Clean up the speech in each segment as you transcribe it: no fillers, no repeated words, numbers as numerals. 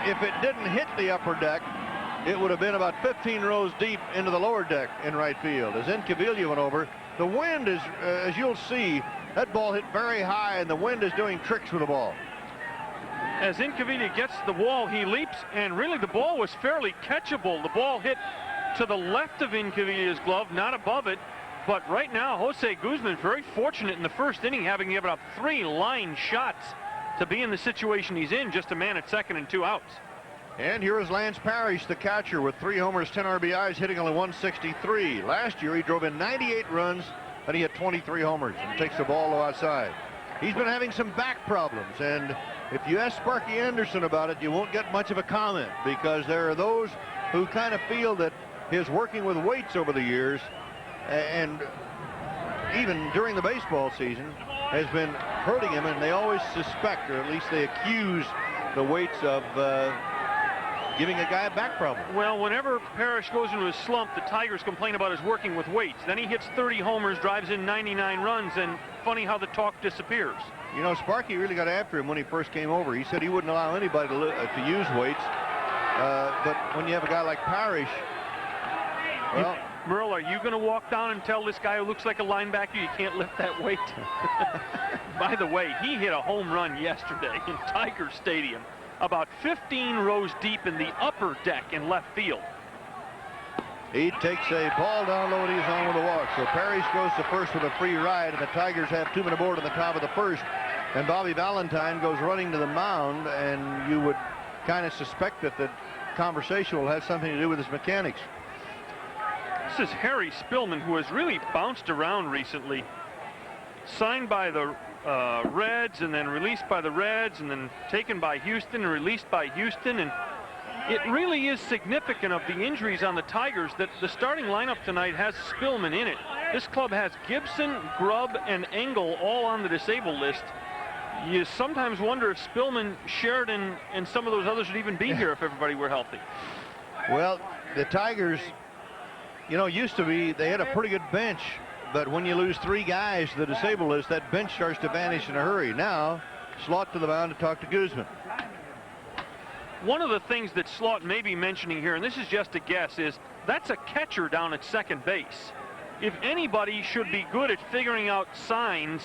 if it didn't hit the upper deck, it would have been about 15 rows deep into the lower deck in right field. As Incaviglia went over, the wind is, as you'll see, that ball hit very high, and the wind is doing tricks with the ball. As Incaviglia gets the wall, he leaps, and really the ball was fairly catchable. The ball hit to the left of Incaviglia's glove, not above it. But right now, Jose Guzman very fortunate in the first inning, having given up 3 line shots to be in the situation he's in, just a man at second and 2 outs. And here is Lance Parrish, the catcher, with 3 homers, 10 RBIs, hitting only 163. Last year, he drove in 98 runs, and he had 23 homers, and takes the ball to outside. He's been having some back problems, and if you ask Sparky Anderson about it, you won't get much of a comment, because there are those who kind of feel that his working with weights over the years, and even during the baseball season, has been hurting him, and they always suspect, or at least they accuse the weights of giving a guy a back problem. Well, whenever Parrish goes into a slump, the Tigers complain about his working with weights. Then he hits 30 homers, drives in 99 runs, and funny how the talk disappears. You know, Sparky really got after him when he first came over. He said he wouldn't allow anybody to use weights. But when you have a guy like Parrish, well... Merle, are you going to walk down and tell this guy who looks like a linebacker you can't lift that weight? By the way, he hit a home run yesterday in Tiger Stadium, about 15 rows deep in the upper deck in left field. He takes a ball down low, and he's on with a walk. So Parrish goes to first with a free ride, and the Tigers have 2 men aboard in the top of the first. And Bobby Valentine goes running to the mound, and you would kind of suspect that the conversation will have something to do with his mechanics. This is Harry Spillman, who has really bounced around recently. Signed by the Reds, and then released by the Reds, and then taken by Houston and released by Houston. And it really is significant of the injuries on the Tigers that the starting lineup tonight has Spillman in it. This club has Gibson, Grubb, and Engel all on the disabled list. You sometimes wonder if Spillman, Sheridan, and some of those others would even be here if everybody were healthy. Well, the Tigers, you know, used to be, they had a pretty good bench, but when you lose 3 guys to the disabled list, that bench starts to vanish in a hurry. Now, Slaught to the mound to talk to Guzman. One of the things that Slaught may be mentioning here, and this is just a guess, is that's a catcher down at second base. If anybody should be good at figuring out signs,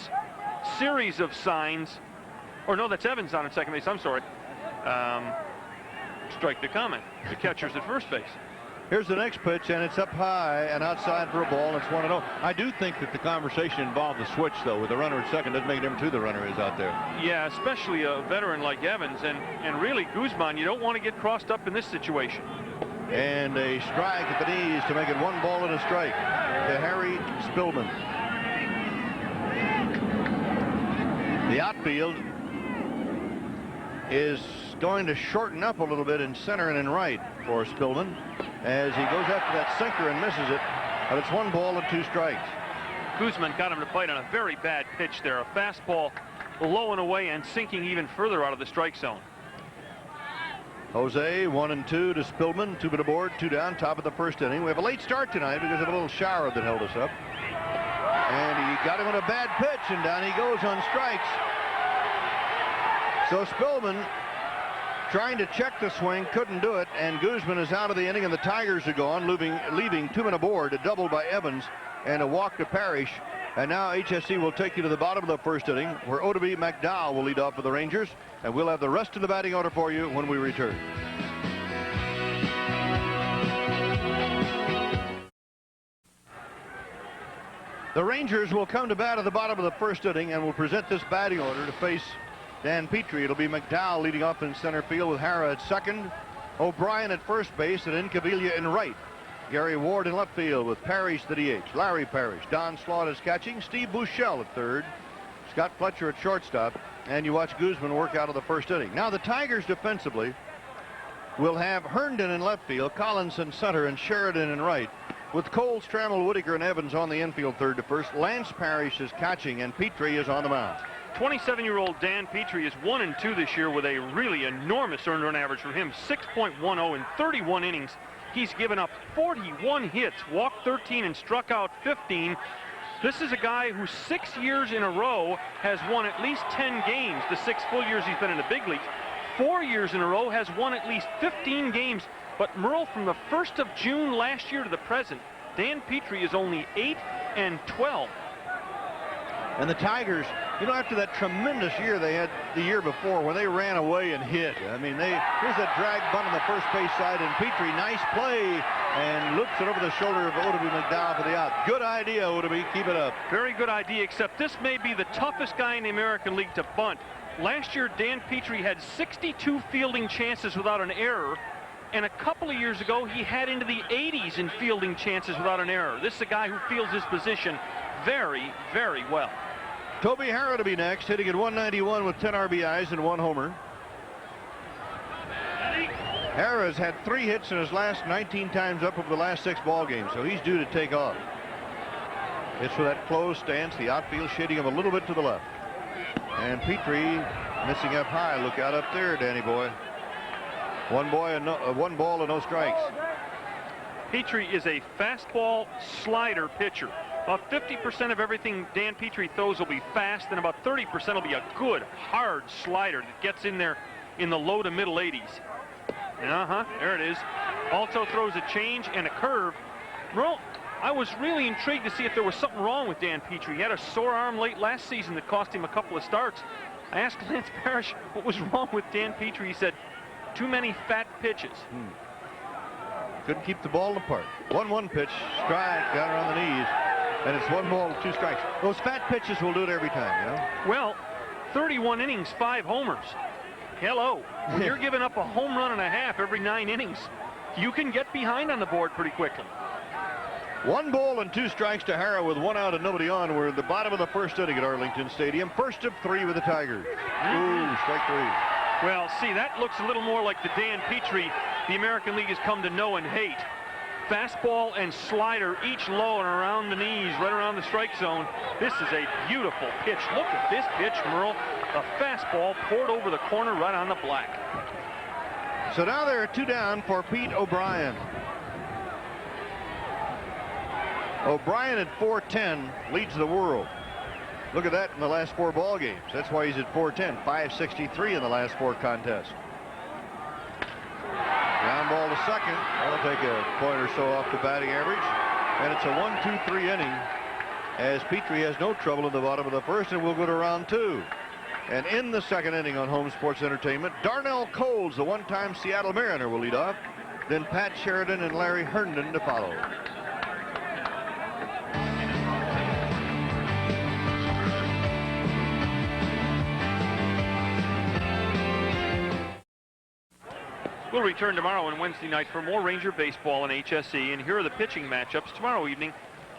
series of signs, or no, that's Evans down at second base, I'm sorry. Strike the comment. The catcher's at first base. Here's the next pitch, and it's up high and outside for a ball, and it's 1-0. I do think that the conversation involved the switch, though, with the runner at second. Doesn't make a difference who the runner is out there. Yeah, especially a veteran like Evans, and really Guzman, you don't want to get crossed up in this situation. And a strike at the knees to make it 1 ball and a strike to Harry Spillman. The outfield is going to shorten up a little bit in center and in right for Spillman as he goes after that sinker and misses it, but it's 1 ball and 2 strikes. Guzman got him to bite on a very bad pitch there, a fastball low and away and sinking even further out of the strike zone. Jose 1-2 to Spillman, 2 men aboard, 2 down, top of the first inning. We have a late start tonight because of a little shower that held us up, and he got him on a bad pitch, and down he goes on strikes. So Spillman trying to check the swing, couldn't do it, and Guzman is out of the inning, and the Tigers are gone, leaving 2 men aboard, a double by Evans and a walk to Parrish. And now HSC will take you to the bottom of the first inning, where Odabe McDowell will lead off for the Rangers, and we'll have the rest of the batting order for you when we return. The Rangers will come to bat at the bottom of the first inning and will present this batting order to face Dan Petrie. It'll be McDowell leading off in center field with Hara at second, O'Brien at first base, and Incaviglia in right. Gary Ward in left field with Parrish the DH, Larry Parrish. Don Slaught is catching, Steve Buechele at third, Scott Fletcher at shortstop, and you watch Guzman work out of the first inning. Now the Tigers defensively will have Herndon in left field, Collins in center, and Sheridan in right, with Cole, Strammel, Whitaker, and Evans on the infield third to first. Lance Parrish is catching, and Petrie is on the mound. 27-year-old Dan Petrie is 1-2 this year with a really enormous earned run average for him, 6.10 in 31 innings. He's given up 41 hits, walked 13, and struck out 15. This is a guy who 6 years in a row has won at least 10 games, the 6 full years he's been in the big leagues. 4 years in a row has won at least 15 games. But Merle, from the 1st of June last year to the present, Dan Petrie is only 8-12. And the Tigers, you know, after that tremendous year they had the year before when they ran away and hit. I mean, here's a drag bunt on the first base side, and Petrie, nice play, and loops it over the shoulder of Odeby McDowell for the out. Good idea, Odeby. Keep it up. Very good idea, except this may be the toughest guy in the American League to bunt. Last year, Dan Petrie had 62 fielding chances without an error, and a couple of years ago, he had into the 80s in fielding chances without an error. This is a guy who fields his position very, very well. Toby Harrah to be next, hitting at 191 with 10 RBIs and 1 homer. Harrah has had 3 hits in his last 19 times up over the last 6 ball games, so he's due to take off. It's for that closed stance, the outfield shading him a little bit to the left. And Petrie missing up high. Look out up there, Danny boy. One ball and no strikes. Petrie is a fastball slider pitcher. About 50% of everything Dan Petrie throws will be fast, and about 30% will be a good, hard slider that gets in there in the low to middle 80s. There it is. Also throws a change and a curve. Well, I was really intrigued to see if there was something wrong with Dan Petrie. He had a sore arm late last season that cost him a couple of starts. I asked Lance Parrish what was wrong with Dan Petrie. He said, too many fat pitches. Couldn't keep the ball apart. 1-1 pitch, strike, got her on the knees. And it's 1 ball, 2 strikes. Those fat pitches will do it every time, you know? Well, 31 innings, 5 homers. Hello. When you're giving up a home run and a half every 9 innings, you can get behind on the board pretty quickly. 1 ball and 2 strikes to Harrah with 1 out and nobody on. We're at the bottom of the first inning at Arlington Stadium. First of 3 with the Tigers. Ooh, strike 3. Well, see, that looks a little more like the Dan Petrie the American League has come to know and hate. Fastball and slider, each low and around the knees, right around the strike zone. This is a beautiful pitch. Look at this pitch, Merle. A fastball poured over the corner right on the black. So now there are 2 down for Pete O'Brien. O'Brien at 410 leads the world. Look at that in the last 4 ball games. That's why he's at 410, 563 in the last 4 contests. Ground ball to second. That'll take a point or so off the batting average. And it's a 1-2-3 inning as Petrie has no trouble in the bottom of the first, and we'll go to round 2. And in the second inning on Home Sports Entertainment, Darnell Coles, the one-time Seattle Mariner, will lead off. Then Pat Sheridan and Larry Herndon to follow. We'll return tomorrow and Wednesday night for more Ranger baseball and HSE. And here are the pitching matchups tomorrow evening.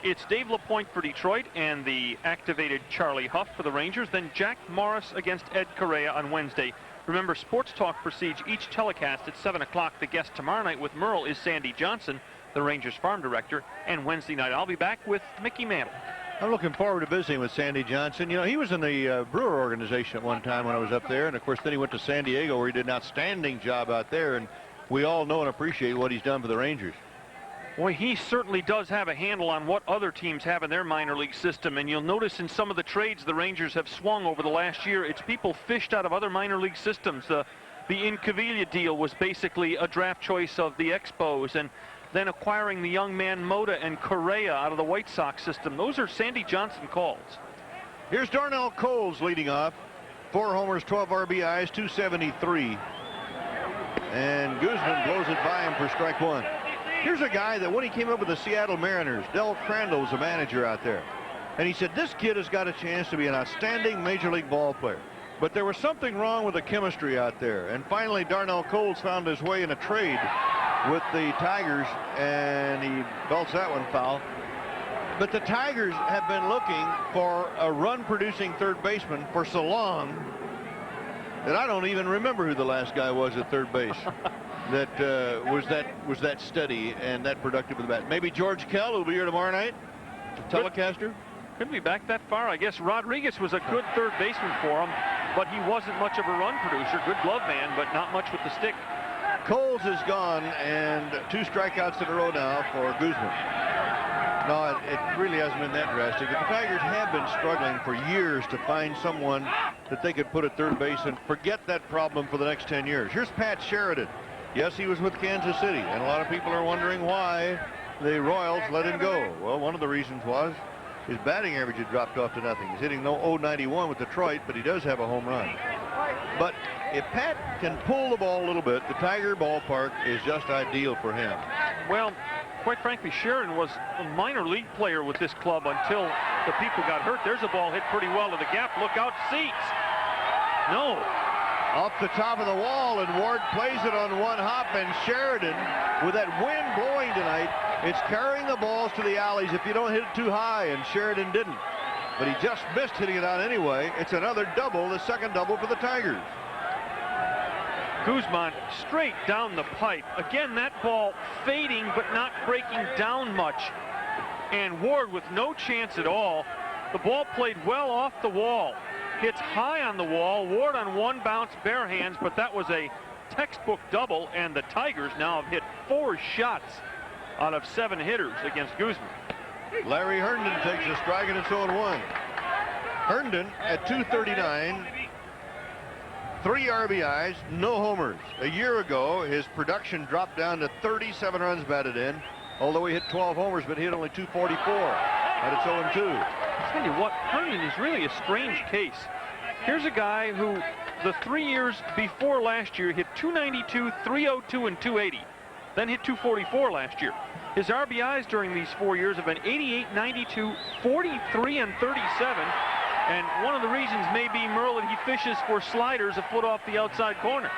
It's Dave LaPointe for Detroit and the activated Charlie Huff for the Rangers. Then Jack Morris against Ed Correa on Wednesday. Remember, Sports Talk precedes each telecast at 7 o'clock. The guest tomorrow night with Merle is Sandy Johnson, the Rangers farm director. And Wednesday night, I'll be back with Mickey Mantle. I'm looking forward to visiting with Sandy Johnson. You know, he was in the Brewer organization at one time when I was up there. And, of course, then he went to San Diego where he did an outstanding job out there. And we all know and appreciate what he's done for the Rangers. Well, he certainly does have a handle on what other teams have in their minor league system. And you'll notice in some of the trades the Rangers have swung over the last year, it's people fished out of other minor league systems. The Incaviglia deal was basically a draft choice of the Expos. And then acquiring the young man Mota and Correa out of the White Sox system. Those are Sandy Johnson calls. Here's Darnell Coles leading off. 4 homers, 12 RBIs, 273. And Guzman blows it by him for strike 1. Here's a guy that when he came up with the Seattle Mariners, Del Crandall was the manager out there. And he said, this kid has got a chance to be an outstanding major league ball player. But there was something wrong with the chemistry out there. And finally, Darnell Coles found his way in a trade with the Tigers, and he belts that one foul. But the Tigers have been looking for a run-producing third baseman for so long that I don't even remember who the last guy was at third base that was that steady and that productive with the bat. Maybe George Kell, who'll be here tomorrow night, telecaster. Couldn't be back that far. I guess Rodriguez was a good third baseman for him, but he wasn't much of a run producer. Good glove man, but not much with the stick. Coles is gone, and 2 strikeouts in a row now for Guzman. No, it really hasn't been that drastic. The Tigers have been struggling for years to find someone that they could put at third base and forget that problem for the next 10 years. Here's Pat Sheridan. Yes, he was with Kansas City, and a lot of people are wondering why the Royals let him go. Well, one of the reasons was his batting average had dropped off to nothing. He's hitting no .091 with Detroit, but he does have a home run. But if Pat can pull the ball a little bit, the Tiger ballpark is just ideal for him. Well, quite frankly, Sheridan was a minor league player with this club until the people got hurt. There's a ball hit pretty well to the gap. Look out, seats. No. Off the top of the wall, and Ward plays it on one hop, and Sheridan, with that wind blowing tonight, it's carrying the balls to the alleys if you don't hit it too high, and Sheridan didn't. But he just missed hitting it out anyway. It's another double, the second double for the Tigers. Guzman straight down the pipe. Again, that ball fading but not breaking down much. And Ward with no chance at all. The ball played well off the wall. Hits high on the wall. Ward on one bounce, bare hands, but that was a textbook double, and the Tigers now have hit 4 shots out of 7 hitters against Guzman. Larry Herndon takes a strike, and it's 0-1. Herndon at .239, 3 RBIs, no homers. A year ago, his production dropped down to 37 runs batted in, although he hit 12 homers, but he hit only .244, and it's 0-2. I'll tell you what, Herndon is really a strange case. Here's a guy who, the 3 years before last year, hit .292, .302, and .280. Then hit .244 last year. His RBIs during these 4 years have been 88, 92, 43, and 37. And one of the reasons may be, Merle, that he fishes for sliders a foot off the outside corner.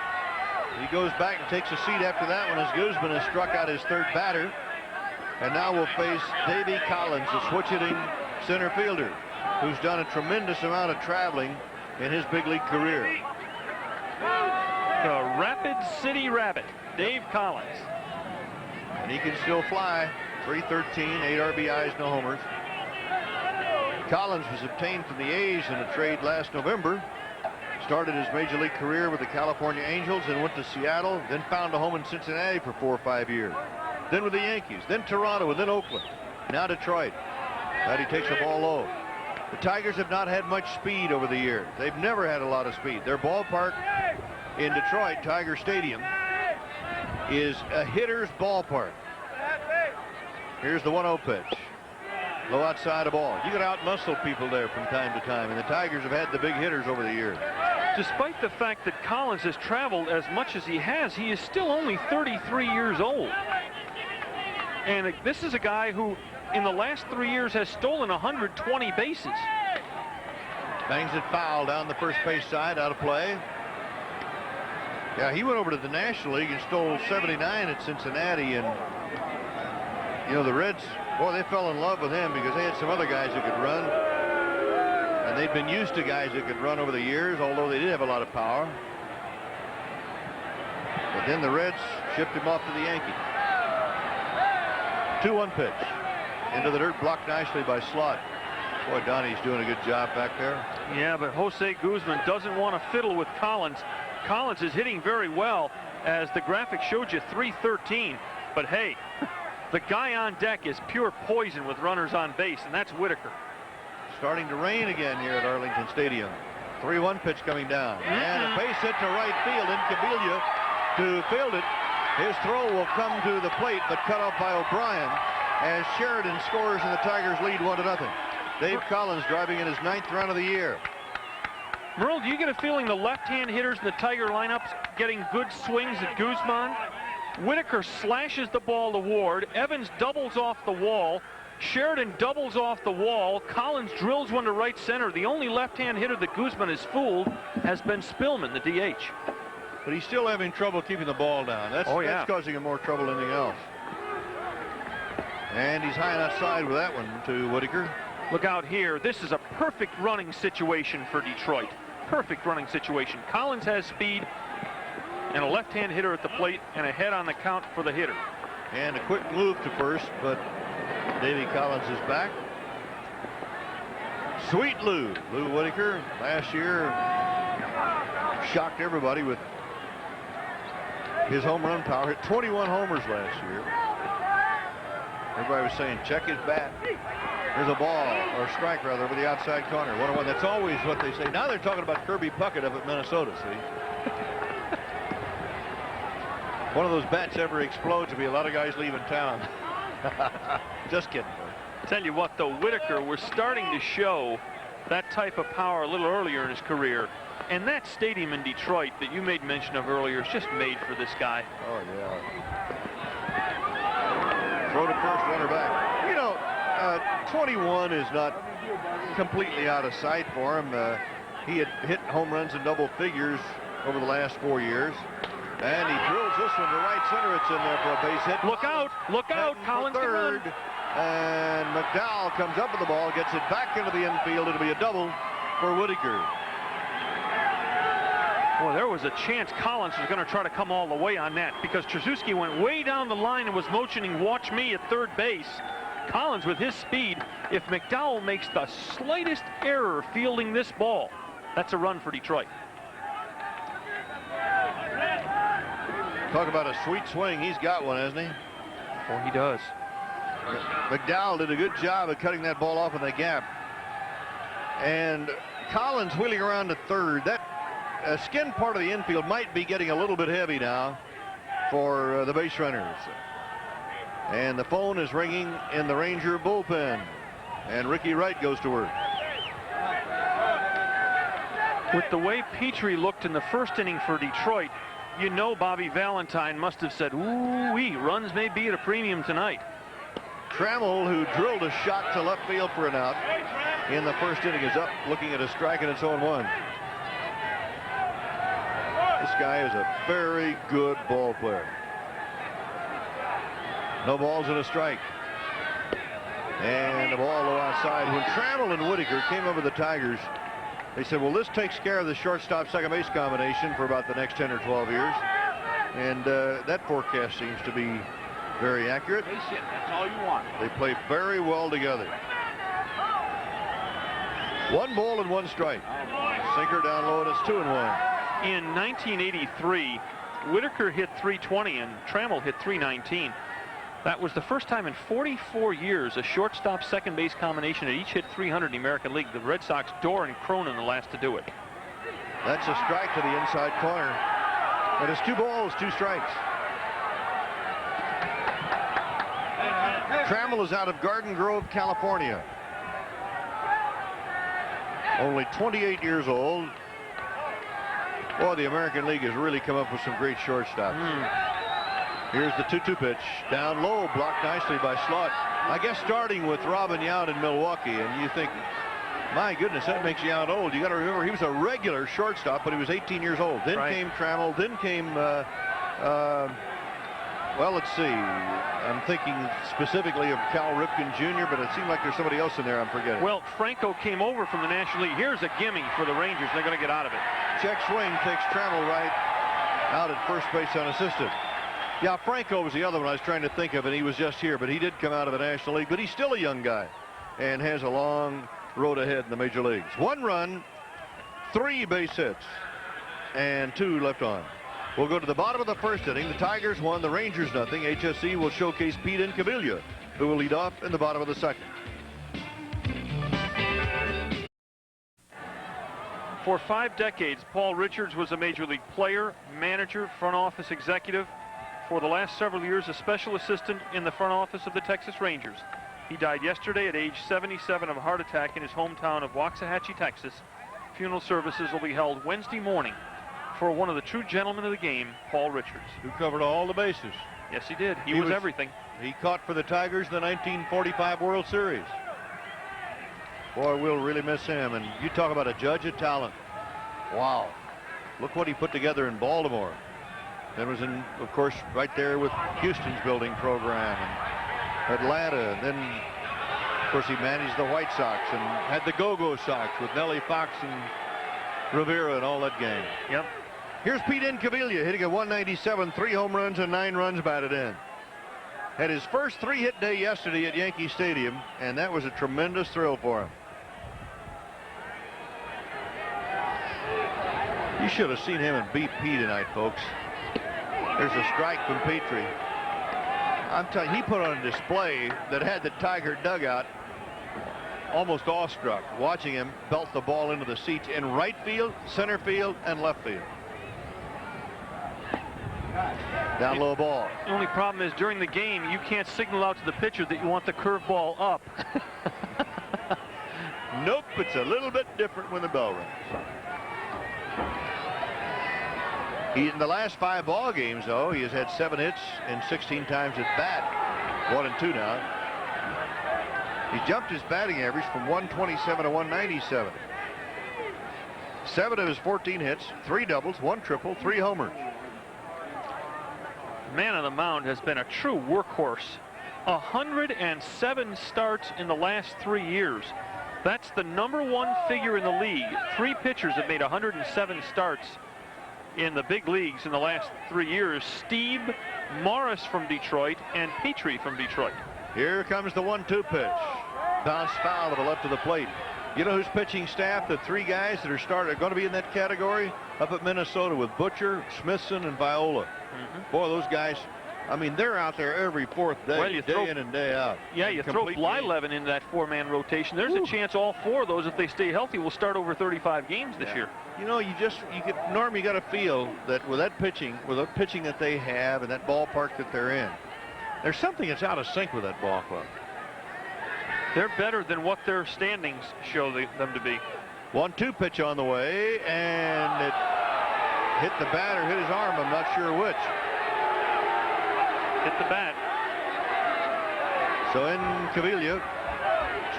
He goes back and takes a seat after that one as Guzman has struck out his third batter. And now we'll face Davy Collins, a switch-hitting center fielder who's done a tremendous amount of traveling in his big league career. The Rapid City Rabbit, Dave Collins. And he can still fly. 313, 8 RBIs, no homers. Collins was obtained from the A's in a trade last November. Started his major league career with the California Angels and went to Seattle, then found a home in Cincinnati for 4 or 5 years. Then with the Yankees, then Toronto, and then Oakland. Now Detroit. Now he takes the ball low. The Tigers have not had much speed over the years. They've never had a lot of speed. Their ballpark in Detroit, Tiger Stadium, is a hitter's ballpark. Here's the 1-0 pitch. Low outside the ball. You can out-muscle people there from time to time, and the Tigers have had the big hitters over the years. Despite the fact that Collins has traveled as much as he has, he is still only 33 years old. And this is a guy who, in the last 3 years, has stolen 120 bases. Bangs it foul down the first base side, out of play. Yeah, he went over to the National League and stole 79 at Cincinnati, and you know, the Reds, boy, they fell in love with him because they had some other guys who could run, and they'd been used to guys that could run over the years, although they did have a lot of power. But then the Reds shipped him off to the Yankees. 2-1 pitch into the dirt, blocked nicely by Slot. Boy, Donnie's doing a good job back there. Yeah, but Jose Guzman doesn't want to fiddle with Collins. Collins is hitting very well, as the graphic showed you, 313. But hey, the guy on deck is pure poison with runners on base, and that's Whitaker. Starting to rain again here at Arlington Stadium. 3-1 pitch coming down. And a base hit to right field. Incabilia to field it. His throw will come to the plate, but cut off by O'Brien as Sheridan scores and the Tigers lead 1-0. Dave Collins driving in his 9th run of the year. Merle, do you get a feeling the left-hand hitters in the Tiger lineups getting good swings at Guzman? Whitaker slashes the ball to Ward. Evans doubles off the wall. Sheridan doubles off the wall. Collins drills one to right center. The only left-hand hitter that Guzman has fooled has been Spillman, the DH. But he's still having trouble keeping the ball down. That's causing him more trouble than anything else. And he's high and outside with that one to Whitaker. Look out here. This is a perfect running situation for Detroit. Perfect running situation. Collins has speed and a left-hand hitter at the plate and a head on the count for the hitter. And a quick move to first, but Davy Collins is back. Sweet Lou Whitaker last year shocked everybody with his home run power. Hit 21 homers last year. Everybody was saying check his bat. There's a ball, or strike rather, over the outside corner. 1-1. That's always what they say. Now they're talking about Kirby Puckett up at Minnesota, see? One of those bats ever explodes, there'll be a lot of guys leaving town. Just kidding. Tell you what, though, Whitaker was starting to show that type of power a little earlier in his career. And that stadium in Detroit that you made mention of earlier is just made for this guy. Oh, yeah. Throw to first, runner back. You know, 21 is not completely out of sight for him. He had hit home runs in double figures over the last 4 years. And he drills this one to right center. It's in there for a base hit. Look out, Collins. Third. And McDowell comes up with the ball, gets it back into the infield. It'll be a double for Whitaker. Well, there was a chance Collins was going to try to come all the way on that because Trzaskowski went way down the line and was motioning watch me at third base. Collins with his speed, if McDowell makes the slightest error fielding this ball, that's a run for Detroit. Talk about a sweet swing. He's got one, hasn't he? Oh, he does. McDowell did a good job of cutting that ball off in the gap. And Collins wheeling around to third. That skin part of the infield might be getting a little bit heavy now for the base runners. And the phone is ringing in the Ranger bullpen. And Ricky Wright goes to work. With the way Petrie looked in the first inning for Detroit, you know Bobby Valentine must have said, ooh-wee, runs may be at a premium tonight. Trammell, who drilled a shot to left field for an out in the first inning, is up looking at a strike, and it's 0-1. This guy is a very good ball player. No balls and a strike. And the ball low outside. When Trammell and Whitaker came over the Tigers, they said, well, this takes care of the shortstop second base combination for about the next 10 or 12 years. And that forecast seems to be very accurate. That's all you want. They play very well together. 1 ball and 1 strike. Sinker down low, and it's 2-1. In 1983, Whitaker hit 320 and Trammell hit 319. That was the first time in 44 years a shortstop second base combination had each hit 300 in the American League. The Red Sox, Dorr and Cronin, the last to do it. That's a strike to the inside corner. And it's 2 balls, 2 strikes. Trammell is out of Garden Grove, California. Only 28 years old. Boy, the American League has really come up with some great shortstops. Here's the 2-2 pitch. Down low, blocked nicely by Slaught. I guess starting with Robin Yount in Milwaukee, and you think, my goodness, that makes Yount old. You got to remember, he was a regular shortstop, but he was 18 years old. Then came Trammell, then came, well, let's see. I'm thinking specifically of Cal Ripken Jr., but it seemed like there's somebody else in there I'm forgetting. Well, Franco came over from the National League. Here's a gimme for the Rangers. They're going to get out of it. Check swing takes Trammell right out at first base unassisted. Yeah, Franco was the other one I was trying to think of, and he was just here, but he did come out of the National League, but he's still a young guy and has a long road ahead in the major leagues. 1 run, 3 base hits, and 2 left on. We'll go to the bottom of the first inning. The Tigers won, the Rangers nothing. HSC will showcase Pete Incaviglia, who will lead off in the bottom of the second. For 5 decades, Paul Richards was a major league player, manager, front office executive. For the last several years, a special assistant in the front office of the Texas Rangers. He died yesterday at age 77 of a heart attack in his hometown of Waxahachie, Texas. Funeral services will be held Wednesday morning for one of the true gentlemen of the game, Paul Richards. Who covered all the bases. Yes, he did. He was everything. He caught for the Tigers in the 1945 World Series. Boy, we'll really miss him. And you talk about a judge of talent. Wow. Look what he put together in Baltimore. Then was in, of course, right there with Houston's building program and Atlanta. And then, of course, he managed the White Sox and had the Go-Go Sox with Nellie Fox and Rivera and all that game. Yep. Here's Pete Incaviglia hitting at 197, 3 home runs and 9 runs batted in. Had his first 3-hit day yesterday at Yankee Stadium, and that was a tremendous thrill for him. You should have seen him in BP tonight, folks. There's a strike from Petrie. I'm telling you, he put on a display that had the Tiger dugout almost awestruck watching him belt the ball into the seats in right field, center field, and left field. Down low ball. The only problem is during the game you can't signal out to the pitcher that you want the curveball up. Nope, it's a little bit different when the bell rings. In the last 5 ball games, though, he has had 7 hits and 16 times at bat. 1 and 2 now. He jumped his batting average from 127 to 197. 7 of his 14 hits, 3 doubles, 1 triple, 3 homers. Man on the mound has been a true workhorse. 107 starts in the last 3 years. That's the #1 figure in the league. 3 pitchers have made 107 starts in the big leagues in the last 3 years. Steve, Morris from Detroit, and Petrie from Detroit. Here comes the 1-2 pitch. Bounce foul to the left of the plate. You know whose pitching staff? The 3 guys that are going to be in that category up at Minnesota with Butcher, Smithson, and Viola. Boy, those guys, I mean, they're out there every 4th day, day in and day out. Yeah, you throw Blyleven into that 4-man rotation. There's a chance all 4 of those, if they stay healthy, will start over 35 games this year. You know, Norm, you got to feel that with that pitching, that they have and that ballpark that they're in, there's something that's out of sync with that ball club. They're better than what their standings show them to be. 1-2 pitch on the way, and it hit the bat or hit his arm. I'm not sure which. Hit the bat. So in Cavilla,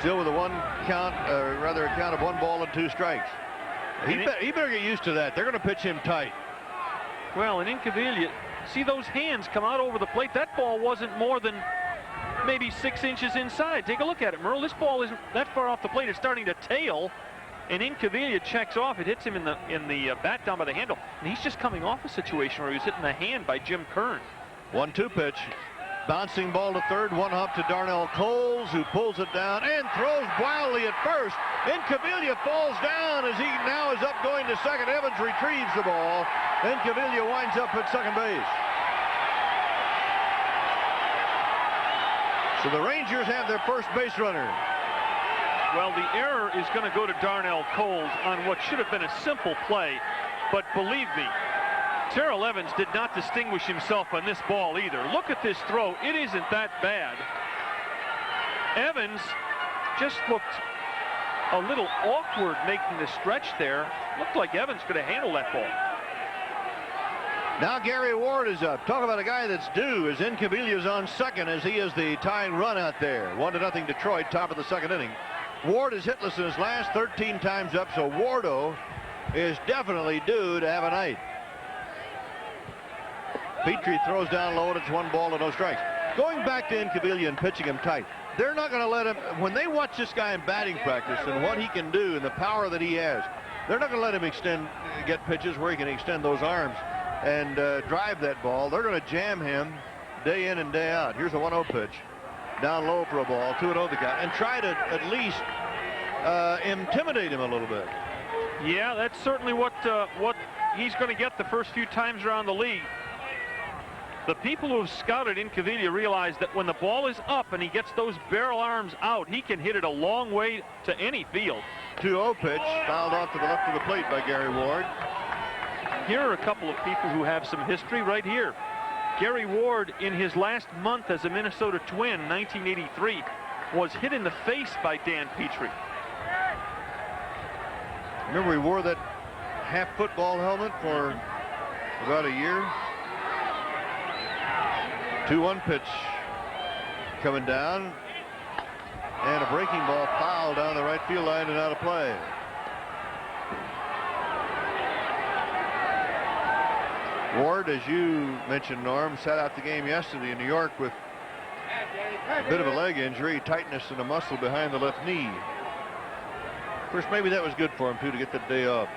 still with a 1 count, rather a count of 1 ball and 2 strikes. He better get used to that. They're going to pitch him tight. Well, and in Cavilla, see those hands come out over the plate. That ball wasn't more than maybe 6 inches inside. Take a look at it, Merle. This ball isn't that far off the plate. It's starting to tail, and Incaviglia checks off. It hits him in the bat down by the handle, and he's just coming off a situation where he was hitting the hand by Jim Kern. 1-2 pitch. Bouncing ball to third, 1 hop to Darnell Coles, who pulls it down and throws wildly at first. Incaviglia falls down as he now is up going to second. Evans retrieves the ball. Incaviglia winds up at second base. So the Rangers have their first base runner. Well, the error is going to go to Darnell Coles on what should have been a simple play, but believe me, Terrell Evans did not distinguish himself on this ball either. Look at this throw. It isn't that bad. Evans just looked a little awkward making the stretch there. Looked like Evans could have handled that ball. Now Gary Ward is up. Talk about a guy that's due as Incaviglia's on second as he is the tying run out there. 1-0 Detroit, top of the second inning. Ward is hitless in his last 13 times up, so Wardo is definitely due to have a night. Petrie throws down low, and it's 1 ball and no strikes. Going back to Incaviglia and pitching him tight, they're not going to let him, when they watch this guy in batting practice and what he can do and the power that he has, they're not going to let him get pitches where he can extend those arms and drive that ball. They're going to jam him day in and day out. Here's a 1-0 pitch. Down low for a ball, 2-0 the count, and try to at least intimidate him a little bit. Yeah, that's certainly what he's going to get the first few times around the league. The people who have scouted Incaviglia realize that when the ball is up and he gets those barrel arms out, he can hit it a long way to any field. 2-0 pitch, fouled off to the left of the plate by Gary Ward. Here are a couple of people who have some history right here. Gary Ward, in his last month as a Minnesota Twin, 1983, was hit in the face by Dan Petrie. Remember, he wore that half football helmet for about a year. 2-1 pitch coming down, and a breaking ball foul down the right field line and out of play. Ward, as you mentioned, Norm, sat out the game yesterday in New York with a bit of a leg injury, tightness in the muscle behind the left knee. Of course, maybe that was good for him too, to get that day off.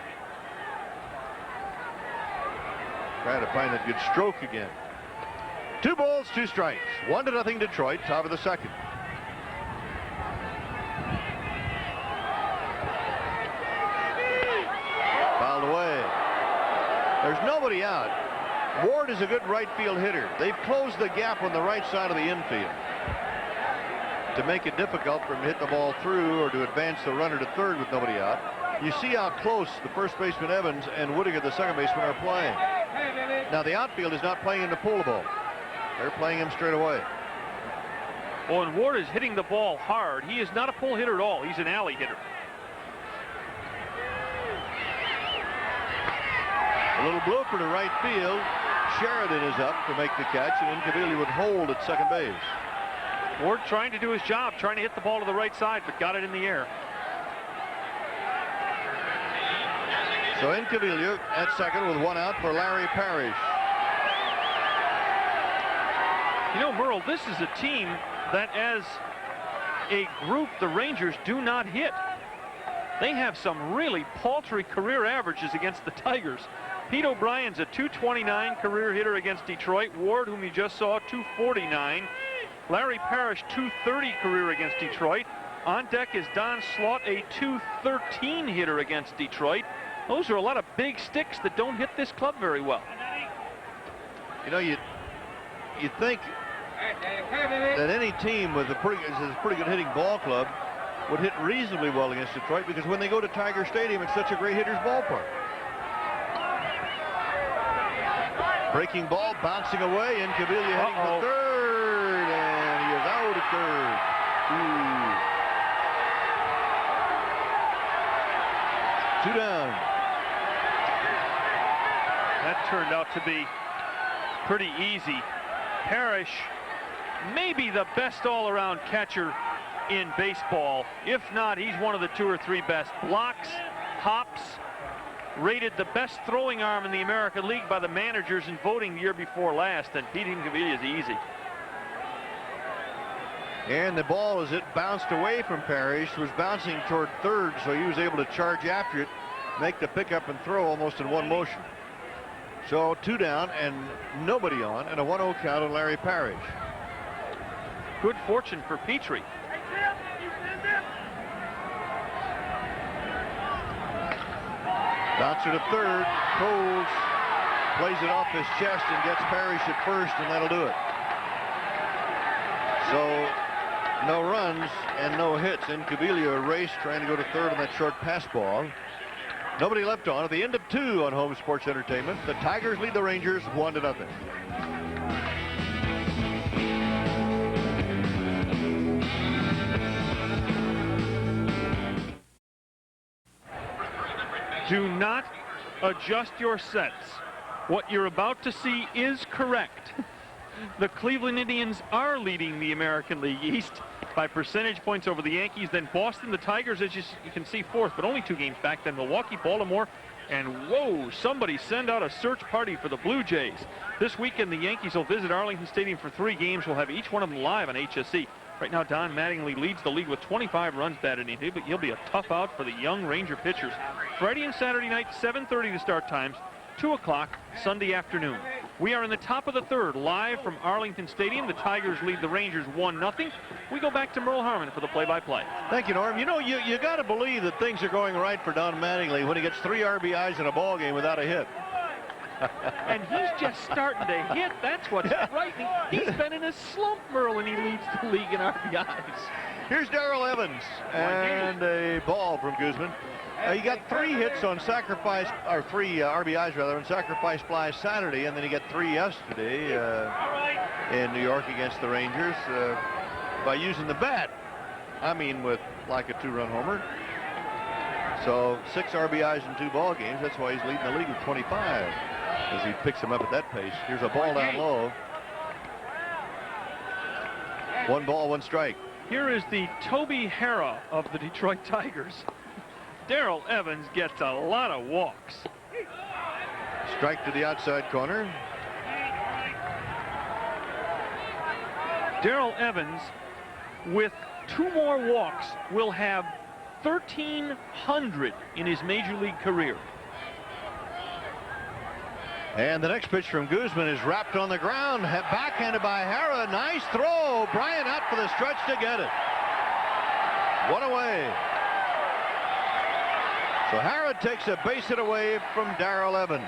Trying to find that good stroke again. 2 balls, 2 strikes. 1-0 Detroit, top of the second. Fouled away. There's nobody out. Ward is a good right field hitter. They've closed the gap on the right side of the infield. to make it difficult for him to hit the ball through or to advance the runner to third with nobody out. You see how close the first baseman Evans and Whittaker, the second baseman, are playing. Now the outfield is not playing him to pull the ball. They're playing him straight away. Oh, and Ward is hitting the ball hard. He is not a pull hitter at all. He's an alley hitter. A little blooper to right field. Sheridan is up to make the catch, and Incaviglia would hold at second base. Ward trying to do his job, trying to hit the ball to the right side, but got it in the air. So Incaviglia at second with one out for Larry Parrish. You know, Merle, this is a team that as a group the Rangers do not hit. They have some really paltry career averages against the Tigers. Pete O'Brien's a .229 career hitter against Detroit. Ward, whom you just saw, .249. Larry Parrish, .230 career against Detroit. On deck is Don Slaught, a .213 hitter against Detroit. Those are a lot of big sticks that don't hit this club very well. You know, you think that any team with a pretty good hitting ball club would hit reasonably well against Detroit, because when they go to Tiger Stadium, it's such a great hitter's ballpark. Breaking ball, bouncing away, Incaviglia heading for third, and he is out at third. Ooh. 2 down. That turned out to be pretty easy. Parrish, maybe the best all-around catcher in baseball. If not, he's one of the 2 or 3 best. Blocks, hops, rated the best throwing arm in the American League by the managers in voting the year before last, and Pete Incaviglia is easy. And the ball, as it bounced away from Parrish, was bouncing toward third, so he was able to charge after it, make the pickup and throw almost in one motion. So 2 down and nobody on, and a 1-0 count on Larry Parrish. Good fortune for Petrie. Bouncer to third. Coles plays it off his chest and gets Parrish at first, and that'll do it. So no runs and no hits. Incaviglia a race trying to go to third on that short pass ball. Nobody left on at the end of 2 on Home Sports Entertainment. The Tigers lead the Rangers 1-0. Do not adjust your sets. What you're about to see is correct. The Cleveland Indians are leading the American League East by percentage points over the Yankees. Then Boston, the Tigers, as you can see, 4th, but only 2 games back. Then Milwaukee, Baltimore, and whoa, somebody send out a search party for the Blue Jays. This weekend, the Yankees will visit Arlington Stadium for 3 games. We'll have each one of them live on HSE. Right now, Don Mattingly leads the league with 25 runs batted in, but he'll be a tough out for the young Ranger pitchers. Friday and Saturday night, 7:30 the start times, 2 o'clock Sunday afternoon. We are in the top of the 3rd, live from Arlington Stadium. The Tigers lead the Rangers 1-0. We go back to Merle Harmon for the play-by-play. Thank you, Norm. You know, you got to believe that things are going right for Don Mattingly when he gets 3 RBIs in a ball game without a hit. And he's just starting to hit. That's what's frightening. He's been in a slump, Merle, and he leads the league in RBIs. Here's Darrell Evans, and a ball from Guzman. He got 3 hits on sacrifice, or 3 RBIs rather, on sacrifice fly Saturday, and then he got 3 yesterday in New York against the Rangers by using the bat. I mean, with like a 2-run homer. So 6 RBIs in 2 ball games. That's why he's leading the league with 25 as he picks them up at that pace. Here's a ball down low. 1 ball, 1 strike. Here is the Toby Harrah of the Detroit Tigers. Darrell Evans gets a lot of walks. Strike to the outside corner. Darrell Evans, with 2 more walks, will have 1,300 in his major league career. And the next pitch from Guzman is wrapped on the ground, backhanded by Harrah. Nice throw. Bryant out for the stretch to get it. 1 away. So Harrah takes a base hit away from Darrell Evans.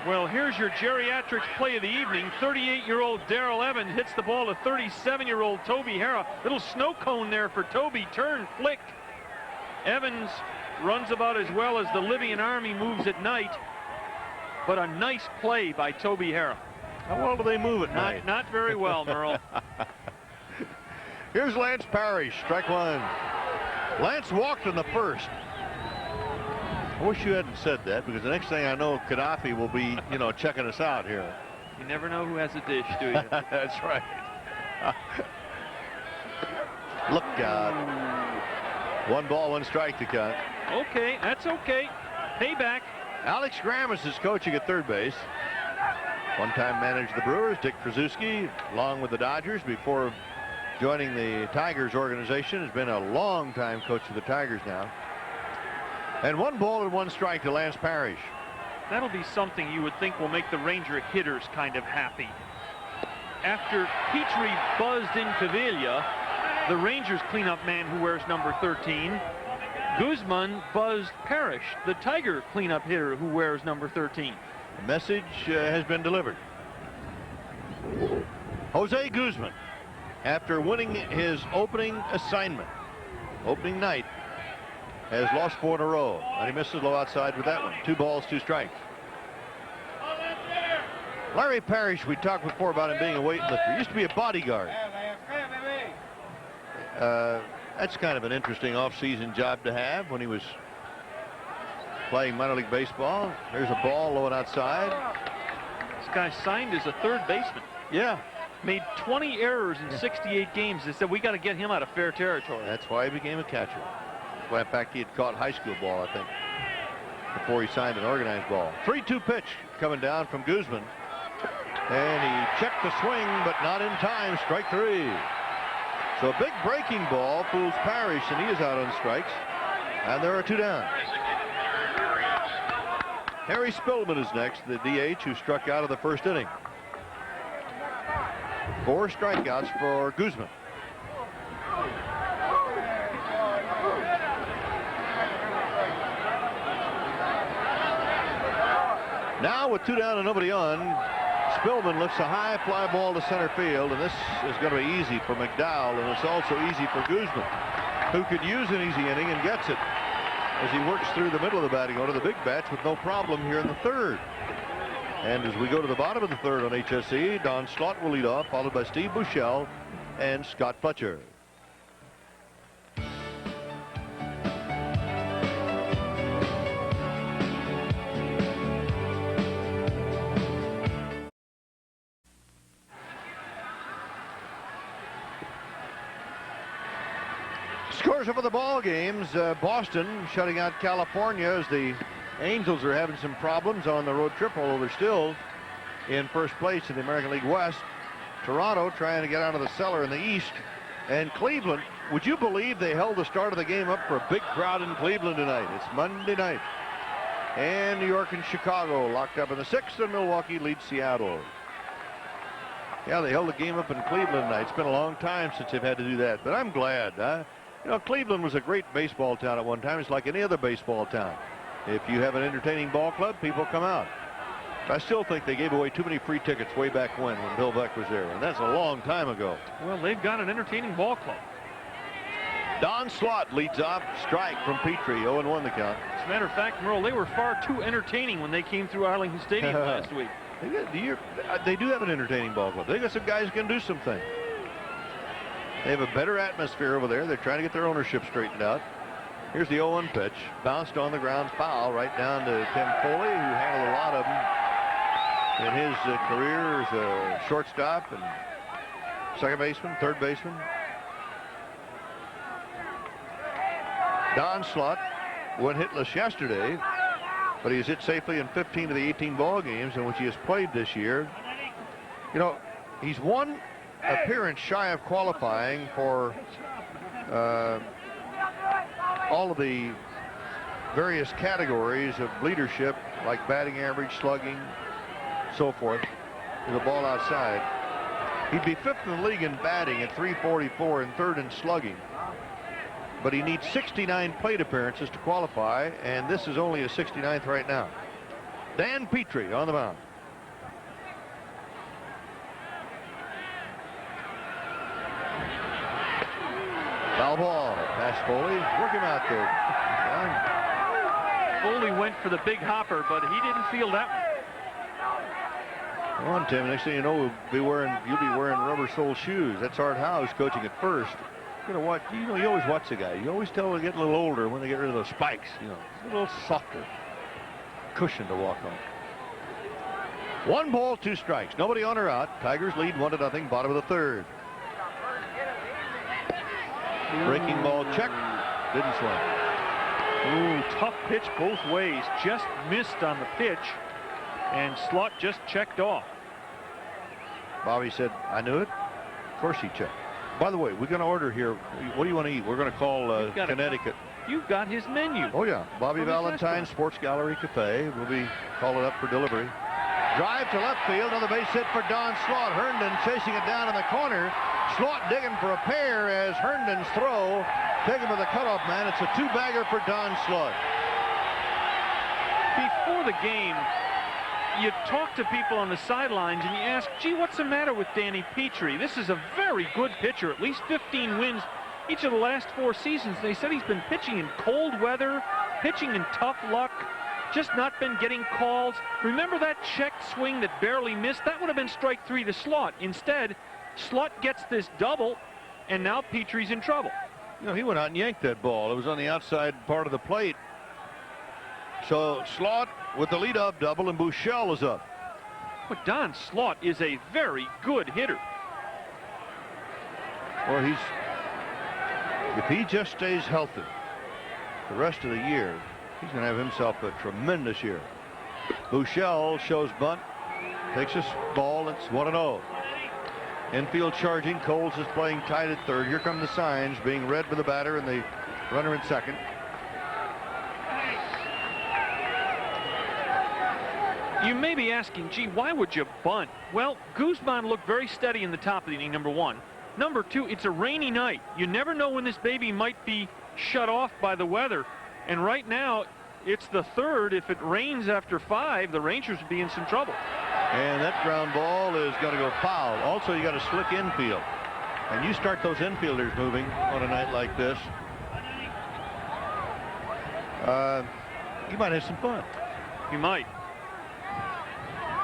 Well, here's your geriatrics play of the evening. 38-year-old Darrell Evans hits the ball to 37-year-old Toby Harrah. Little snow cone there for Toby. Turn, flick. Evans runs about as well as the Libyan Army moves at night. But a nice play by Toby Harrah. How well do they move at night? Not very well, Merle. Here's Lance Parrish, strike one. Lance walked in the first. I wish you hadn't said that, because the next thing I know, Gaddafi will be, checking us out here. You never know who has a dish, do you? That's right. Look out. 1 ball, 1 strike to count. Okay, that's okay. Payback. Alex Grammas is coaching at third base. One-time managed the Brewers. Dick Trzaskowski, along with the Dodgers, before joining the Tigers organization, has been a long-time coach of the Tigers now. And 1 ball and 1 strike to Lance Parrish. That'll be something you would think will make the Ranger hitters kind of happy. After Petrie buzzed in Cavilla, the Rangers cleanup man who wears number 13, Guzman buzzed Parrish, the Tiger cleanup hitter who wears number 13. The message has been delivered. Jose Guzman, after winning his opening assignment, opening night, has lost 4 in a row, and he misses low outside with that one. 2 balls, 2 strikes. Larry Parrish, we talked before about him being a weightlifter. He used to be a bodyguard. That's kind of an interesting off-season job to have when he was playing minor league baseball. There's a ball low and outside. This guy signed as a third baseman. Yeah. Made 20 errors in 68 games. They said, we got to get him out of fair territory. That's why he became a catcher. Well, in fact, he had caught high school ball, I think, before he signed an organized ball. 3-2 pitch coming down from Guzman. And he checked the swing, but not in time. Strike 3. So a big breaking ball fools Parrish, and he is out on strikes. And there are 2 down. Harry Spillman is next, the DH who struck out of the first inning. 4 strikeouts for Guzman. Now with 2 down and nobody on, Spillman lifts a high fly ball to center field, and this is going to be easy for McDowell, and it's also easy for Guzman, who could use an easy inning and gets it as he works through the middle of the batting order, the big bats, with no problem here in the 3rd. And as we go to the bottom of the 3rd on HSE, Don Slaught will lead off, followed by Steve Buechele and Scott Fletcher. Scores over the ball games. Boston shutting out California as the Angels are having some problems on the road trip, although they're still in first place in the American League West. Toronto trying to get out of the cellar in the East. And Cleveland, would you believe they held the start of the game up for a big crowd in Cleveland tonight? It's Monday night. And New York and Chicago locked up in the 6th, and Milwaukee leads Seattle. Yeah, they held the game up in Cleveland tonight. It's been a long time since they've had to do that, but I'm glad. Cleveland was a great baseball town at one time. It's like any other baseball town. If you have an entertaining ball club, people come out. I still think they gave away too many free tickets way back when Bill Beck was there, and that's a long time ago. Well, they've got an entertaining ball club. Don Slaught leads off, strike from Petrie, 0-1 the count. As a matter of fact, Merle, they were far too entertaining when they came through Arlington Stadium last week. They do have an entertaining ball club. They got some guys who can do some things. They have a better atmosphere over there. They're trying to get their ownership straightened out. Here's the 0-1 pitch. Bounced on the ground, foul right down to Tim Foley, who handled a lot of them in his career as a shortstop and second baseman, third baseman. Don Slaught went hitless yesterday, but he's hit safely in 15 of the 18 ball games in which he has played this year. He's one appearance shy of qualifying for all of the various categories of leadership, like batting average, slugging, so forth. There's a ball outside. He'd be 5th in the league in batting at .344 and 3rd in slugging. But he needs 69 plate appearances to qualify, and this is only a 69th right now. Dan Petrie on the mound. Foul ball. Pass Foley. Work him out there. Foley went for the big hopper, but he didn't feel that one. Come on, Tim. Next thing you know, you'll be wearing rubber-soled shoes. That's Art House coaching at first. You're gonna watch. You know, you always watch the guy. You always tell them to get a little older when they get rid of those spikes. You know, a little softer cushion to walk on. 1 ball, 2 strikes. Nobody on or out. Tigers lead 1-0. Bottom of the third. Breaking ball check. Didn't swing. Ooh, tough pitch both ways. Just missed on the pitch, and Slot just checked off. Bobby said, "I knew it." Of course he checked. By the way, we're going to order here. What do you want to eat? We're going to call Connecticut. You've got his menu. Oh, yeah. Bobby Valentine Sports Gallery Cafe. We'll be calling up for delivery. Drive to left field. Another base hit for Don Slot. Herndon chasing it down in the corner. Slot digging for a pair as Herndon's throw taken with the cutoff man. It's a 2-bagger for Don Slot. Before the game, you talk to people on the sidelines and you ask, gee, what's the matter with Danny Petrie? This is a very good pitcher, at least 15 wins each of the last 4 seasons. They said he's been pitching in cold weather, pitching in tough luck, just not been getting calls. Remember that checked swing that barely missed? That would have been strike 3 to Slot. Instead, Slot gets this double, and now Petrie's in trouble. You know, he went out and yanked that ball. It was on the outside part of the plate. So Slot with the leadoff double, and Buechele is up. But Don Slot is a very good hitter. Well, if he just stays healthy the rest of the year, he's going to have himself a tremendous year. Buechele shows bunt, takes his ball. It's 1-0. Infield charging. Coles is playing tight at third. Here come the signs being read by the batter and the runner in second. You may be asking, gee, why would you bunt? Well, Guzman looked very steady in the top of the inning, number 1. Number 2, it's a rainy night. You never know when this baby might be shut off by the weather. And right now, it's the third. If it rains after 5, the Rangers would be in some trouble. And that ground ball is going to go foul. Also, you got a slick infield. And you start those infielders moving on a night like this, you might have some fun. You might.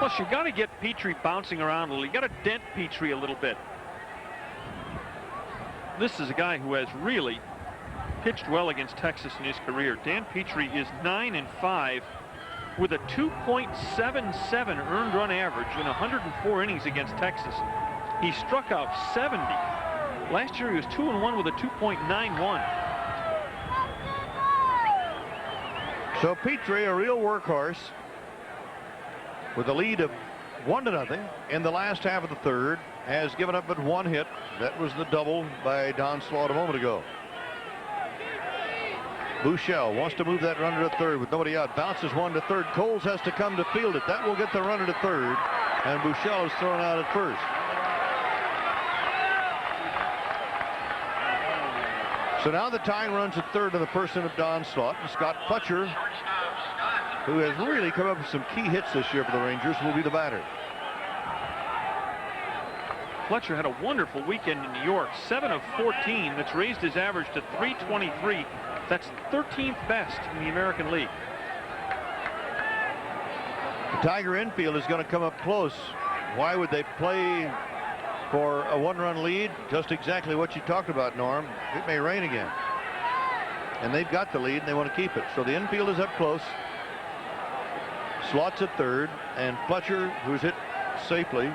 Plus, you got to get Petrie bouncing around a little. You got to dent Petrie a little bit. This is a guy who has really pitched well against Texas in his career. Dan Petrie is 9-5 with a 2.77 earned run average in 104 innings against Texas. He struck out 70. Last year he was 2-1 with a 2.91. So Petrie, a real workhorse, with a lead of 1-0 in the last half of the third, has given up but 1 hit. That was the double by Don Slot a moment ago. Buechele wants to move that runner to third with nobody out. Bounces one to third. Coles has to come to field it. That will get the runner to third. And Buechele is thrown out at first. So now the tying runs at third to the person of Don Slot. And Scott Fletcher, who has really come up with some key hits this year for the Rangers, will be the batter. Fletcher had a wonderful weekend in New York. 7 of 14. That's raised his average to 323. That's 13th best in the American League. The Tiger infield is going to come up close. Why would they play for a 1-run lead? Just exactly what you talked about, Norm. It may rain again. And they've got the lead and they want to keep it. So the infield is up close. Slot's at third, and Fletcher, who's hit safely,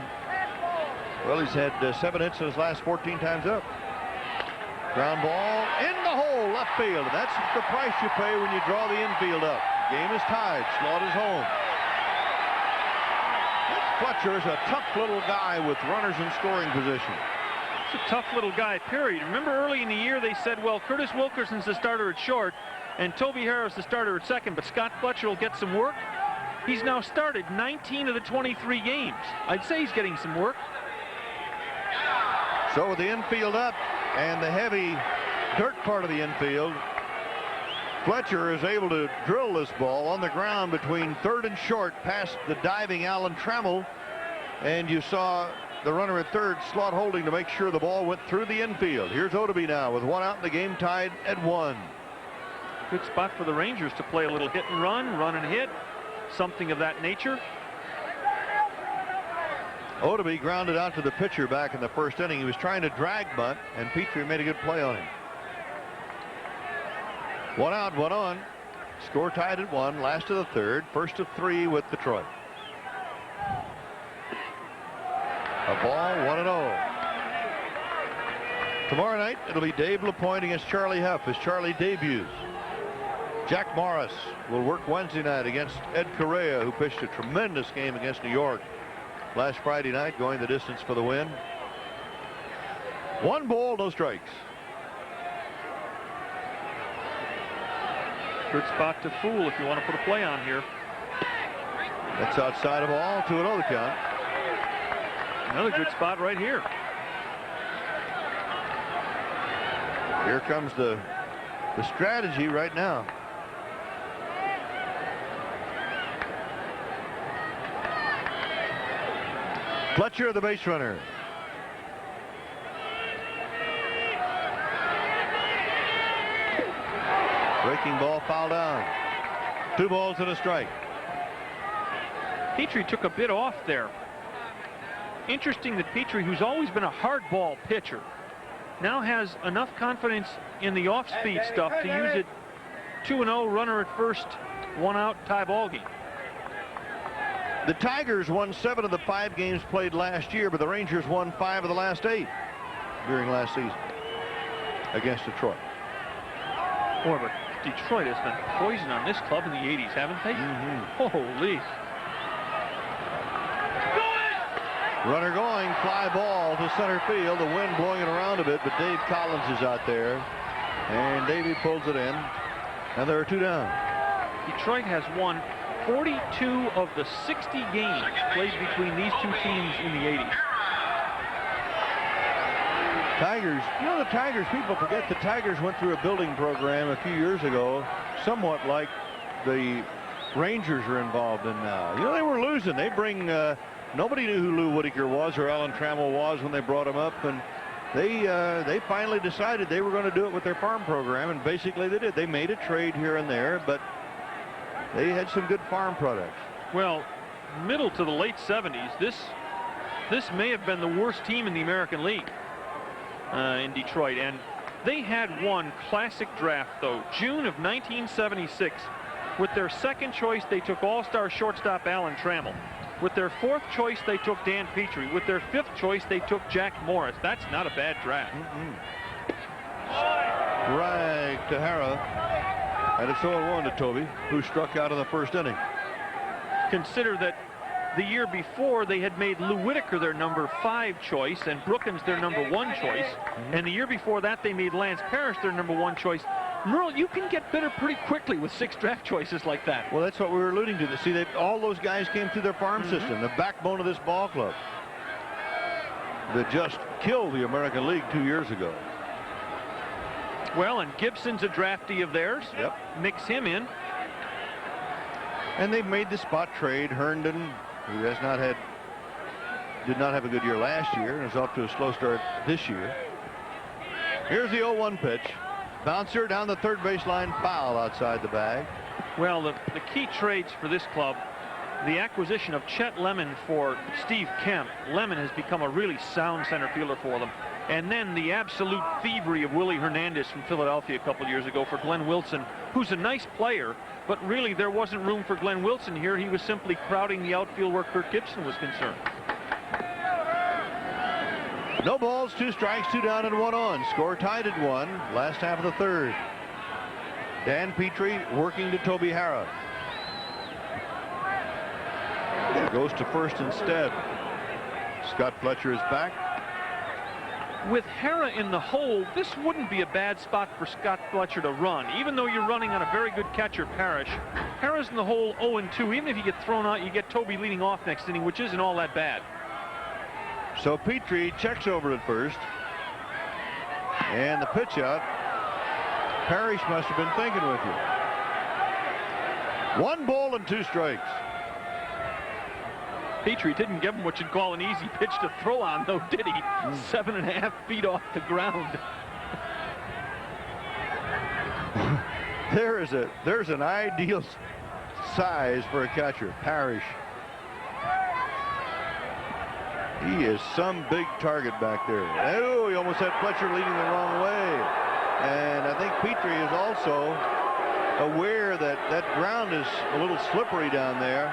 well, he's had 7 hits in his last 14 times up. Ground ball in the hole, left field. And that's the price you pay when you draw the infield up. Game is tied. Slot is home. Fletcher is a tough little guy with runners in scoring position. It's a tough little guy, period. Remember early in the year they said, well, Curtis Wilkerson's the starter at short and Toby Harris the starter at second, but Scott Fletcher will get some work. He's now started 19 of the 23 games. I'd say he's getting some work. So with the infield up and the heavy dirt part of the infield, Fletcher is able to drill this ball on the ground between third and short past the diving Alan Trammell. And you saw the runner at third slot holding to make sure the ball went through the infield. Here's Odeby now with one out and the game tied at 1. Good spot for the Rangers to play a little hit and run and hit, something of that nature. Odeby grounded out to the pitcher back in the first inning. He was trying to drag bunt, and Petrie made a good play on him. 1 out, 1 on. Score tied at 1. Last of the third. First of 3 with Detroit. A ball, 1-0. Tomorrow night, it'll be Dave LaPointe against Charlie Huff as Charlie debuts. Jack Morris will work Wednesday night against Ed Correa, who pitched a tremendous game against New York last Friday night, going the distance for the win. 1 ball, no strikes. Good spot to fool if you want to put a play on here. That's outside of ball, 2-0 the count. Another good spot right here. Here comes the strategy right now. Fletcher, the base runner. Breaking ball, foul down. 2 balls and a strike. Petrie took a bit off there. Interesting that Petrie, who's always been a hard ball pitcher, now has enough confidence in the off-speed stuff to use it. 2-0, runner at first, 1 out, tie ball game. The Tigers won 7 of the 5 games played last year, but the Rangers won 5 of the last 8 during last season against Detroit. Boy, but Detroit has been poison on this club in the 80s, haven't they? Holy. Runner going, fly ball to center field. The wind blowing it around a bit, but Dave Collins is out there, and Davey pulls it in, and there are 2 down. Detroit has won 42 of the 60 games played between these 2 teams in the 80s. Tigers, you know, the Tigers, people forget the Tigers went through a building program a few years ago, somewhat like the Rangers are involved in now. You know, they were losing. They bring, nobody knew who Lou Whitaker was or Alan Trammell was when they brought him up, and they finally decided they were going to do it with their farm program, and basically they did. They made a trade here and there, but they had some good farm products. Well, middle to the late 70s, this may have been the worst team in the American League in Detroit, and they had one classic draft, though. June of 1976. With their second choice, they took all-star shortstop Alan Trammell. With their 4th choice, they took Dan Petrie. With their 5th choice, they took Jack Morris. That's not a bad draft. Right to Hara, and it's 0-1 to Toby, who struck out in the first inning. Consider that the year before they had made Lou Whitaker their number 5 choice and Brookins their number 1 choice, and the year before that they made Lance Parrish their number 1 choice. Merle, you can get better pretty quickly with 6 draft choices like that. Well, that's what we were alluding to. See, all those guys came through their farm system, the backbone of this ball club that just killed the American League 2 years ago. Well, and Gibson's a draftee of theirs. Yep. Mix him in. And they've made the spot trade. Herndon, who did not have a good year last year and is off to a slow start this year. Here's the 0-1 pitch. Bouncer down the third baseline, foul outside the bag. Well, the key trades for this club, the acquisition of Chet Lemon for Steve Kemp. Lemon has become a really sound center fielder for them. And then the absolute thievery of Willie Hernandez from Philadelphia a couple of years ago for Glenn Wilson, who's a nice player, but really there wasn't room for Glenn Wilson here. He was simply crowding the outfield where Kirk Gibson was concerned. No balls, 2 strikes, 2 down and 1 on. Score tied at 1. Last half of the third. Dan Petrie working to Toby Hara. Goes to first instead. Scott Fletcher is back. With Hara in the hole, this wouldn't be a bad spot for Scott Fletcher to run. Even though you're running on a very good catcher, Parrish. Hara's in the hole 0-2. Even if you get thrown out, you get Toby leading off next inning, which isn't all that bad. So Petrie checks over at first. And the pitch out. Parrish must have been thinking with you. 1 ball and 2 strikes. Petrie didn't give him what you'd call an easy pitch to throw on, though, did he? 7.5 feet off the ground. There's an ideal size for a catcher. Parrish. He is some big target back there. Oh, he almost had Fletcher leading the wrong way. And I think Petrie is also aware that that ground is a little slippery down there.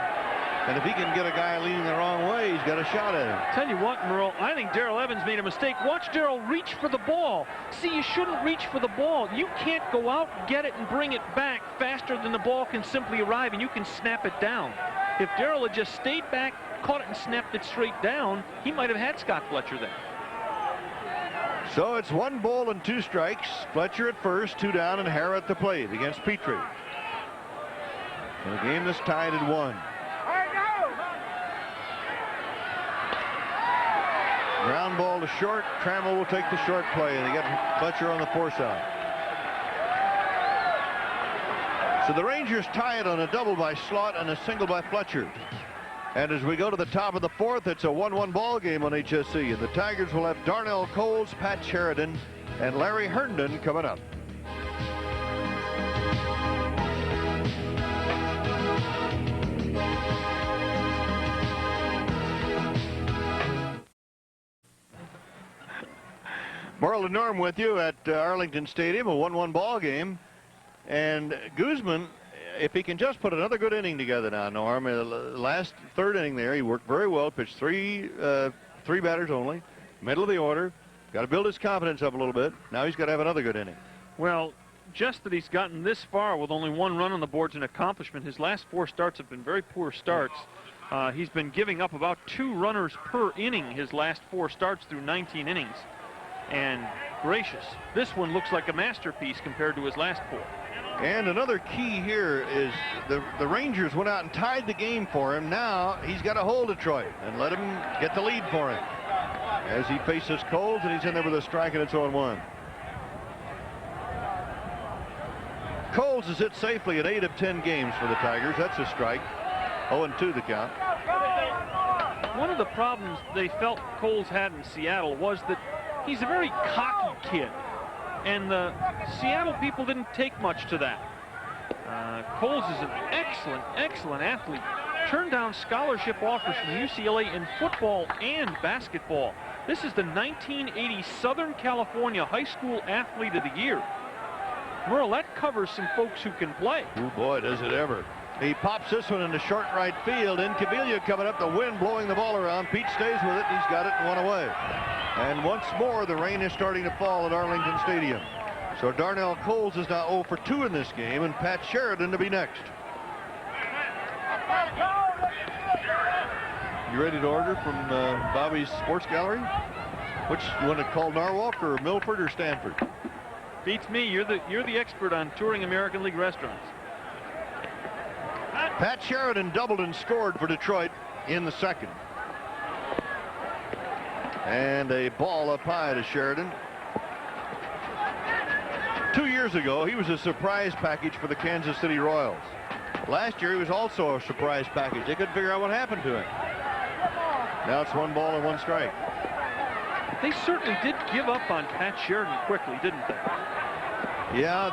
And if he can get a guy leading the wrong way, he's got a shot at him. Tell you what, Merle, I think Darrell Evans made a mistake. Watch Darrell reach for the ball. See, you shouldn't reach for the ball. You can't go out, get it, and bring it back faster than the ball can simply arrive, and you can snap it down. If Darrell had just stayed back, caught it, and snapped it straight down, he might have had Scott Fletcher there. So it's 1 ball and 2 strikes. Fletcher at first, 2 down, and Hara at the plate against Petrie. And the game is tied at 1. Ground ball to short. Trammell will take the short play, and they get Fletcher on the force out. So the Rangers tie it on a double by Slaught and a single by Fletcher. And as we go to the top of the 4th, it's a 1-1 ball game on HSC. And the Tigers will have Darnell Coles, Pat Sheridan, and Larry Herndon coming up. Merle and Norm with you at Arlington Stadium, a 1-1 ball game. And Guzman, if he can just put another good inning together now, Norm, last 3rd inning there, he worked very well, pitched three batters only, middle of the order, got to build his confidence up a little bit. Now he's got to have another good inning. Well, just that he's gotten this far with only 1 run on the board's an accomplishment. His last 4 starts have been very poor starts. He's been giving up about 2 runners per inning his last 4 starts through 19 innings. And gracious, this one looks like a masterpiece compared to his last 4. And another key here is the Rangers went out and tied the game for him. Now he's got to hold Detroit and let him get the lead for him as he faces Coles, and he's in there with a strike, and it's 0-1. Coles is hit safely at 8 of 10 games for the Tigers. That's a strike. 0-2 the count. One of the problems they felt Coles had in Seattle was that he's a very cocky kid, and the Seattle people didn't take much to that. Coles is an excellent athlete. Turned down scholarship offers from UCLA in football and basketball. This is the 1980 Southern California High School Athlete of the Year. Merle, that covers some folks who can play. Oh boy, does it ever. He pops this one into short right field. Incaviglia coming up, the wind blowing the ball around. Pete stays with it, and he's got it and 1 away. And once more, the rain is starting to fall at Arlington Stadium. So Darnell Coles is now 0 for 2 in this game, and Pat Sheridan to be next. You ready to order from Bobby's Sports Gallery? Which you want to call Norwalk or Milford or Stanford? Beats me. You're the expert on touring American League restaurants. Pat Sheridan doubled and scored for Detroit in the 2nd. And a ball up high to Sheridan. 2 years ago, he was a surprise package for the Kansas City Royals. Last year, he was also a surprise package. They couldn't figure out what happened to him. Now it's 1 ball and 1 strike. They certainly did give up on Pat Sheridan quickly, didn't they? Yeah,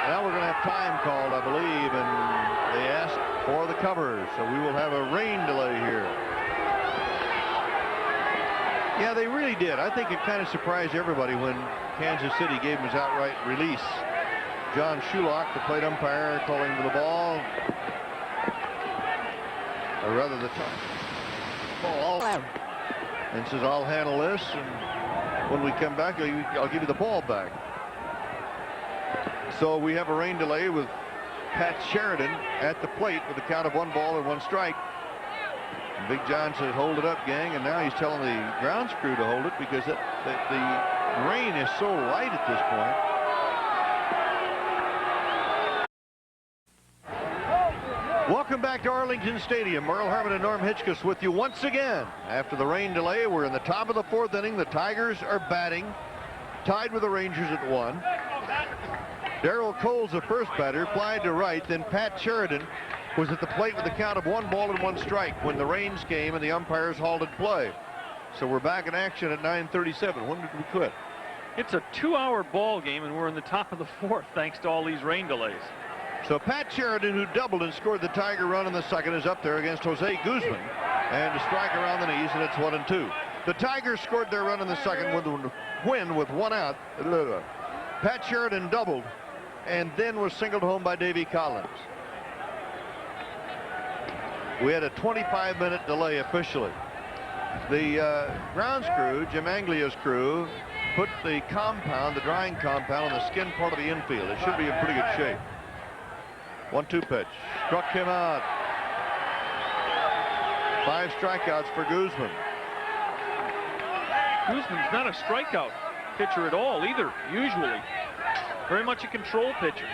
now we're going to have time called, I believe, and they asked for the cover, so we will have a rain delay here. Yeah, they really did. I think it kind of surprised everybody when Kansas City gave him his outright release. John Shulock, the plate umpire, calling for the ball. Or rather, the ball. And says, I'll handle this, and when we come back, I'll give you the ball back. So we have a rain delay with Pat Sheridan at the plate with a count of 1 ball and 1 strike. And Big John says, hold it up, gang, and now he's telling the grounds crew to hold it because the rain is so light at this point. Welcome back to Arlington Stadium. Merle Harmon and Norm Hitchcock with you once again. After the rain delay, we're in the top of the 4th inning. The Tigers are batting, tied with the Rangers at 1. Darrell Cole's the first batter, flied to right. Then Pat Sheridan was at the plate with a count of 1 ball and 1 strike when the rains came and the umpires halted play. So we're back in action at 9:37. When did we quit? It's a 2-hour ball game, and we're in the top of the 4th thanks to all these rain delays. So Pat Sheridan, who doubled and scored the Tiger run in the second, is up there against Jose Guzman. And a strike around the knees, and it's 1-2. The Tigers scored their run in the second with a win with 1 out. Pat Sheridan doubled and then was singled home by Davy Collins. We had a 25-minute delay officially. The grounds crew, Jim Anglia's crew, put the compound, the drying compound, on the skin part of the infield. It should be in pretty good shape. 1-2 pitch. Struck him out. 5 strikeouts for Guzman. Guzman's not a strikeout pitcher at all either, usually. Very much a control pitcher.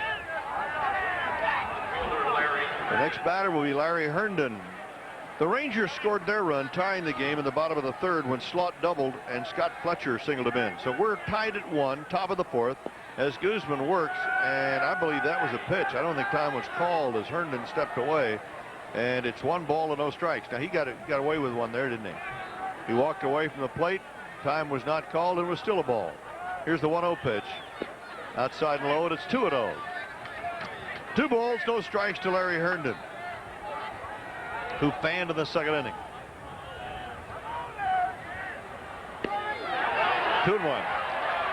The next batter will be Larry Herndon. The Rangers scored their run, tying the game in the bottom of the 3rd when Slaught doubled and Scott Fletcher singled him in. So we're tied at 1, top of the 4th, as Guzman works, and I believe that was a pitch. I don't think time was called as Herndon stepped away, and it's 1 ball and no strikes. Now he got away with one there, didn't he? He walked away from the plate. Time was not called, and it was still a ball. Here's the 1-0 pitch. Outside and low, and it's 2-0. 2 balls, no strikes to Larry Herndon, who fanned in the second inning. 2-1.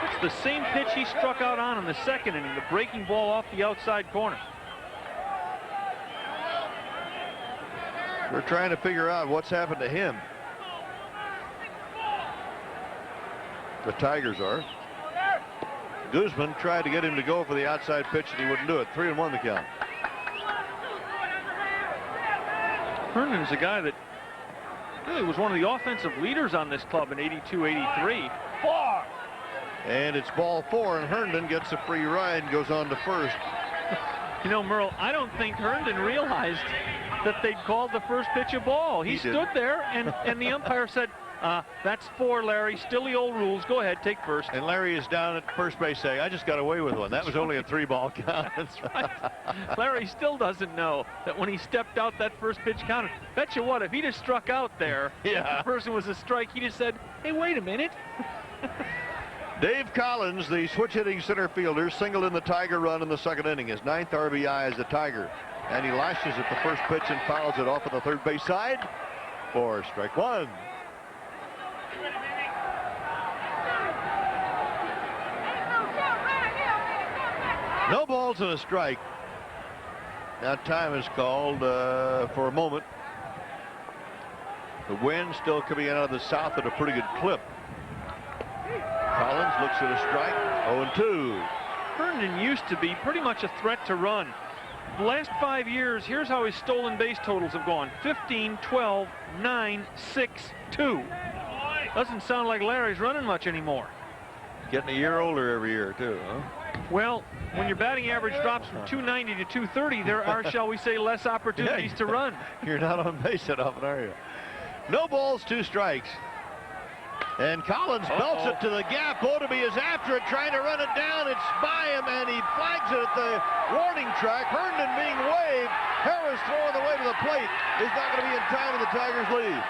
It's the same pitch he struck out on in the second inning, the breaking ball off the outside corner. We're trying to figure out what's happened to him. The Tigers are. Guzman tried to get him to go for the outside pitch, and he wouldn't do it. 3-1 the count. Herndon's a guy that really was one of the offensive leaders on this club in '82-83. And it's ball 4, and Herndon gets a free ride and goes on to first. You know, Merle, I don't think Herndon realized that they'd called the first pitch a ball. He stood there, and the umpire said, that's 4, Larry. Still the old rules. Go ahead, take first. And Larry is down at first base saying, I just got away with one. That was only a 3-ball count. That's right. Larry still doesn't know that when he stepped out, that first pitch counted. Bet you what, if he'd have struck out there, the person was a strike, he'd have said, hey, wait a minute. Dave Collins, the switch-hitting center fielder, singled in the Tiger run in the second inning. His 9th RBI as a Tiger. And he lashes at the first pitch and fouls it off of the third base side for strike 1. No balls and a strike. Now time is called for a moment. The wind still coming in out of the south at a pretty good clip. Collins looks at a strike. 0-2. Herndon used to be pretty much a threat to run. The last 5 years, here's how his stolen base totals have gone: 15, 12, 9, 6, 2. Doesn't sound like Larry's running much anymore. Getting a year older every year, too, huh? Well, when your batting average drops from 290 to 230, there are, shall we say, less opportunities to run. You're not on base that often, are you? No balls, 2 strikes. And Collins belts it to the gap. Otoby is after it, trying to run it down. It's by him, and he flags it at the warning track. Herndon being waved. Harris throwing the way to the plate. Is not going to be in time, and the Tigers lead.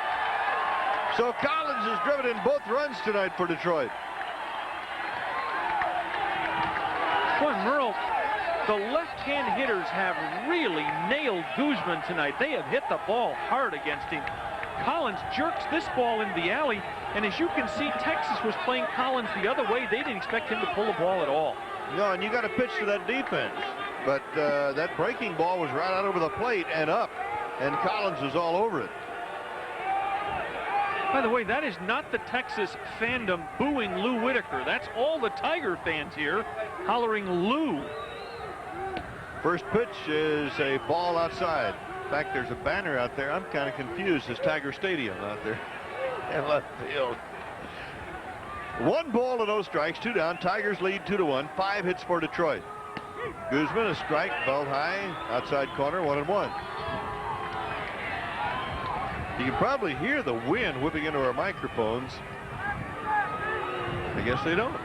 So Collins has driven in both runs tonight for Detroit. Boy, Merle, the left-hand hitters have really nailed Guzman tonight. They have hit the ball hard against him. Collins jerks this ball into the alley, and as you can see, Texas was playing Collins the other way. They didn't expect him to pull the ball at all. No, and you got to pitch to that defense. But that breaking ball was right out over the plate and up, and Collins was all over it. By the way, that is not the Texas fandom booing Lou Whitaker. That's all the Tiger fans here hollering Lou. First pitch is a ball outside. In fact, there's a banner out there. I'm kind of confused. It's Tiger Stadium out there in left field. 1 ball and no strikes, 2 down. Tigers lead 2-1. 5 hits for Detroit. Guzman, a strike, belt high, outside corner, 1-1. You can probably hear the wind whipping into our microphones. I guess they don't.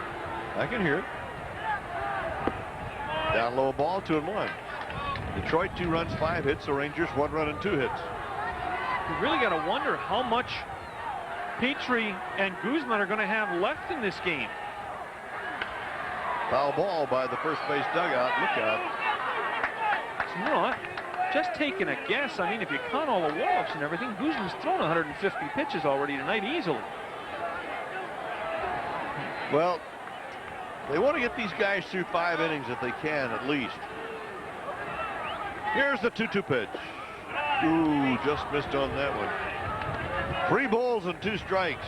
I can hear it. Down low ball, 2-1. Detroit 2 runs, 5 hits. The Rangers 1 run and 2 hits. You really got to wonder how much Petrie and Guzman are going to have left in this game. Foul ball by the first base dugout. Look out. You know what? Just taking a guess. I mean, if you count all the walks and everything, Guzman's thrown 150 pitches already tonight easily. Well, they want to get these guys through 5 innings if they can, at least. Here's the 2-2 pitch. Ooh, just missed on that one. 3 balls and 2 strikes.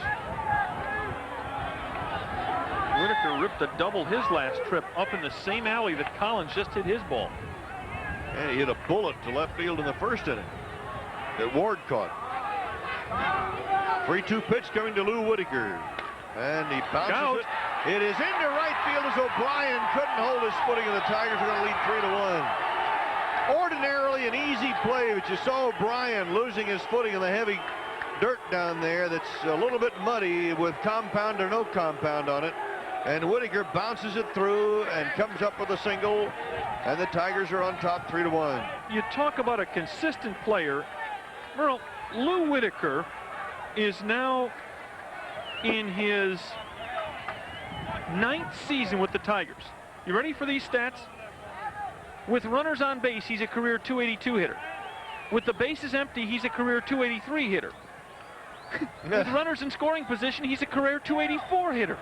Whitaker ripped a double his last trip up in the same alley that Collins just hit his ball. And he hit a bullet to left field in the first inning that Ward caught. 3-2 pitch coming to Lou Whitaker. And he bounces it. It is into right field as O'Brien couldn't hold his footing, and the Tigers are going to lead 3-1. Ordinarily an easy play, but you saw O'Brien losing his footing in the heavy dirt down there that's a little bit muddy with compound or no compound on it. And Whitaker bounces it through and comes up with a single, and the Tigers are on top 3-1. You talk about a consistent player. Merle, Lou Whitaker is now in his 9th season with the Tigers. You ready for these stats? With runners on base, he's a career .282 hitter. With the bases empty, he's a career .283 hitter. With runners in scoring position, he's a career .284 hitter.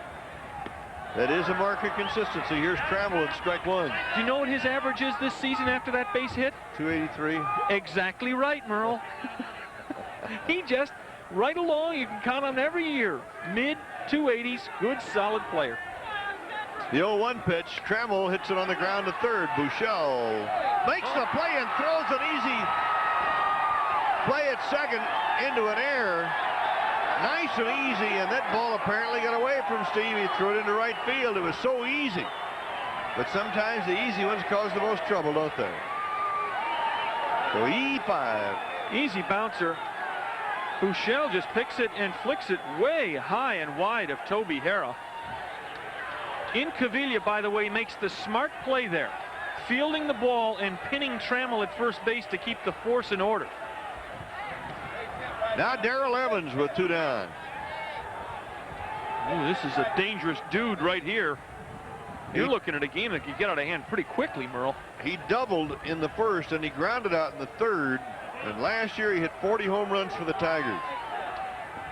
That is a mark of consistency. Here's Trammell in strike 1. Do you know what his average is this season after that base hit? .283. Exactly right, Merle. He just right along. You can count on every year. Mid 280s, good solid player. The 0-1 pitch. Trammell hits it on the ground to third. Buechele makes the play and throws an easy play at second into an error. Nice and easy, and that ball apparently got away from Steve. He threw it into right field. It was so easy. But sometimes the easy ones cause the most trouble, don't they? So E5. Easy bouncer. Buechele just picks it and flicks it way high and wide of Toby Harrah. Incaviglia, by the way, makes the smart play there, fielding the ball and pinning Trammell at first base to keep the force in order. Now Darrell Evans with 2 down. Ooh, this is a dangerous dude right here. You're looking at a game that could get out of hand pretty quickly, Merle. He doubled in the first and he grounded out in the third. And last year he hit 40 home runs for the Tigers.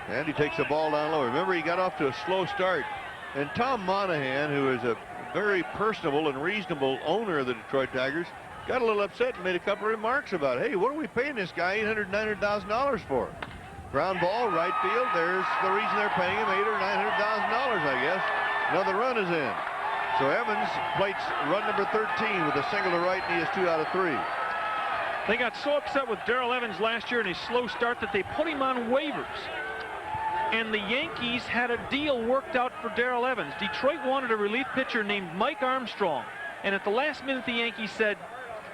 And he takes the ball down low. Remember, he got off to a slow start. And Tom Monahan, who is a very personable and reasonable owner of the Detroit Tigers, got a little upset and made a couple of remarks about, hey, what are we paying this guy $800,000 for? Ground ball, right field. There's the reason they're paying him $800,000 or $900,000, I guess. Another run is in. So Evans plates run number 13 with a single to right, and he has 2 out of 3. They got so upset with Darrell Evans last year in his slow start that they put him on waivers. And the Yankees had a deal worked out for Darrell Evans. Detroit wanted a relief pitcher named Mike Armstrong. And at the last minute, the Yankees said,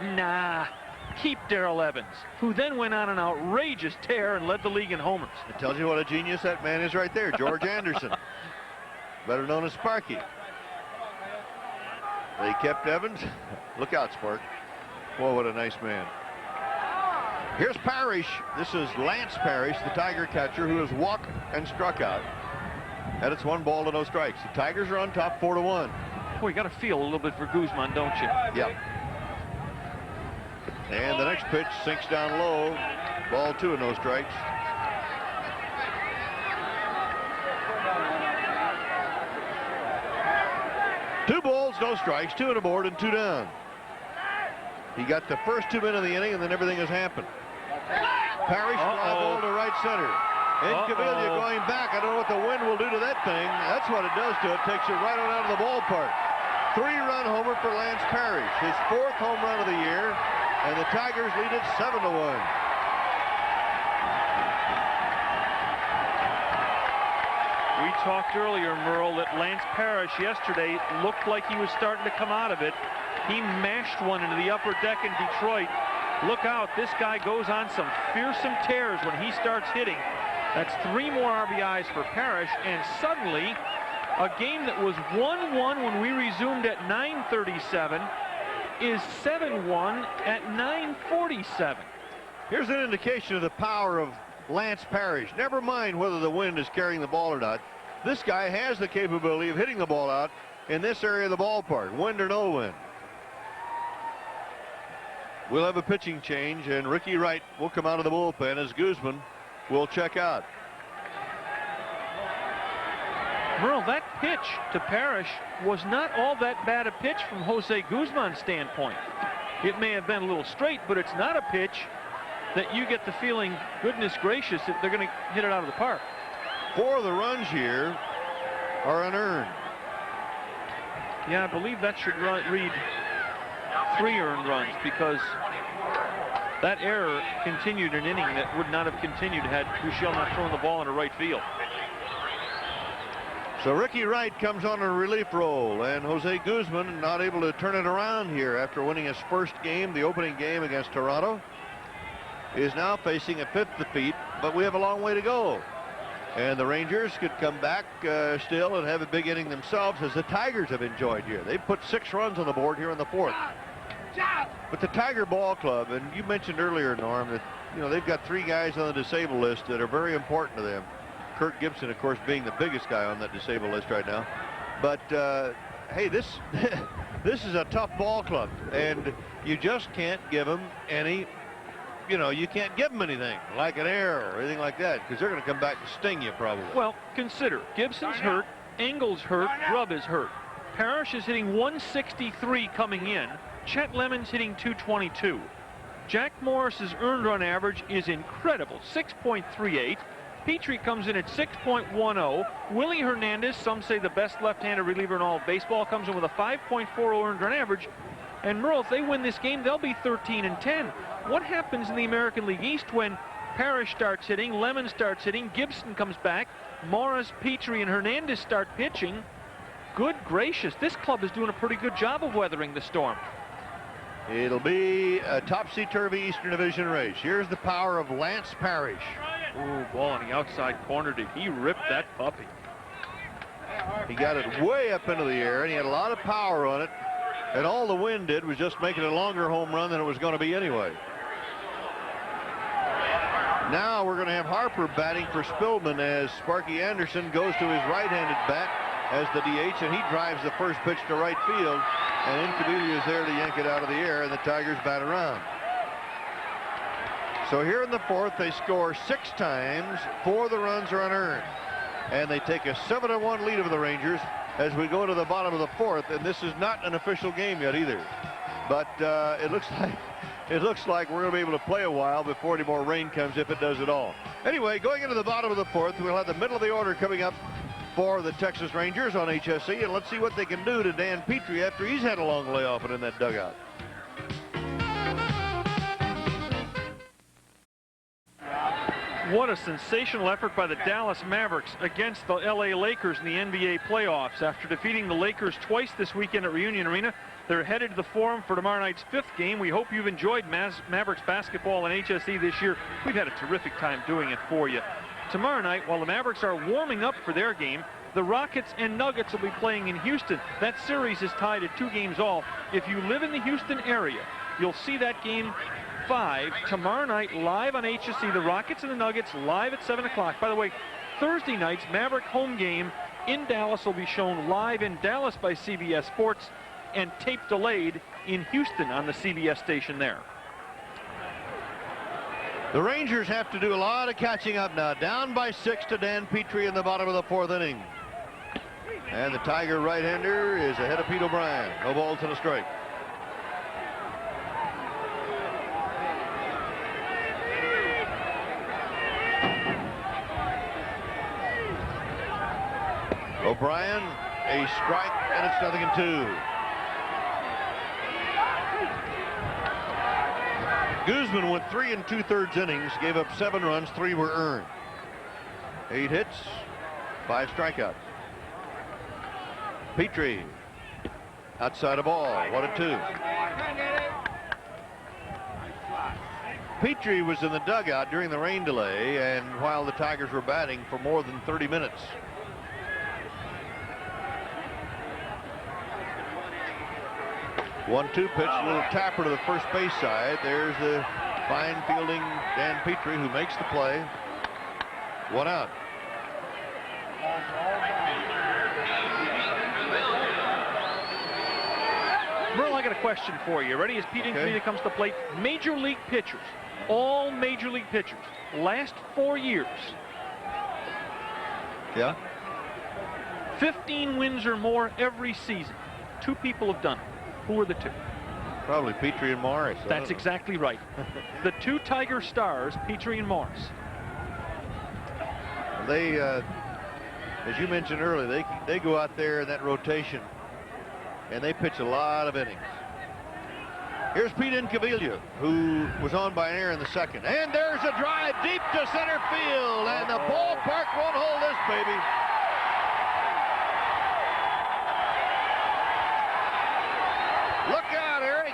nah, keep Darrell Evans, who then went on an outrageous tear and led the league in homers. It tells you what a genius that man is right there, George Anderson, better known as Sparky. They kept Evans. Look out, Spark. Boy, what a nice man. Here's Parrish. This is Lance Parrish, the Tiger catcher, who has walked and struck out. And it's 1 ball to no strikes. The Tigers are on top 4-1. Boy, you got to feel a little bit for Guzman, don't you? Yep. And the next pitch sinks down low. Ball 2 and no strikes. Two balls, no strikes, 2 and a board, and 2 down. He got the first 2 men of the inning, and then everything has happened. Parrish fly ball to right center. Incaviglia going back. I don't know what the wind will do to that thing. That's what it does to it. Takes it right on out of the ballpark. 3-run homer for Lance Parrish. His 4th home run of the year. And the Tigers lead it 7-1. We talked earlier, Merle, that Lance Parrish yesterday looked like he was starting to come out of it. He mashed one into the upper deck in Detroit. Look out, this guy goes on some fearsome tears when he starts hitting. That's 3 more RBIs for Parrish, and suddenly a game that was 1-1 when we resumed at 9:37 is 7-1 at 9:47. Here's an indication of the power of Lance Parrish. Never mind whether the wind is carrying the ball or not. This guy has the capability of hitting the ball out in this area of the ballpark, wind or no wind. We'll have a pitching change, and Ricky Wright will come out of the bullpen as Guzman will check out. Merle, that pitch to Parrish was not all that bad a pitch from Jose Guzman's standpoint. It may have been a little straight, but it's not a pitch that you get the feeling, goodness gracious, that they're going to hit it out of the park. 4 of the runs here are unearned. Yeah, I believe that should read 3 earned runs, because that error continued an inning that would not have continued had Buechele not thrown the ball into right field. So Ricky Wright comes on a relief role, and Jose Guzman not able to turn it around here after winning his first game, the opening game against Toronto, is now facing a 5th defeat, but we have a long way to go. And the Rangers could come back still and have a big inning themselves, as the Tigers have enjoyed here. They put 6 runs on the board here in the 4th. But the Tiger Ball Club, and you mentioned earlier, Norm, that they've got 3 guys on the disabled list that are very important to them. Kirk Gibson, of course, being the biggest guy on that disabled list right now. But hey, this this is a tough ball club, and you just can't give them any. You can't give them anything like an error or anything like that, because they're going to come back and sting you probably. Well, consider Gibson's hurt, Engel's hurt, Grubb is hurt. Parrish is hitting 163 coming in. Chet Lemon's hitting 222. Jack Morris's earned run average is incredible, 6.38. Petrie comes in at 6.10. Willie Hernandez, some say the best left-handed reliever in all of baseball, comes in with a 5.40 earned run average. And Merle, if they win this game, they'll be 13-10. What happens in the American League East when Parrish starts hitting, Lemon starts hitting, Gibson comes back, Morris, Petrie, and Hernandez start pitching? Good gracious, this club is doing a pretty good job of weathering the storm. It'll be a topsy-turvy Eastern Division race. Here's the power of Lance Parrish. Ooh, ball on the outside corner. Did he rip that puppy? He got it way up into the air, and he had a lot of power on it. And all the wind did was just make it a longer home run than it was going to be anyway. Now we're going to have Harper batting for Spillman as Sparky Anderson goes to his right-handed bat as the DH, and he drives the first pitch to right field. And Incaviglia is there to yank it out of the air, and the Tigers bat around. So here in the 4th, they score 6 times. 4 of the runs are unearned. And they take a 7-1 lead over the Rangers as we go to the bottom of the 4th. And this is not an official game yet either. But it looks like we're going to be able to play a while before any more rain comes, if it does at all. Anyway, going into the bottom of the 4th, we'll have the middle of the order coming up for the Texas Rangers on HSE. And let's see what they can do to Dan Petrie after he's had a long layoff and in that dugout. What a sensational effort by the Dallas Mavericks against the LA Lakers in the NBA playoffs. After defeating the Lakers twice this weekend at Reunion Arena, they're headed to the Forum for tomorrow night's 5th game. We hope you've enjoyed Mavericks basketball on HSE this year. We've had a terrific time doing it for you. Tomorrow night, while the Mavericks are warming up for their game, the Rockets and Nuggets will be playing in Houston. That series is tied at 2 games all. If you live in the Houston area, you'll see that game 5 tomorrow night live on HSE. The Rockets and the Nuggets live at 7 o'clock. By the way, Thursday night's Maverick home game in Dallas will be shown live in Dallas by CBS Sports and tape delayed in Houston on the CBS station there. The Rangers have to do a lot of catching up now. Down by 6 to Dan Petrie in the bottom of the 4th inning. And the Tiger right-hander is ahead of Pete O'Brien. No balls and a strike. O'Brien, a strike, and it's 0-2. Guzman went 3 2/3 innings, gave up 7 runs, 3 were earned. 8 hits, 5 strikeouts. Petrie, outside a ball, 1-2. Petrie was in the dugout during the rain delay, and while the Tigers were batting for more than 30 minutes. 1-2 pitch, a little tapper to the first base side. There's the fine fielding Dan Petrie, who makes the play. 1 out. Merle, I got a question for you. Ready as Pete Incaviglia comes to the plate? Major league pitchers, all major league pitchers, last 4 years. Yeah. 15 wins or more every season. 2 people have done it. Who are the 2? Probably Petrie and Morris. That's exactly right. The 2 Tiger stars, Petrie and Morris. They, as you mentioned earlier, they go out there in that rotation and they pitch a lot of innings. Here's Pete Incaviglia, who was on by an error in the second. And there's a drive deep to center field, and the ballpark won't hold this baby. Look out, Eric.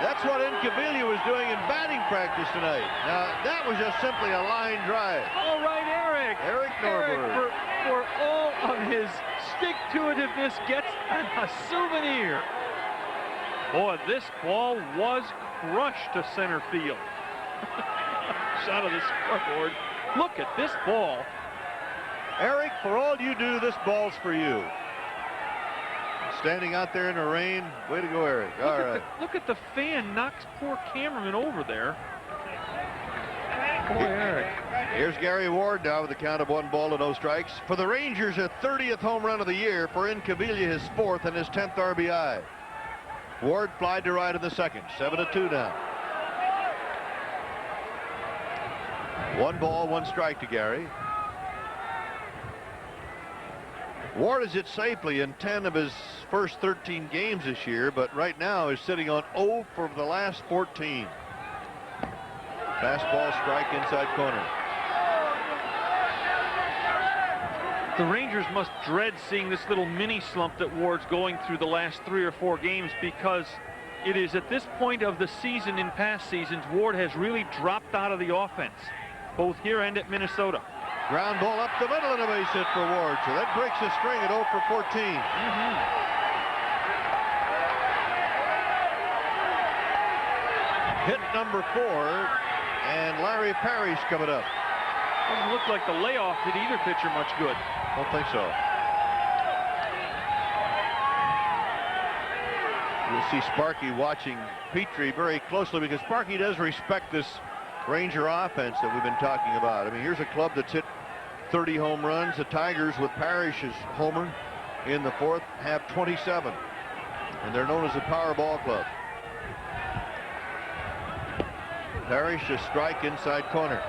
That's what Incaviglia was doing in batting practice tonight. Now, that was just simply a line drive. All right, Eric. Eric Norberg. For all of his stick-to-itiveness, gets a souvenir. Boy, this ball was crushed to center field. Shot of the scoreboard. Look at this ball. Eric, for all you do, this ball's for you. Standing out there in the rain. Way to go, Eric. All right. Look at the fan knocks poor cameraman over there. Boy, Eric. Here's Gary Ward now with a count of 1 ball to no strikes. For the Rangers, a 30th home run of the year. For Incaviglia, his 4th and his 10th RBI. Ward flied to right in the second. 7-2 now. 1 ball, 1 strike to Gary. Ward has hit safely in 10 of his first 13 games this year, but right now is sitting on 0 for the last 14. Fastball strike inside corner. The Rangers must dread seeing this little mini slump that Ward's going through the last 3 or 4 games, because it is at this point of the season, in past seasons, Ward has really dropped out of the offense, both here and at Minnesota. Ground ball up the middle and a base hit for Ward. So that breaks his string at 0 for 14. Hit number 4, and Larry Parrish coming up. Doesn't look like the layoff did either pitcher much good. Don't think so. You'll see Sparky watching Petrie very closely, because Sparky does respect this Ranger offense that we've been talking about. I mean, here's a club that's hit 30 home runs. The Tigers, with Parrish's homer in the 4th, have 27. And they're known as the Power Ball Club. Parrish a strike inside corner.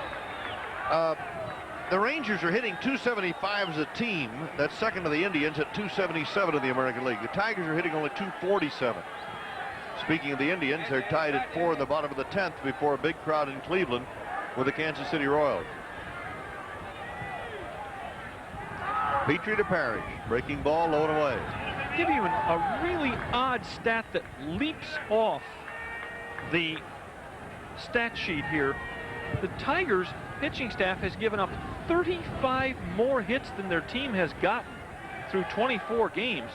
The Rangers are hitting 275 as a team. That's second to the Indians at 277 in the American League. The Tigers are hitting only 247. Speaking of the Indians, they're tied at 4 in the bottom of the 10th before a big crowd in Cleveland with the Kansas City Royals. Petrie to Parrish. Breaking ball, low and away. Give you a really odd stat that leaps off the stat sheet here. The Tigers pitching staff has given up 35 more hits than their team has gotten through 24 games.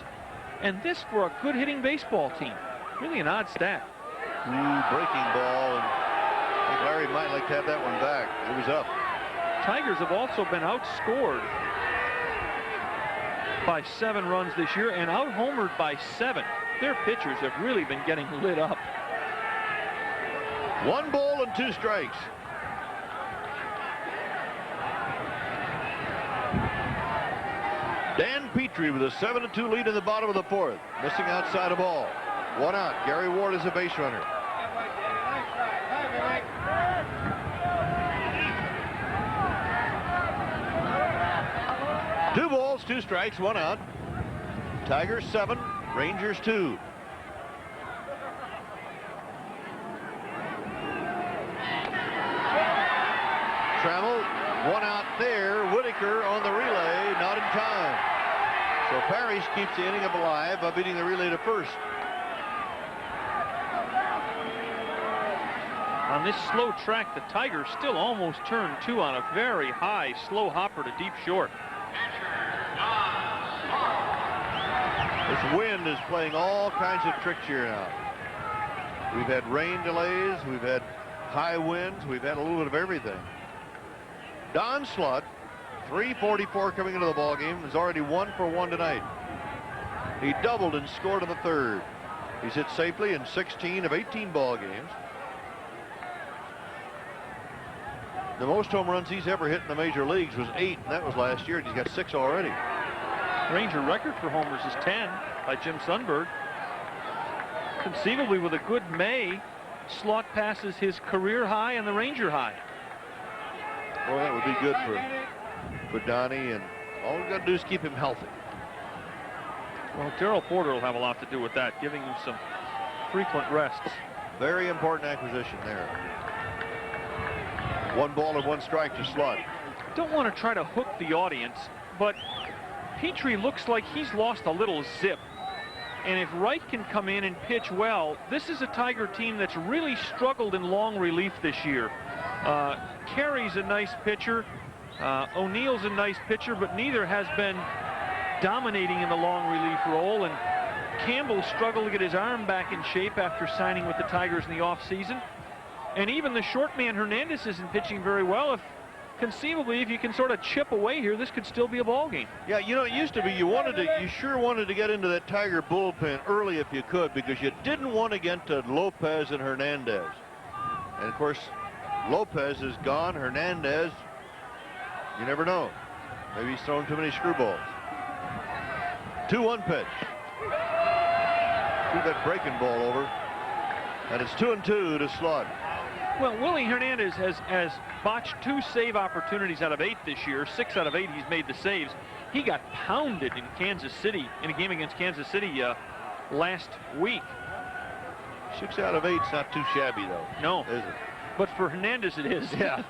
And this for a good hitting baseball team. Really an odd stat. Breaking ball, and I think Larry might like to have that one back. It was up. Tigers have also been outscored by 7 runs this year and out-homered by 7. Their pitchers have really been getting lit up. 1 ball and 2 strikes. Dan Petrie with a 7-2 lead in the bottom of the 4th. Missing outside a ball. 1 out. Gary Ward is a base runner. Two balls, 2 strikes, 1 out. Tigers 7, Rangers 2. Trammell, 1 out there. Whitaker on the relay, not in time. So Parrish keeps the inning alive by beating the relay to first. On this slow track, the Tigers still almost turn 2 on a very high, slow hopper to deep short. This wind is playing all kinds of tricks here now. We've had rain delays, we've had high winds, we've had a little bit of everything. Don Slutt, 3:44 coming into the ball game, is already 1 for 1 tonight. He doubled and scored in the third. He's hit safely in 16 of 18 ball games. The most home runs he's ever hit in the major leagues was 8, and that was last year, and he's got 6 already. Ranger record for homers is 10 by Jim Sundberg. Conceivably, with a good May, Slutt passes his career high and the Ranger high. Well, that would be good for Donnie, and all we've got to do is keep him healthy. Well, Darrell Porter will have a lot to do with that, giving him some frequent rests. Very important acquisition there. 1 ball and 1 strike to Slutt. Don't want to try to hook the audience, but Petrie looks like he's lost a little zip. And if Wright can come in and pitch well, this is a Tiger team that's really struggled in long relief this year. Carey's a nice pitcher. O'Neill's a nice pitcher, but neither has been dominating in the long relief role. And Campbell struggled to get his arm back in shape after signing with the Tigers in the offseason. And even the short man Hernandez isn't pitching very well. Conceivably, if you can sort of chip away here, this could still be a ball game. Yeah, you know, it used to be you sure wanted to get into that Tiger bullpen early if you could, because you didn't want to get to Lopez and Hernandez. And of course, Lopez is gone. Hernandez, you never know. Maybe he's throwing too many screwballs. 2-1 pitch. Threw that breaking ball over. And it's 2-2 to Slutt. Well, Willie Hernandez has botched 2 save opportunities out of 8 this year. 6 out of 8 he's made the saves. He got pounded in Kansas City, in a game against Kansas City last week. 6 out of 8's not too shabby, though. No. Is it? But for Hernandez, it is. Yeah,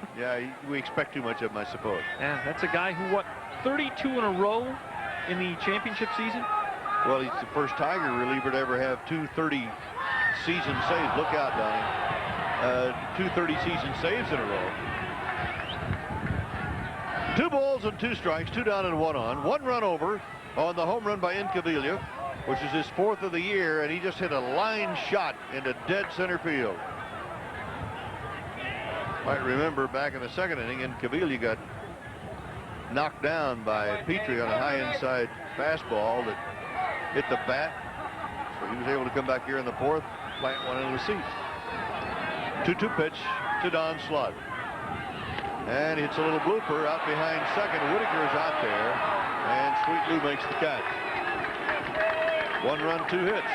we expect too much of him, I suppose. Yeah, that's a guy who, 32 in a row in the championship season? Well, he's the first Tiger reliever to ever have 2 30-season saves. Look out, Donnie. 2 30-season saves in a row. 2 balls and 2 strikes, 2 down and 1 on. 1 run over on the home run by Incaviglia, which is his 4th of the year, and he just hit a line shot into dead center field. Might remember back in the 2nd inning, Incaviglia got knocked down by Petrie on a high inside fastball that hit the bat. So he was able to come back here in the 4th, plant one into the seats. 2-2 pitch to Don Slutt. And he hits a little blooper out behind second. Whitaker is out there, and Sweet Lou makes the catch. 1 run, 2 hits.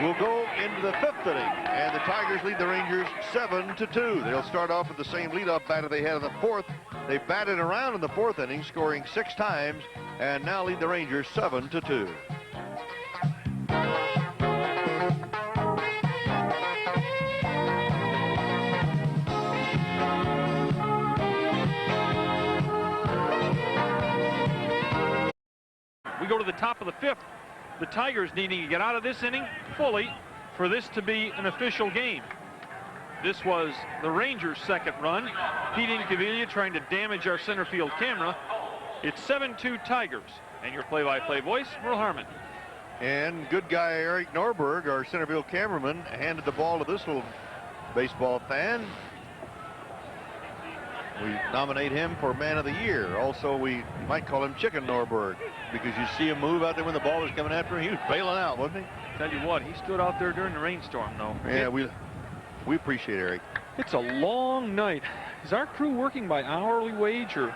We'll go into the 5th inning, and the Tigers lead the Rangers 7-2. They'll start off with the same leadoff batter they had in the 4th. They batted around in the 4th inning, scoring 6 times, and now lead the Rangers 7-2. We go to the top of the 5th. The Tigers needing to get out of this inning fully for this to be an official game. This was the Rangers' 2nd run. Pete Incaviglia trying to damage our center field camera. It's 7-2 Tigers. And your play-by-play voice, Merle Harmon. And good guy Eric Norberg, our center field cameraman, handed the ball to this little baseball fan. We nominate him for Man of the Year. Also, we might call him Chicken Norberg, because you see him move out there when the ball was coming after him. He was bailing out, wasn't he? Tell you what, he stood out there during the rainstorm, though. Yeah, we appreciate Eric. It's a long night. Is our crew working by hourly wage, or?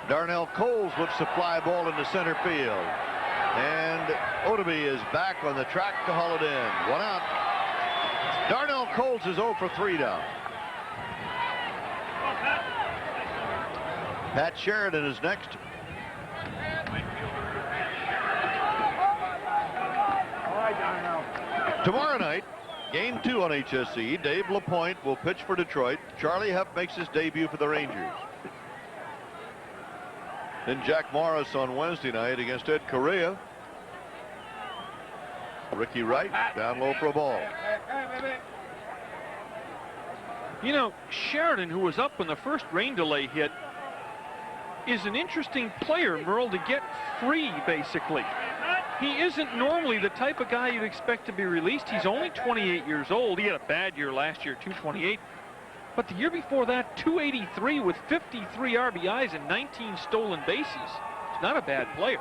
Darnell Coles whips the fly ball into center field. And Otoby is back on the track to haul it in. 1 out. Darnell Coles is 0 for 3 down. Pat Sheridan is next. Tomorrow night, game 2 on HSE. Dave LaPointe will pitch for Detroit. Charlie Huff makes his debut for the Rangers. Then Jack Morris on Wednesday night against Ed Correa. Ricky Wright down low for a ball. You know, Sheridan, who was up when the first rain delay hit, is an interesting player, Merle, to get free, basically. He isn't normally the type of guy you'd expect to be released. He's only 28 years old. He had a bad year last year, 228. But the year before that, 283 with 53 RBIs and 19 stolen bases. He's not a bad player.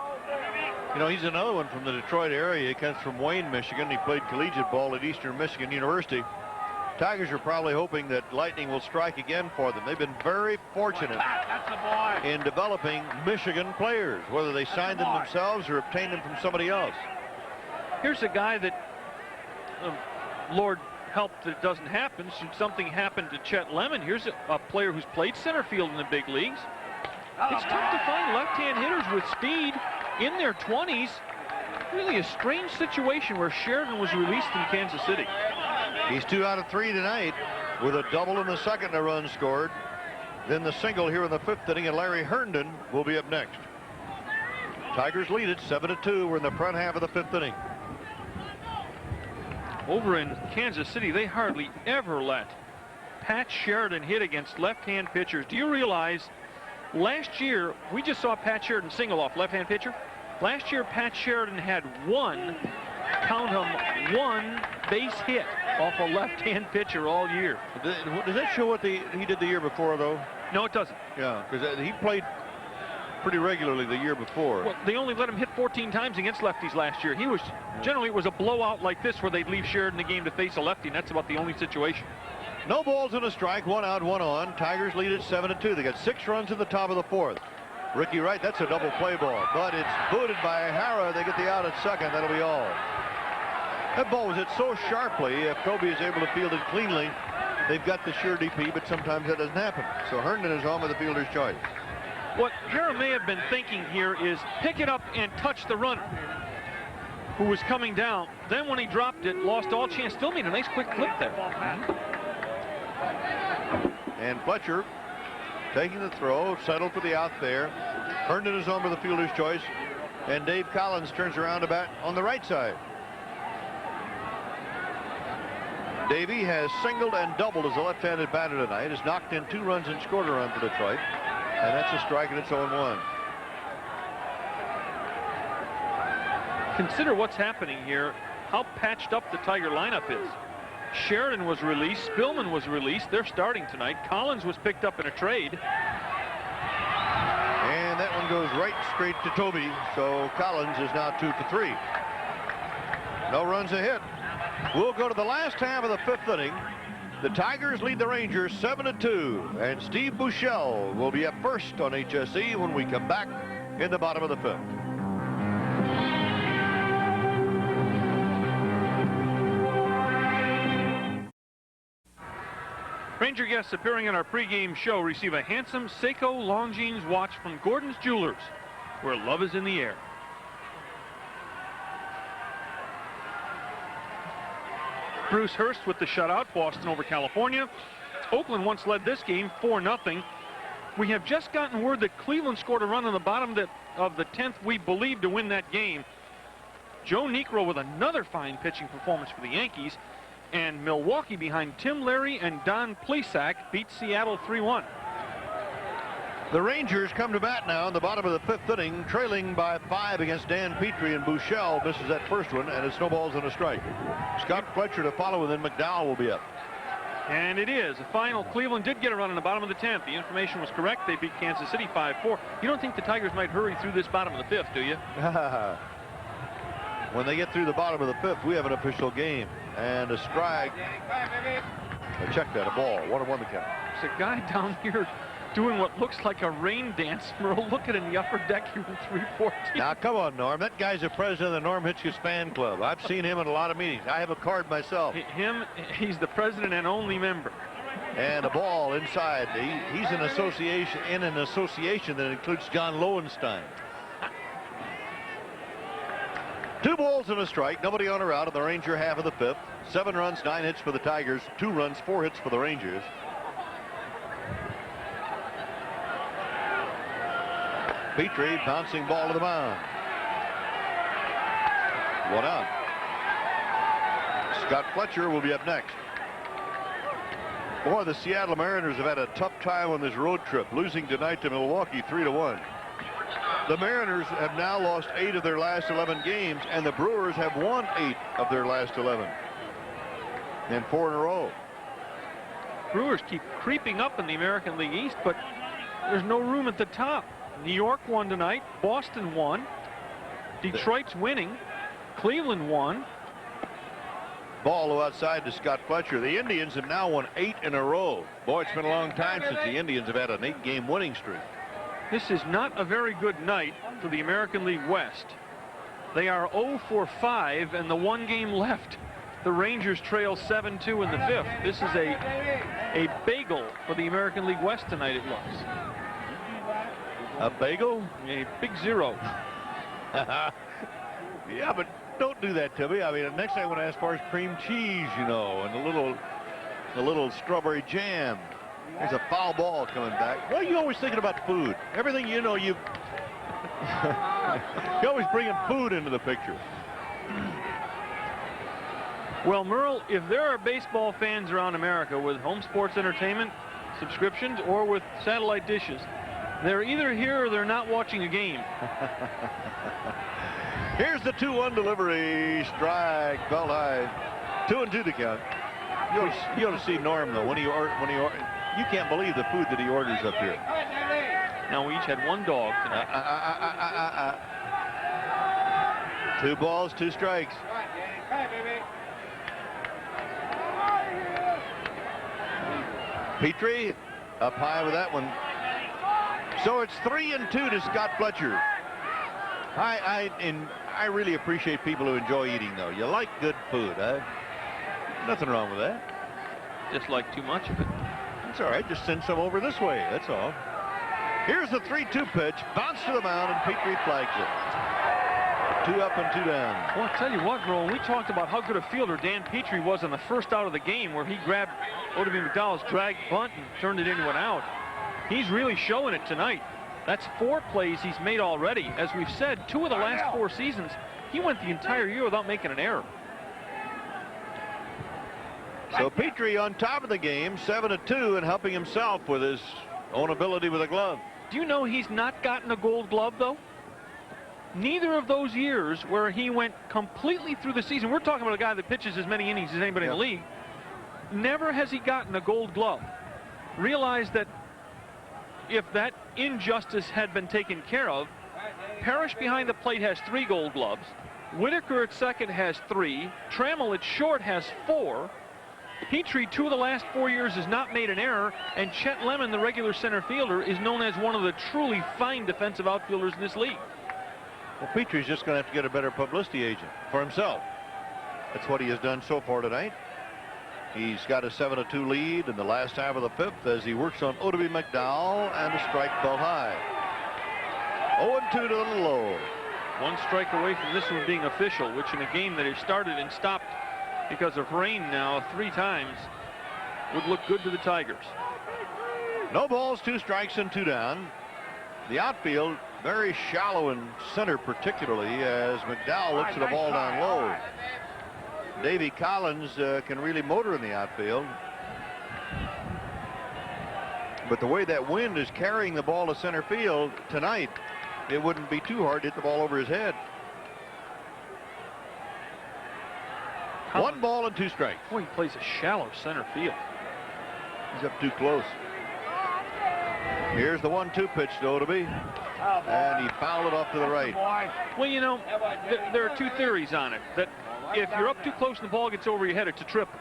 You know, he's another one from the Detroit area. He comes from Wayne, Michigan. He played collegiate ball at Eastern Michigan University. Tigers are probably hoping that lightning will strike again for them. They've been very fortunate in developing Michigan players, whether they signed them themselves or obtained them from somebody else. Here's a guy that, Lord help that it doesn't happen. Should something happen to Chet Lemon, here's a player who's played center field in the big leagues. It's tough to find left-hand hitters with speed in their 20s. Really a strange situation where Sheridan was released in Kansas City. He's 2 out of 3 tonight with a double in the second, a run scored. Then the single here in the 5th inning, and Larry Herndon will be up next. Tigers lead it 7-2. We're in the front half of the 5th inning. Over in Kansas City, they hardly ever let Pat Sheridan hit against left-hand pitchers. Do you realize last year we just saw Pat Sheridan single off left-hand pitcher? Last year Pat Sheridan had one base hit off a left-hand pitcher all year. Does that show what he did the year before, though? No, it doesn't. Yeah, because he played pretty regularly the year before. Well, they only let him hit 14 times against lefties last year. He was generally, it was a blowout like this where they'd leave Sheridan the game to face a lefty, and that's about the only situation. No balls and a strike, 1 out, 1 on. Tigers lead at 7-2. They got 6 runs in the top of the 4th. Ricky Wright, that's a double play ball, but it's booted by Hara. They get the out at second. That'll be all. That ball was hit so sharply. If Kobe is able to field it cleanly, they've got the sure DP, but sometimes that doesn't happen. So Herndon is on with the fielder's choice. What Hara may have been thinking here is pick it up and touch the runner who was coming down. Then when he dropped it, lost all chance. Still made a nice quick clip there. And Fletcher taking the throw, settled for the out there. Herndon is on with the fielder's choice, and Dave Collins turns around to bat on the right side. Davey has singled and doubled as a left-handed batter tonight. Has knocked in 2 runs and scored a run for Detroit, and that's a strike, and it's 0-1. Consider what's happening here, how patched up the Tiger lineup is. Sheridan was released, Spillman was released. They're starting tonight. Collins was picked up in a trade. And that one goes right straight to Toby, so Collins is now 2 for 3. No runs a hit. We'll go to the last half of the 5th inning. The Tigers lead the Rangers 7-2, and Steve Buechele will be up first on HSE when we come back in the bottom of the 5th. Ranger guests appearing in our pregame show receive a handsome Seiko Longines watch from Gordon's Jewelers, where love is in the air. Bruce Hurst with the shutout, Boston over California. Oakland once led this game 4-0. We have just gotten word that Cleveland scored a run in the bottom of the 10th, we believe, to win that game. Joe Niekro with another fine pitching performance for the Yankees. And Milwaukee, behind Tim Larry and Don Plesac, beat Seattle 3-1. The Rangers come to bat now in the bottom of the 5th inning, trailing by 5 against Dan Petrie, and Buechele misses that first one, and it's no balls and a strike. Scott Fletcher to follow, and then McDowell will be up. And it is a final. Cleveland did get a run in the bottom of the 10th. The information was correct. They beat Kansas City 5-4. You don't think the Tigers might hurry through this bottom of the 5th, do you? When they get through the bottom of the 5th, we have an official game. And a strike. Check that, a ball. 1-1 the count. There's a guy down here doing what looks like a rain dance. Merle, look at in the upper deck here in 314. Now, come on, Norm. That guy's the president of the Norm Hitchcock fan club. I've seen him in a lot of meetings. I have a card myself. He's the president and only member. And a ball inside. He's in an association that includes John Lowenstein. 2 balls and a strike. Nobody on or out in the Ranger half of the 5th. 7 runs, 9 hits for the Tigers. 2 runs, 4 hits for the Rangers. Petrie bouncing ball to the mound. 1 out. Scott Fletcher will be up next. Boy, the Seattle Mariners have had a tough time on this road trip, losing tonight to Milwaukee 3-1. The Mariners have now lost 8 of their last 11 games, and the Brewers have won 8 of their last 11. And 4 in a row. Brewers keep creeping up in the American League East, but there's no room at the top. New York won tonight. Boston won. Detroit's winning. Cleveland won. Ball outside to Scott Fletcher. The Indians have now won 8 in a row. Boy, it's been a long time since the Indians have had an 8-game winning streak. This is not a very good night for the American League West. They are 0 for 5 and the 1 game left. The Rangers trail 7-2 in the 5th. This is a bagel for the American League West tonight, it looks. A bagel? A big 0. Yeah, but don't do that to me. I mean, next thing I want to ask for is cream cheese, you know, and a little strawberry jam. There's a foul ball coming back. Why are you always thinking about food? Everything you know, you're always bringing food into the picture. Well, Merle, if there are baseball fans around America with home sports entertainment subscriptions or with satellite dishes, they're either here or they're not watching a game. Here's the 2-1 delivery. Strike, belt high. 2-2 to count. You ought to see Norm, though, when he you can't believe the food that he orders up here. Now, we each had 1 dog tonight. 2 balls, 2 strikes. Petrie up high with that one. So it's 3-2 to Scott Fletcher. I really appreciate people who enjoy eating, though. You like good food, huh? Nothing wrong with that. Just like too much of it. It's all right. Just send some over this way. That's all. Here's the 3-2 pitch. Bounce to the mound, and Petrie flags it. 2 up and 2 down. Well, I'll tell you what, Merle, we talked about how good a fielder Dan Petrie was in the first out of the game where he grabbed Odubin McDowell's drag bunt and turned it into an out. He's really showing it tonight. That's 4 plays he's made already. As we've said, 2 of the last 4 seasons, he went the entire year without making an error. So Petrie on top of the game, 7-2, and helping himself with his own ability with a glove. Do you know he's not gotten a Gold Glove, though? Neither of those years where he went completely through the season, we're talking about a guy that pitches as many innings as anybody in the league, never has he gotten a Gold Glove. Realize that if that injustice had been taken care of, Parrish behind the plate has 3 Gold Gloves. Whitaker at second has 3. Trammell at short has 4. Petrie, 2 of the last 4 years, has not made an error, and Chet Lemon, the regular center fielder, is known as one of the truly fine defensive outfielders in this league. Well, Petrie's just going to have to get a better publicity agent for himself. That's what he has done so far tonight. He's got a 7-2 lead in the last half of the 5th as he works on Odubin McDowell and a strike belt high. 0-2 to the low. 1 strike away from this one being official, which in a game that has started and stopped because of rain now 3 times would look good to the Tigers. No balls, 2 strikes and 2 down. The outfield very shallow in center, particularly as McDowell looks at the ball down low. Davy Collins can really motor in the outfield. But the way that wind is carrying the ball to center field tonight, it wouldn't be too hard to hit the ball over his head. 1 ball and 2 strikes. Boy, he plays a shallow center field. He's up too close. Here's the 1-2 pitch to Odubin. And he fouled it off to the right. Well, you know, there are 2 theories on it. That if you're up too close and the ball gets over your head, it's a triple.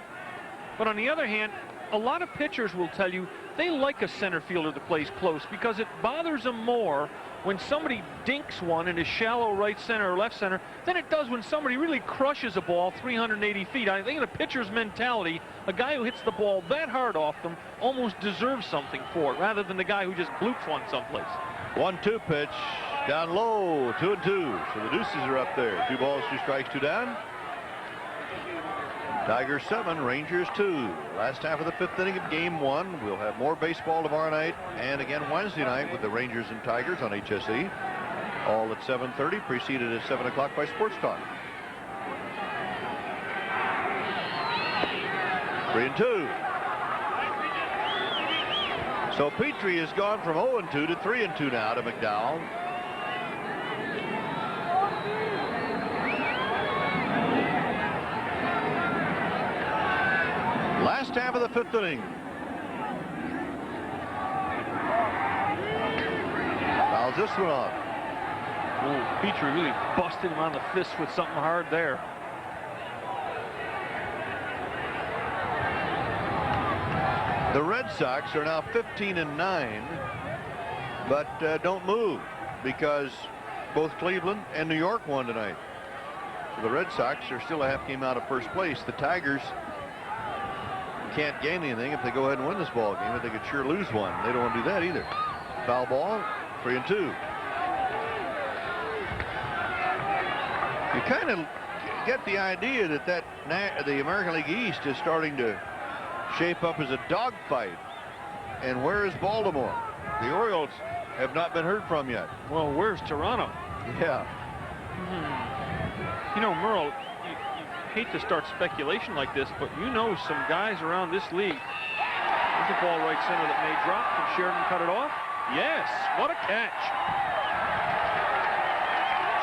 But on the other hand, a lot of pitchers will tell you they like a center fielder that plays close because it bothers them more when somebody dinks one in a shallow right center or left center than it does when somebody really crushes a ball 380 feet. I think in a pitcher's mentality, a guy who hits the ball that hard off them almost deserves something for it rather than the guy who just bloops one someplace. 1-2 pitch down low, 2-2. So the deuces are up there. 2 balls, 2 strikes, 2 down. Tigers 7, Rangers 2. Last half of the 5th inning of game 1. We'll have more baseball tomorrow night and again Wednesday night with the Rangers and Tigers on HSE. All at 7:30, preceded at 7 o'clock by Sports Talk. 3-2. So Petrie has gone from 0-2 to 3-2 now to McDowell. Last half of the 5th inning. Fouls this one off. Oh, Petrie really busted him on the fist with something hard there. The Red Sox are now 15-9, but don't move because both Cleveland and New York won tonight. So the Red Sox are still a half game out of first place. The Tigers can't gain anything if they go ahead and win this ball game, but they could sure lose one. They don't want to do that either. Foul ball, 3-2. You kind of get the idea that the American League East is starting to shape up as a dogfight. And where is Baltimore? The Orioles have not been heard from yet. Well, where's Toronto? Yeah. You know, Merle, you hate to start speculation like this, but you know some guys around this league. There's a ball right center that may drop. Can Sheridan cut it off? Yes. What a catch.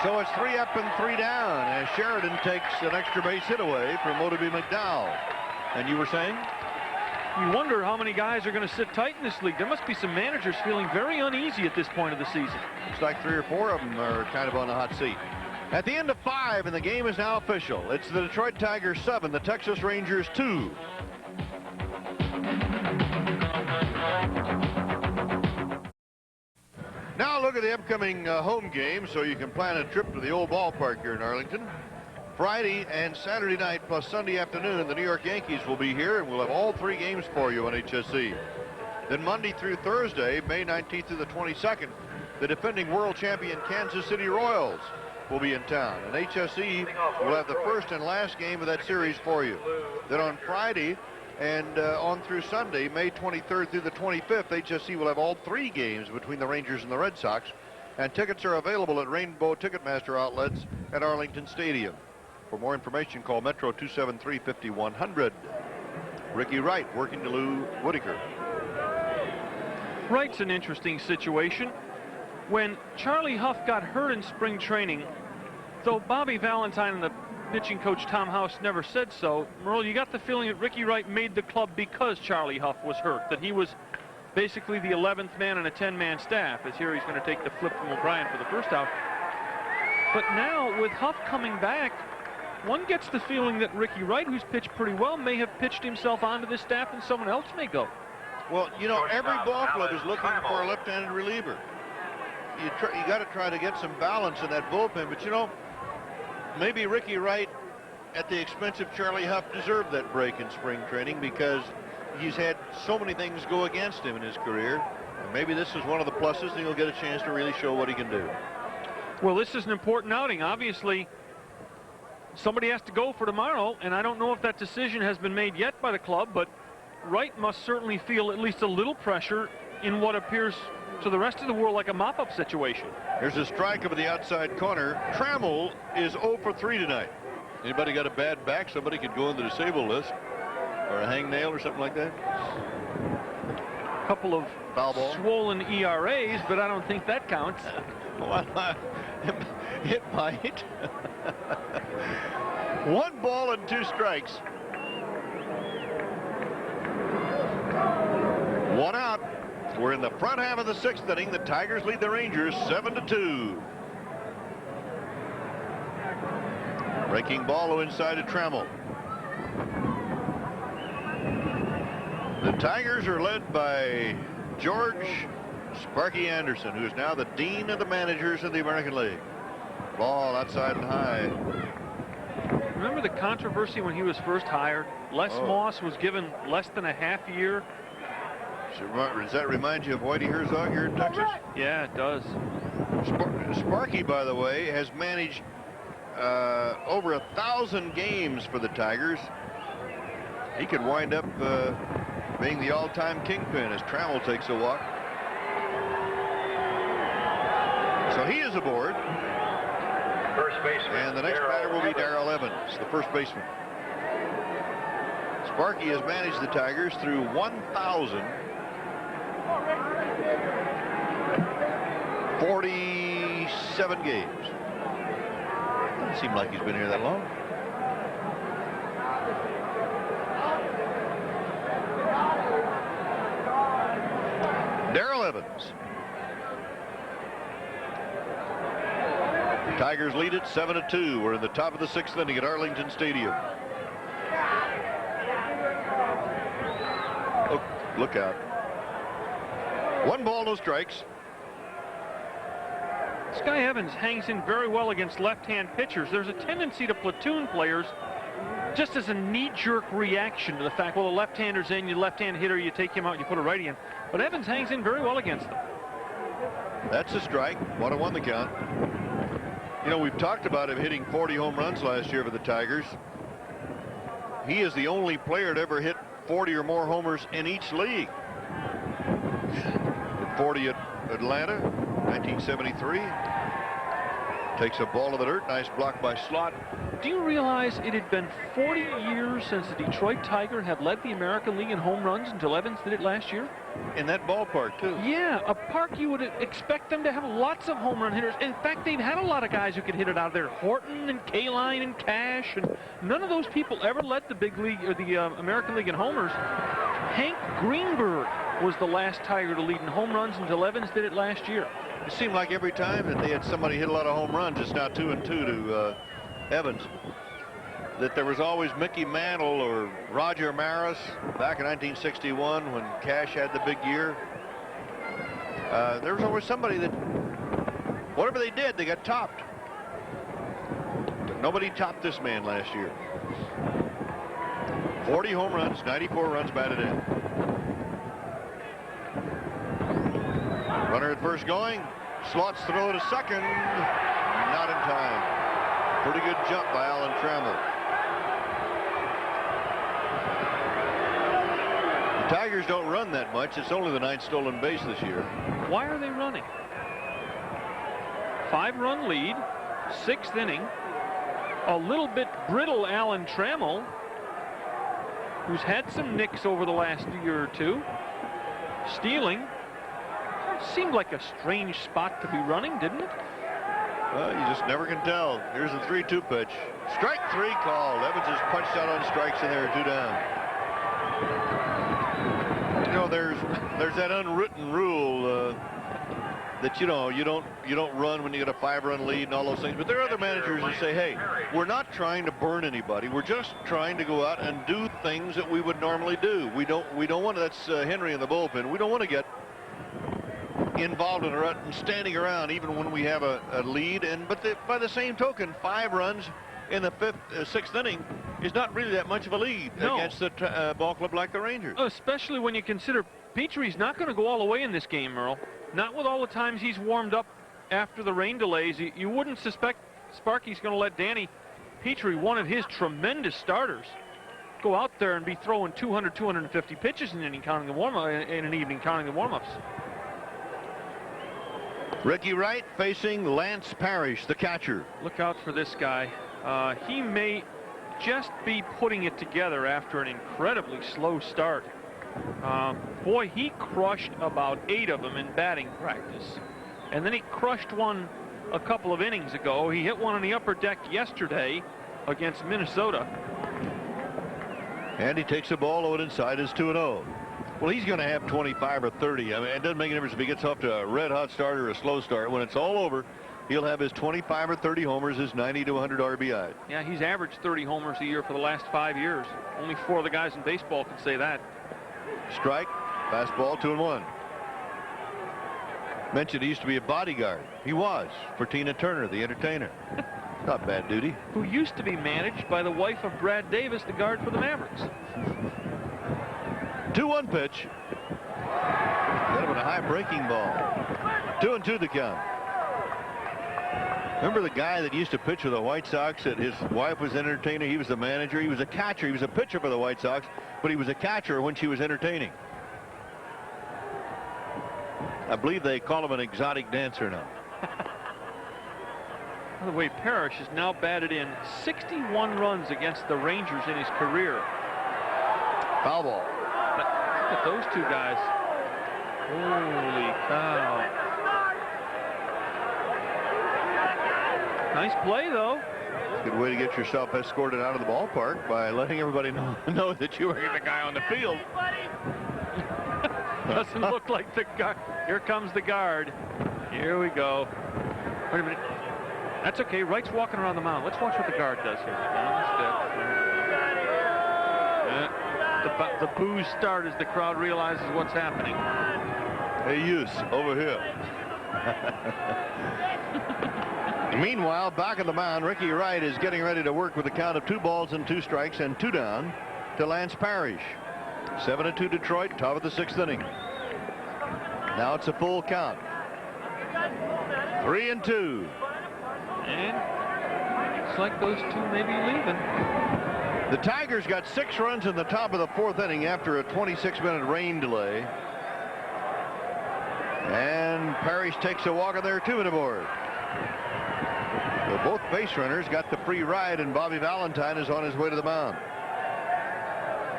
So it's 3 up and 3 down as Sheridan takes an extra base hit away from Motoby McDowell. And you were saying? You wonder how many guys are going to sit tight in this league. There must be some managers feeling very uneasy at this point of the season. Looks like 3 or 4 of them are kind of on the hot seat. At the end of 5, and the game is now official. It's the Detroit Tigers 7, the Texas Rangers 2. Now look at the upcoming home game so you can plan a trip to the old ballpark here in Arlington. Friday and Saturday night plus Sunday afternoon, the New York Yankees will be here, and we'll have all 3 games for you on HSE. Then Monday through Thursday, May 19th through the 22nd, the defending world champion Kansas City Royals will be in town. And HSE will have the first and last game of that series for you. Then on Friday and on through Sunday, May 23rd through the 25th, HSE will have all 3 games between the Rangers and the Red Sox. And tickets are available at Rainbow Ticketmaster outlets at Arlington Stadium. For more information, call Metro 273-5100. Ricky Wright working to Lou Whitaker. Wright's an interesting situation. When Charlie Huff got hurt in spring training, though Bobby Valentine and the pitching coach Tom House never said so, Merle, you got the feeling that Ricky Wright made the club because Charlie Huff was hurt, that he was basically the 11th man in a 10-man staff, as here he's going to take the flip from O'Brien for the first out. But now, with Huff coming back, one gets the feeling that Ricky Wright, who's pitched pretty well, may have pitched himself onto this staff and someone else may go. Well, you know, every ball club is looking for a left-handed reliever. You got to try to get some balance in that bullpen, but you know, maybe Ricky Wright, at the expense of Charlie Huff, deserved that break in spring training because he's had so many things go against him in his career. And maybe this is one of the pluses, and he'll get a chance to really show what he can do. Well, this is an important outing. Obviously, somebody has to go for tomorrow, and I don't know if that decision has been made yet by the club, but Wright must certainly feel at least a little pressure in what appears to the rest of the world like a mop-up situation. Here's a strike over the outside corner. Trammell is 0 for 3 tonight. Anybody got a bad back? Somebody could go on the disabled list, or a hangnail or something like that. A couple of foul ball, swollen ERAs, but I don't think that counts. Well, it might. 1 ball and 2 strikes. 1 out. We're in the front half of the 6th inning. The Tigers lead the Rangers 7-2. Breaking ball inside to Trammell. The Tigers are led by George Sparky Anderson, who is now the Dean of the Managers of the American League. Ball outside and high. Remember the controversy when he was first hired? Les Moss was given less than a half year. Does that remind you of Whitey Herzog here in Texas? Yeah, it does. Sparky, by the way, has managed over 1,000 games for the Tigers. He could wind up being the all-time kingpin as Trammell takes a walk. So he is aboard. First baseman. And the next batter will be Darrell Evans, the first baseman. Sparky has managed the Tigers through 1,000 47 games. Doesn't seem like he's been here that long. Darrell Evans. Tigers lead it 7-2. We're in the top of the 6th inning at Arlington Stadium. Oh, look out. 1 ball, no strikes. Sky Evans hangs in very well against left-hand pitchers. There's a tendency to platoon players just as a knee-jerk reaction to the fact, well, the left-hander's in, you left-hand hitter, you take him out, you put a righty in. But Evans hangs in very well against them. That's a strike. 1-1 the count. You know, we've talked about him hitting 40 home runs last year for the Tigers. He is the only player to ever hit 40 or more homers in each league. Hit 40 at Atlanta, 1973. Takes a ball to the dirt. Nice block by Slot. Do you realize it had been 40 years since the Detroit Tiger had led the American League in home runs until Evans did it last year? In that ballpark, too. Yeah, a park you would expect them to have lots of home run hitters. In fact, they've had a lot of guys who could hit it out of there. Horton and Kaline and Cash, and none of those people ever led the big league or the American League in homers. Hank Greenberg was the last Tiger to lead in home runs until Evans did it last year. It seemed like every time that they had somebody hit a lot of home runs, it's now 2-2 to Evans, that there was always Mickey Mantle or Roger Maris back in 1961 when Cash had the big year. There was always somebody that, whatever they did, they got topped. But nobody topped this man last year. 40 home runs, 94 runs batted in. Runner at first going. Slots throw to second. Not in time. Pretty good jump by Alan Trammell. The Tigers don't run that much. It's only the 9th stolen base this year. Why are they running? 5-run lead, 6th inning. A little bit brittle Alan Trammell, who's had some nicks over the last year or two. Stealing. Seemed like a strange spot to be running, didn't it? Well, you just never can tell. Here's the 3-2 pitch. Strike 3 called. Evans is punched out on strikes, and there are 2 down. You know, there's that unwritten rule that you don't run when you get a 5-run lead and all those things. But there are other managers who say, hey, we're not trying to burn anybody. We're just trying to go out and do things that we would normally do. We don't want to. That's Henry in the bullpen. We don't want to get involved in a rut and standing around even when we have a lead. But by the same token, 5 runs in the 6th inning is not really that much of a lead against a ball club like the Rangers. Especially when you consider Petrie's not going to go all the way in this game, Merle. Not with all the times he's warmed up after the rain delays. You wouldn't suspect Sparky's going to let Danny Petrie, one of his tremendous starters, go out there and be throwing 200, 250 pitches in an evening counting the warm-ups. Ricky Wright facing Lance Parrish, the catcher. Look out for this guy. He may just be putting it together after an incredibly slow start. Boy, he crushed about 8 of them in batting practice. And then he crushed one a couple of innings ago. He hit one on the upper deck yesterday against Minnesota. And he takes the ball low and inside. Is 2-0. Well, he's going to have 25 or 30. I mean, it doesn't make any difference if he gets off to a red-hot start or a slow start. When it's all over, he'll have his 25 or 30 homers, his 90 to 100 RBI. Yeah, he's averaged 30 homers a year for the last 5 years. Only 4 of the guys in baseball can say that. Strike, fastball, 2-1. Mentioned he used to be a bodyguard. He was for Tina Turner, the entertainer. Not bad duty. Who used to be managed by the wife of Brad Davis, the guard for the Mavericks. 2-1 pitch. Got him with a high breaking ball. 2-2 the count. Remember the guy that used to pitch for the White Sox that his wife was an entertainer? He was the manager. He was a catcher. He was a pitcher for the White Sox, but he was a catcher when she was entertaining. I believe they call him an exotic dancer now. By the way, Parrish has now batted in 61 runs against the Rangers in his career. Foul ball. Look at those 2 guys. Holy cow. Nice play, though. It's a good way to get yourself escorted out of the ballpark by letting everybody know that you were the guy on the field. Doesn't look like the guard. Here comes the guard. Here we go. Wait a minute. That's okay. Wright's walking around the mound. Let's watch what the guard does here. Down the steps. The boos start as the crowd realizes what's happening. Hey, Use, over here. Meanwhile, back at the mound, Ricky Wright is getting ready to work with a count of 2 balls and 2 strikes and 2 down to Lance Parrish. 7-2 Detroit, top of the 6th inning. Now it's a full count. 3-2. And looks like those two may be leaving. The Tigers got 6 runs in the top of the 4th inning after a 26-minute rain delay. And Parrish takes a walk on their 2-minute board. So both base runners got the free ride, and Bobby Valentine is on his way to the mound.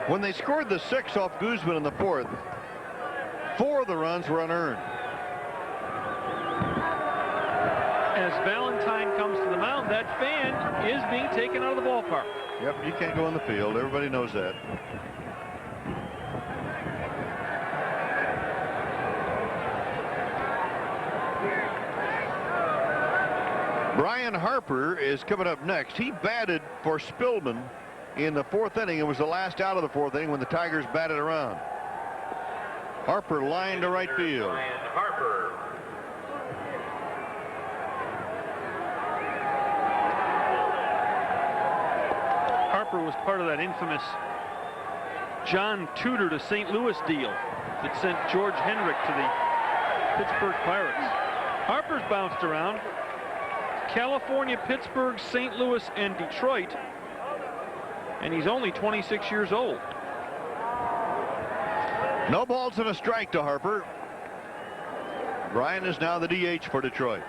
When they scored the 6 off Guzman in the 4th, 4 of the runs were unearned. As Valentine comes to the mound, that fan is being taken out of the ballpark. Yep, you can't go in the field. Everybody knows that. Brian Harper is coming up next. He batted for Spillman in the 4th inning. It was the last out of the 4th inning when the Tigers batted around. Harper lined to right field. Brian Harper. Harper was part of that infamous John Tudor to St. Louis deal that sent George Hendrick to the Pittsburgh Pirates. Harper's bounced around. California, Pittsburgh, St. Louis, and Detroit. And he's only 26 years old. No balls and a strike to Harper. Brian is now the DH for Detroit.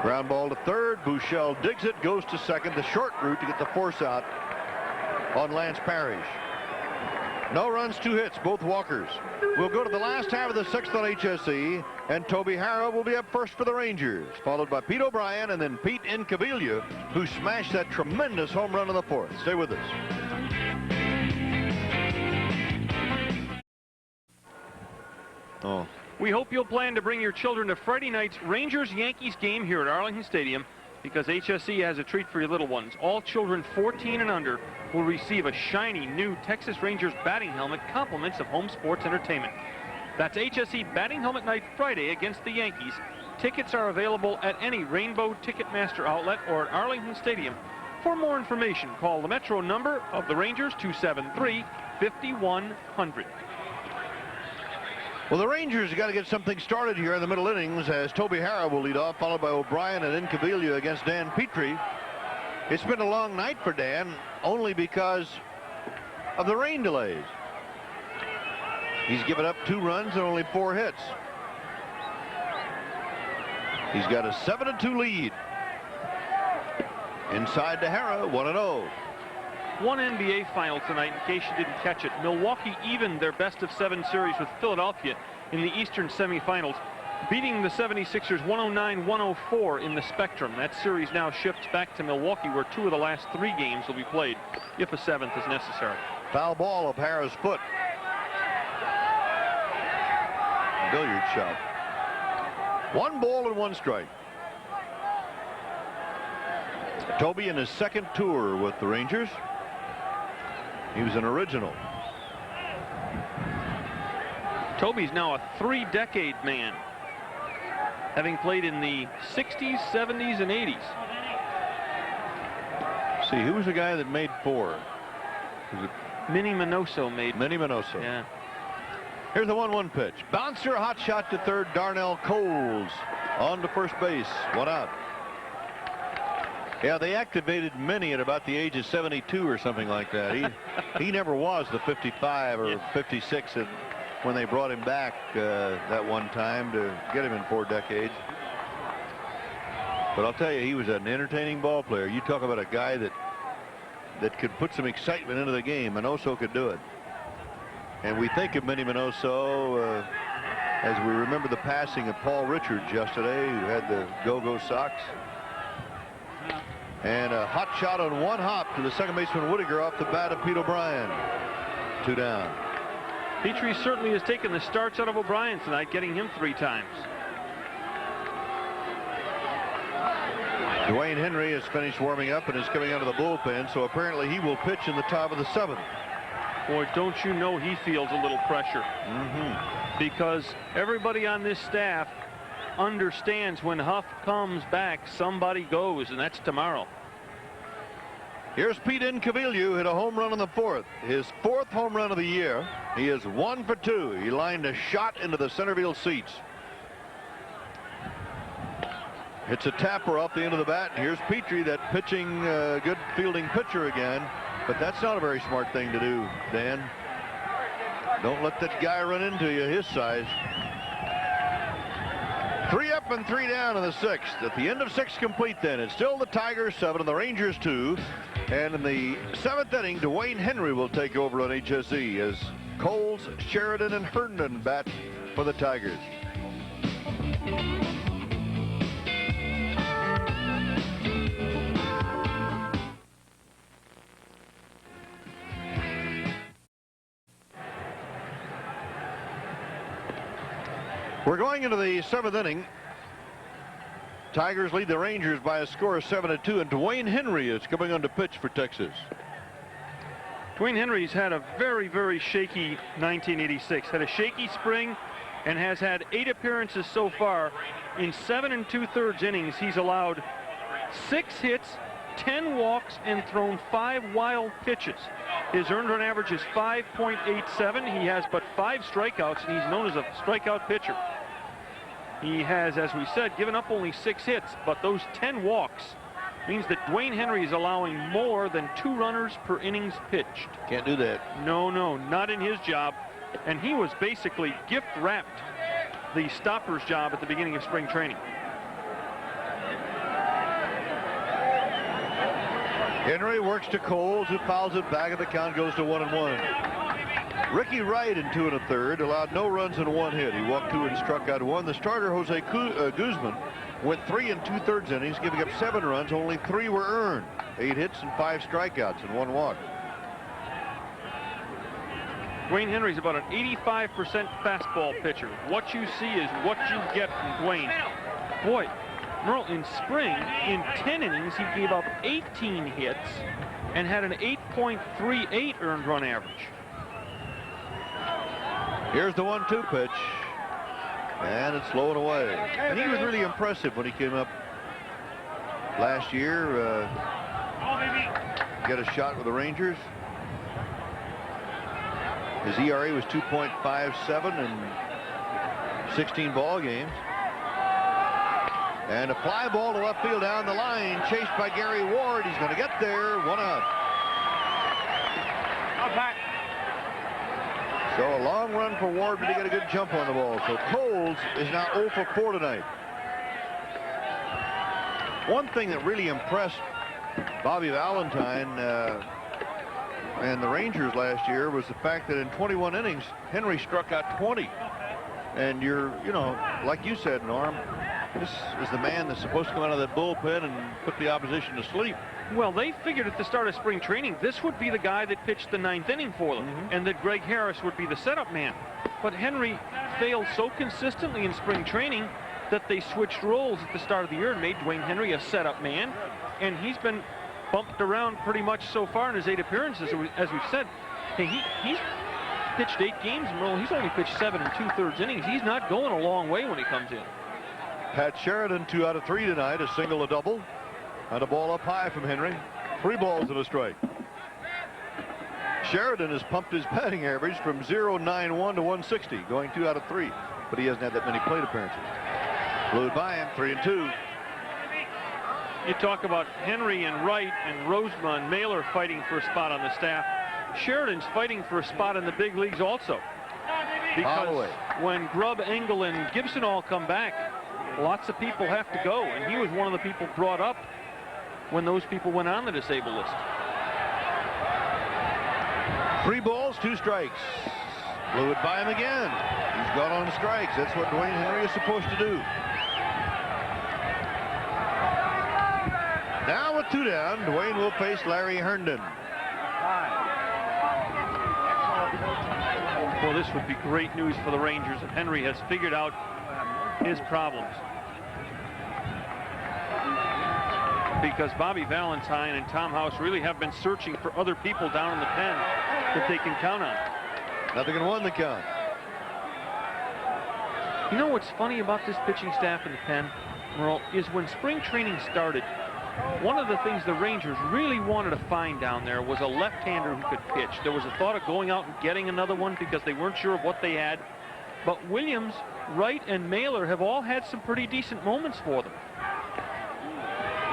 Ground ball to third. Buechele digs it, goes to second. The short route to get the force out on Lance Parrish. No runs, 2 hits, both walkers. We'll go to the last half of the 6th on HSE, and Toby Harrah will be up first for the Rangers, followed by Pete O'Brien and then Pete Incaviglia, who smashed that tremendous home run in the 4th. Stay with us. Oh. We hope you'll plan to bring your children to Friday night's Rangers-Yankees game here at Arlington Stadium, because HSE has a treat for your little ones. All children 14 and under will receive a shiny new Texas Rangers batting helmet, compliments of home sports entertainment. That's HSE batting helmet night Friday against the Yankees. Tickets are available at any Rainbow Ticketmaster outlet or at Arlington Stadium. For more information, call the Metro number of the Rangers, 273-5100. Well, the Rangers got to get something started here in the middle innings, as Toby Harrah will lead off, followed by O'Brien and Incaviglia against Dan Petrie. It's been a long night for Dan, only because of the rain delays. He's given up 2 runs and only 4 hits. He's got a 7-2 lead. Inside to Harrah, 1-0. One NBA final tonight, in case you didn't catch it. Milwaukee evened their best-of-7 series with Philadelphia in the Eastern semifinals, beating the 76ers 109-104 in the Spectrum. That series now shifts back to Milwaukee, where 2 of the last 3 games will be played, if a 7th is necessary. Foul ball of Harrah's foot. Billiard shot. 1 ball and 1 strike. Toby in his 2nd tour with the Rangers. He was an original. Toby's now a 3-decade man, having played in the 60s, 70s, and 80s. See, who was the guy that made 4? Minnie Minoso made. Minnie Minoso. Yeah. Here's the 1-1 pitch. Bouncer, hot shot to third. Darnell Coles on to first base. 1 out. Yeah, they activated Minnie at about the age of 72 or something like that. He never was the 55 or 56 when they brought him back that one time to get him in 4 decades. But I'll tell you, he was an entertaining ball player. You talk about a guy that could put some excitement into the game, and also could do it. And we think of Minnie Minoso as we remember the passing of Paul Richards yesterday, who had the go-go Sox. And a hot shot on one hop to the second baseman Whittaker off the bat of Pete O'Brien. 2 down. Petrie certainly has taken the starts out of O'Brien tonight, getting him 3 times. Dwayne Henry has finished warming up and is coming out of the bullpen, so apparently he will pitch in the top of the 7th. Boy, don't you know he feels a little pressure. Because everybody on this staff understands when Huff comes back, somebody goes, and that's tomorrow. Here's Pete Incaviglia, who hit a home run in the 4th. His 4th home run of the year. He is 1 for 2. He lined a shot into the center field seats. It's a tapper off the end of the bat. Here's Petrie, that pitching, good fielding pitcher again. But that's not a very smart thing to do, Dan. Don't let that guy run into you, his size. 3 up and 3 down in the 6th. At the end of 6 complete then. It's still the Tigers 7 and the Rangers 2. And in the 7th inning, Dwayne Henry will take over on HSE as Coles, Sheridan, and Herndon bat for the Tigers. We're going into the 7th inning. Tigers lead the Rangers by a score of 7-2, and Dwayne Henry is coming on to pitch for Texas. Dwayne Henry's had a very, very shaky 1986. Had a shaky spring and has had 8 appearances so far. In 7 2/3 innings, he's allowed 6 hits, 10 walks, and thrown 5 wild pitches. His earned run average is 5.87. He has but 5 strikeouts, and he's known as a strikeout pitcher. He has, as we said, given up only 6 hits, but those 10 walks means that Dwayne Henry is allowing more than 2 runners per innings pitched. Can't do that. No, not in his job. And he was basically gift-wrapped the stopper's job at the beginning of spring training. Henry works to Coles, who fouls it back, and the count goes to 1-1. Ricky Wright in 2 1/3 allowed no runs and 1 hit. He walked 2 and struck out 1. The starter, Jose Guzman, went 3 2/3 innings, giving up 7 runs. Only 3 were earned. 8 hits and 5 strikeouts and 1 walk. Dwayne Henry's about an 85% fastball pitcher. What you see is what you get from Dwayne. Boy, Merle, in spring, in 10 innings, he gave up 18 hits and had an 8.38 earned run average. Here's the 1-2 pitch, and it's low and away. And he was really impressive when he came up last year. Get a shot with the Rangers. His ERA was 2.57 in 16 ball games. And a fly ball to left field down the line, chased by Gary Ward. He's going to get there. 1 out. So a long run for Ward, but he got a good jump on the ball. So Coles is now 0 for 4 tonight. One thing that really impressed Bobby Valentine and the Rangers last year was the fact that in 21 innings, Henry struck out 20. And like you said, Norm, this is the man that's supposed to come out of that bullpen and put the opposition to sleep. Well, they figured at the start of spring training this would be the guy that pitched the 9th inning for them, and that Greg Harris would be the setup man. But Henry failed so consistently in spring training that they switched roles at the start of the year and made Dwayne Henry a setup man, and he's been bumped around pretty much so far in his 8 appearances. As we've said, hey, he's pitched 8 games, and he's only pitched 7 2/3 innings. He's not going a long way when he comes in. Pat Sheridan 2 out of 3 tonight, a single, a double, and a ball up high from Henry. 3 balls and a strike. Sheridan has pumped his batting average from 0.91 to 160, going 2 out of 3, but he hasn't had that many plate appearances. Blew by him, 3-2. You talk about Henry and Wright and Rozema and Mailer fighting for a spot on the staff. Sheridan's fighting for a spot in the big leagues also. Because when Grubb, Engel, and Gibson all come back, lots of people have to go, and he was one of the people brought up when those people went on the disabled list. 3 balls, 2 strikes. Blew it by him again. He's gone on strikes. That's what Dwayne Henry is supposed to do. Now with 2 down, Dwayne will face Larry Herndon. Well, this would be great news for the Rangers if Henry has figured out his problems. Because Bobby Valentine and Tom House really have been searching for other people down in the pen that they can count on. Nothing in 1 the count. You know what's funny about this pitching staff in the pen, Merle, is when spring training started, one of the things the Rangers really wanted to find down there was a left-hander who could pitch. There was a thought of going out and getting another one because they weren't sure of what they had. But Williams, Wright, and Mailer have all had some pretty decent moments for them.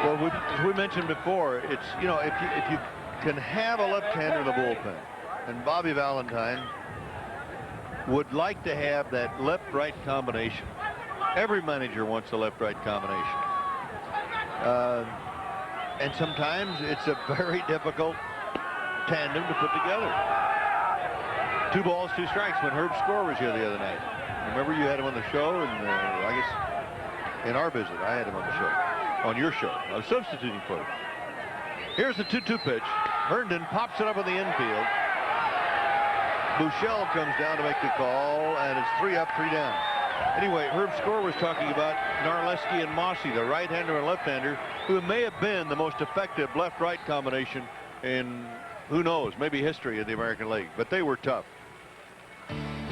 Well, as we mentioned before, it's, you know, if you can have a left-hander in the bullpen, and Bobby Valentine would like to have that left-right combination. Every manager wants a left-right combination. And sometimes it's a very difficult tandem to put together. 2 balls, 2 strikes when Herb Score was here the other night. Remember, you had him on the show, and I guess in our visit, I had him on the show, on your show. I was substituting for him. Here's the 2-2 pitch. Herndon pops it up in the infield. Buechele comes down to make the call, and it's 3 up, 3 down. Anyway, Herb Score was talking about Narleski and Mossy, the right-hander and left-hander, who may have been the most effective left-right combination in, who knows, maybe history of the American League. But they were tough.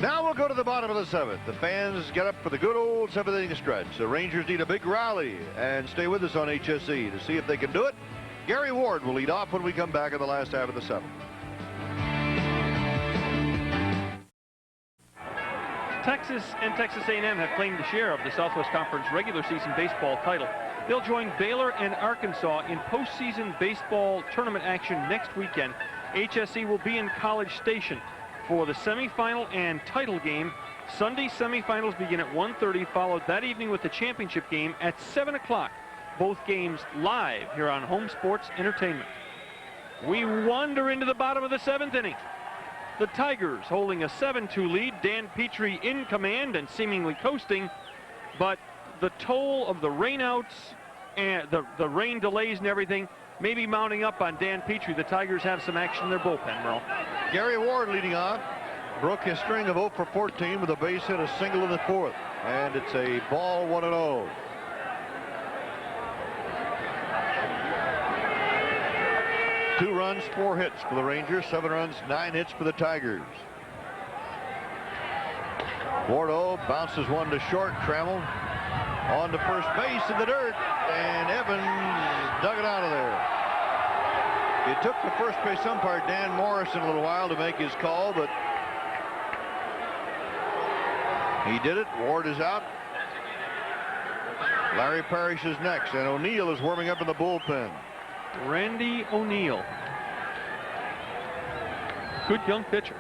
Now we'll go to the bottom of the 7th. The fans get up for the good old 7th inning stretch. The Rangers need a big rally, and stay with us on HSE to see if they can do it. Gary Ward will lead off when we come back in the last half of the 7th. Texas and Texas A&M have claimed the share of the Southwest Conference regular season baseball title. They'll join Baylor and Arkansas in postseason baseball tournament action next weekend. HSE will be in College Station for the semifinal and title game. Sunday semifinals begin at 1:30, followed that evening with the championship game at 7 o'clock. Both games live here on Home Sports Entertainment. We wander into the bottom of the 7th inning. The Tigers holding a 7-2 lead. Dan Petrie in command and seemingly coasting, but the toll of the rainouts and the rain delays and everything may be mounting up on Dan Petrie. The Tigers have some action in their bullpen, Merle. Gary Ward leading off. Broke his string of 0 for 14 with a base hit, a single in the 4th, and it's a ball 1-0. Two runs, 4 hits for the Rangers, 7 runs, 9 hits for the Tigers. Bordeaux bounces one to short. Trammell on to first base in the dirt, and Evans dug it out of there. It took the first base umpire, Dan Morrison, a little while to make his call, but he did it. Ward is out. Larry Parrish is next, and O'Neill is warming up in the bullpen. Randy O'Neill. Good young pitcher.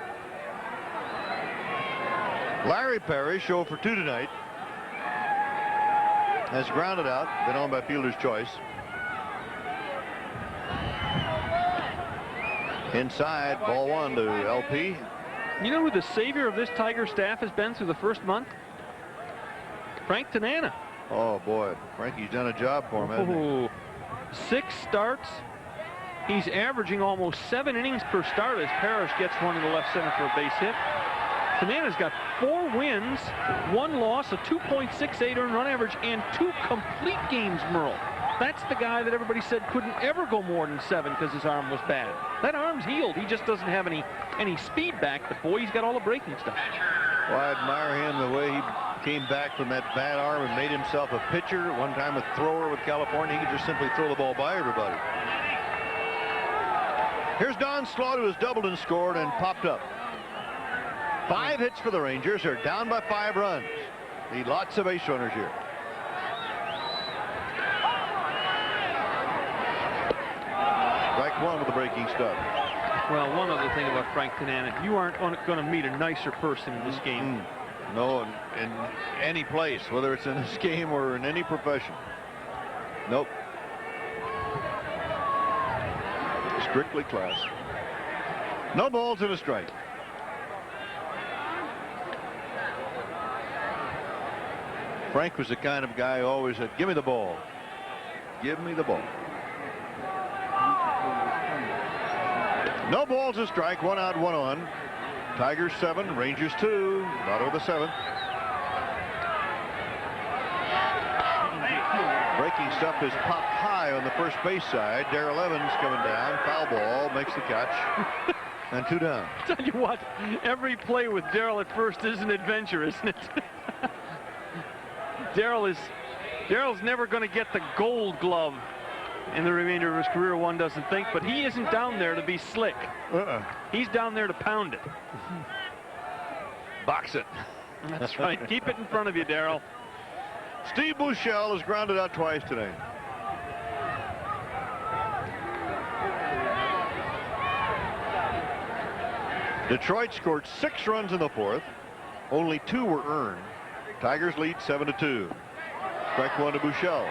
Larry Parrish, 0 for 2 tonight. Has grounded out, been on by fielder's choice. Inside, ball 1 to LP. You know who the savior of this Tiger staff has been through the first month? Frank Tanana. Oh boy, Frankie's done a job for him, hasn't he? 6 starts. He's averaging almost 7 innings per start as Parrish gets one to the left center for a base hit. Tanana's got 4 wins, 1 loss, a 2.68 earned run average, and 2 complete games, Merle. That's the guy that everybody said couldn't ever go more than 7 because his arm was bad. That arm's healed. He just doesn't have any speed back, but boy, he's got all the breaking stuff. Well, I admire him the way he came back from that bad arm and made himself a pitcher. One time a thrower with California. He could just simply throw the ball by everybody. Here's Don Slaught, who has doubled and scored and popped up. 5 hits for the Rangers. They're down by 5 runs. Need lots of base runners here. Strike 1 with the breaking stuff. Well, one other thing about Frank Tanana, you aren't going to meet a nicer person in this game. No, in any place, whether it's in this game or in any profession. Nope. Strictly class. No balls and a strike. Frank was the kind of guy who always said, give me the ball. Give me the ball. No balls a strike. 1 out, 1 on. Tigers 7, Rangers 2. Bottom of the 7th. Breaking stuff is popped high on the first base side. Darrell Evans coming down. Foul ball. Makes the catch. And 2 down. Tell you what, every play with Darrell at first is an adventure, isn't it? Darrell's never going to get the gold glove in the remainder of his career, one doesn't think, but he isn't down there to be slick. He's down there to pound it. Box it. That's right. Keep it in front of you, Darrell. Steve Buechele has grounded out twice today. Detroit scored 6 runs in the 4th. Only 2 were earned. Tigers lead 7-2. Strike 1 to Buechele.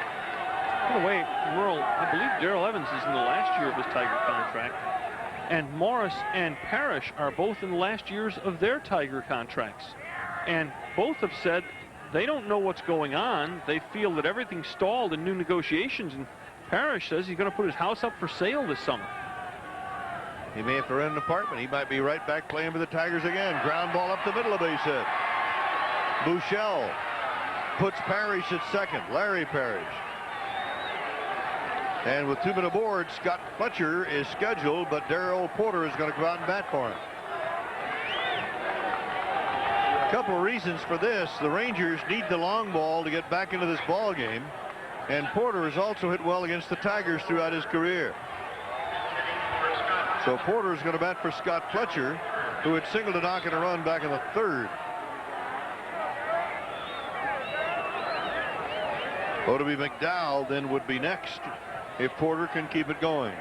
By the way, Merle, I believe Darrell Evans is in the last year of his Tiger contract, and Morris and Parrish are both in the last years of their Tiger contracts. And both have said they don't know what's going on. They feel that everything's stalled in new negotiations, and Parrish says he's going to put his house up for sale this summer. He may have to rent an apartment. He might be right back playing for the Tigers again. Ground ball up the middle of base hit. Buechele puts Parrish at second. Larry Parrish. And with 2 men aboard, Scott Fletcher is scheduled, but Darrell Porter is going to go out and bat for him. A couple of reasons for this. The Rangers need the long ball to get back into this ball game, and Porter has also hit well against the Tigers throughout his career. So Porter is going to bat for Scott Fletcher, who had singled a knock and a run back in the 3rd. Odeby McDowell then would be next if Porter can keep it going.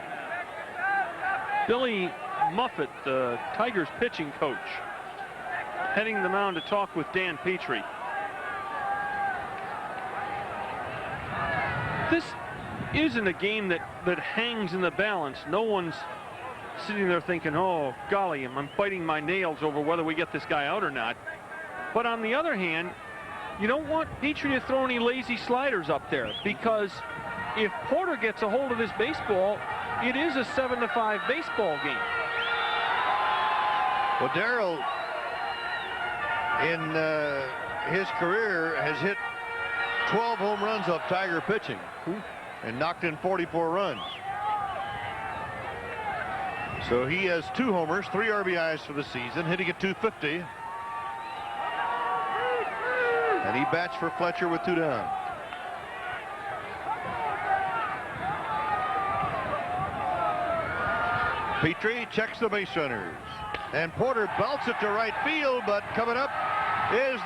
Billy Muffett, the Tigers pitching coach, heading the mound to talk with Dan Petrie. This isn't a game that hangs in the balance. No one's sitting there thinking, oh, golly, I'm biting my nails over whether we get this guy out or not. But on the other hand, you don't want Petrie to throw any lazy sliders up there, because if Porter gets a hold of this baseball, it is a 7-5 baseball game. Well, Darrell, in his career, has hit 12 home runs off Tiger pitching and knocked in 44 runs. So he has 2 homers, 3 RBIs for the season, hitting at .250. And he bats for Fletcher with 2 down. Petrie checks the base runners. And Porter belts it to right field, but coming up is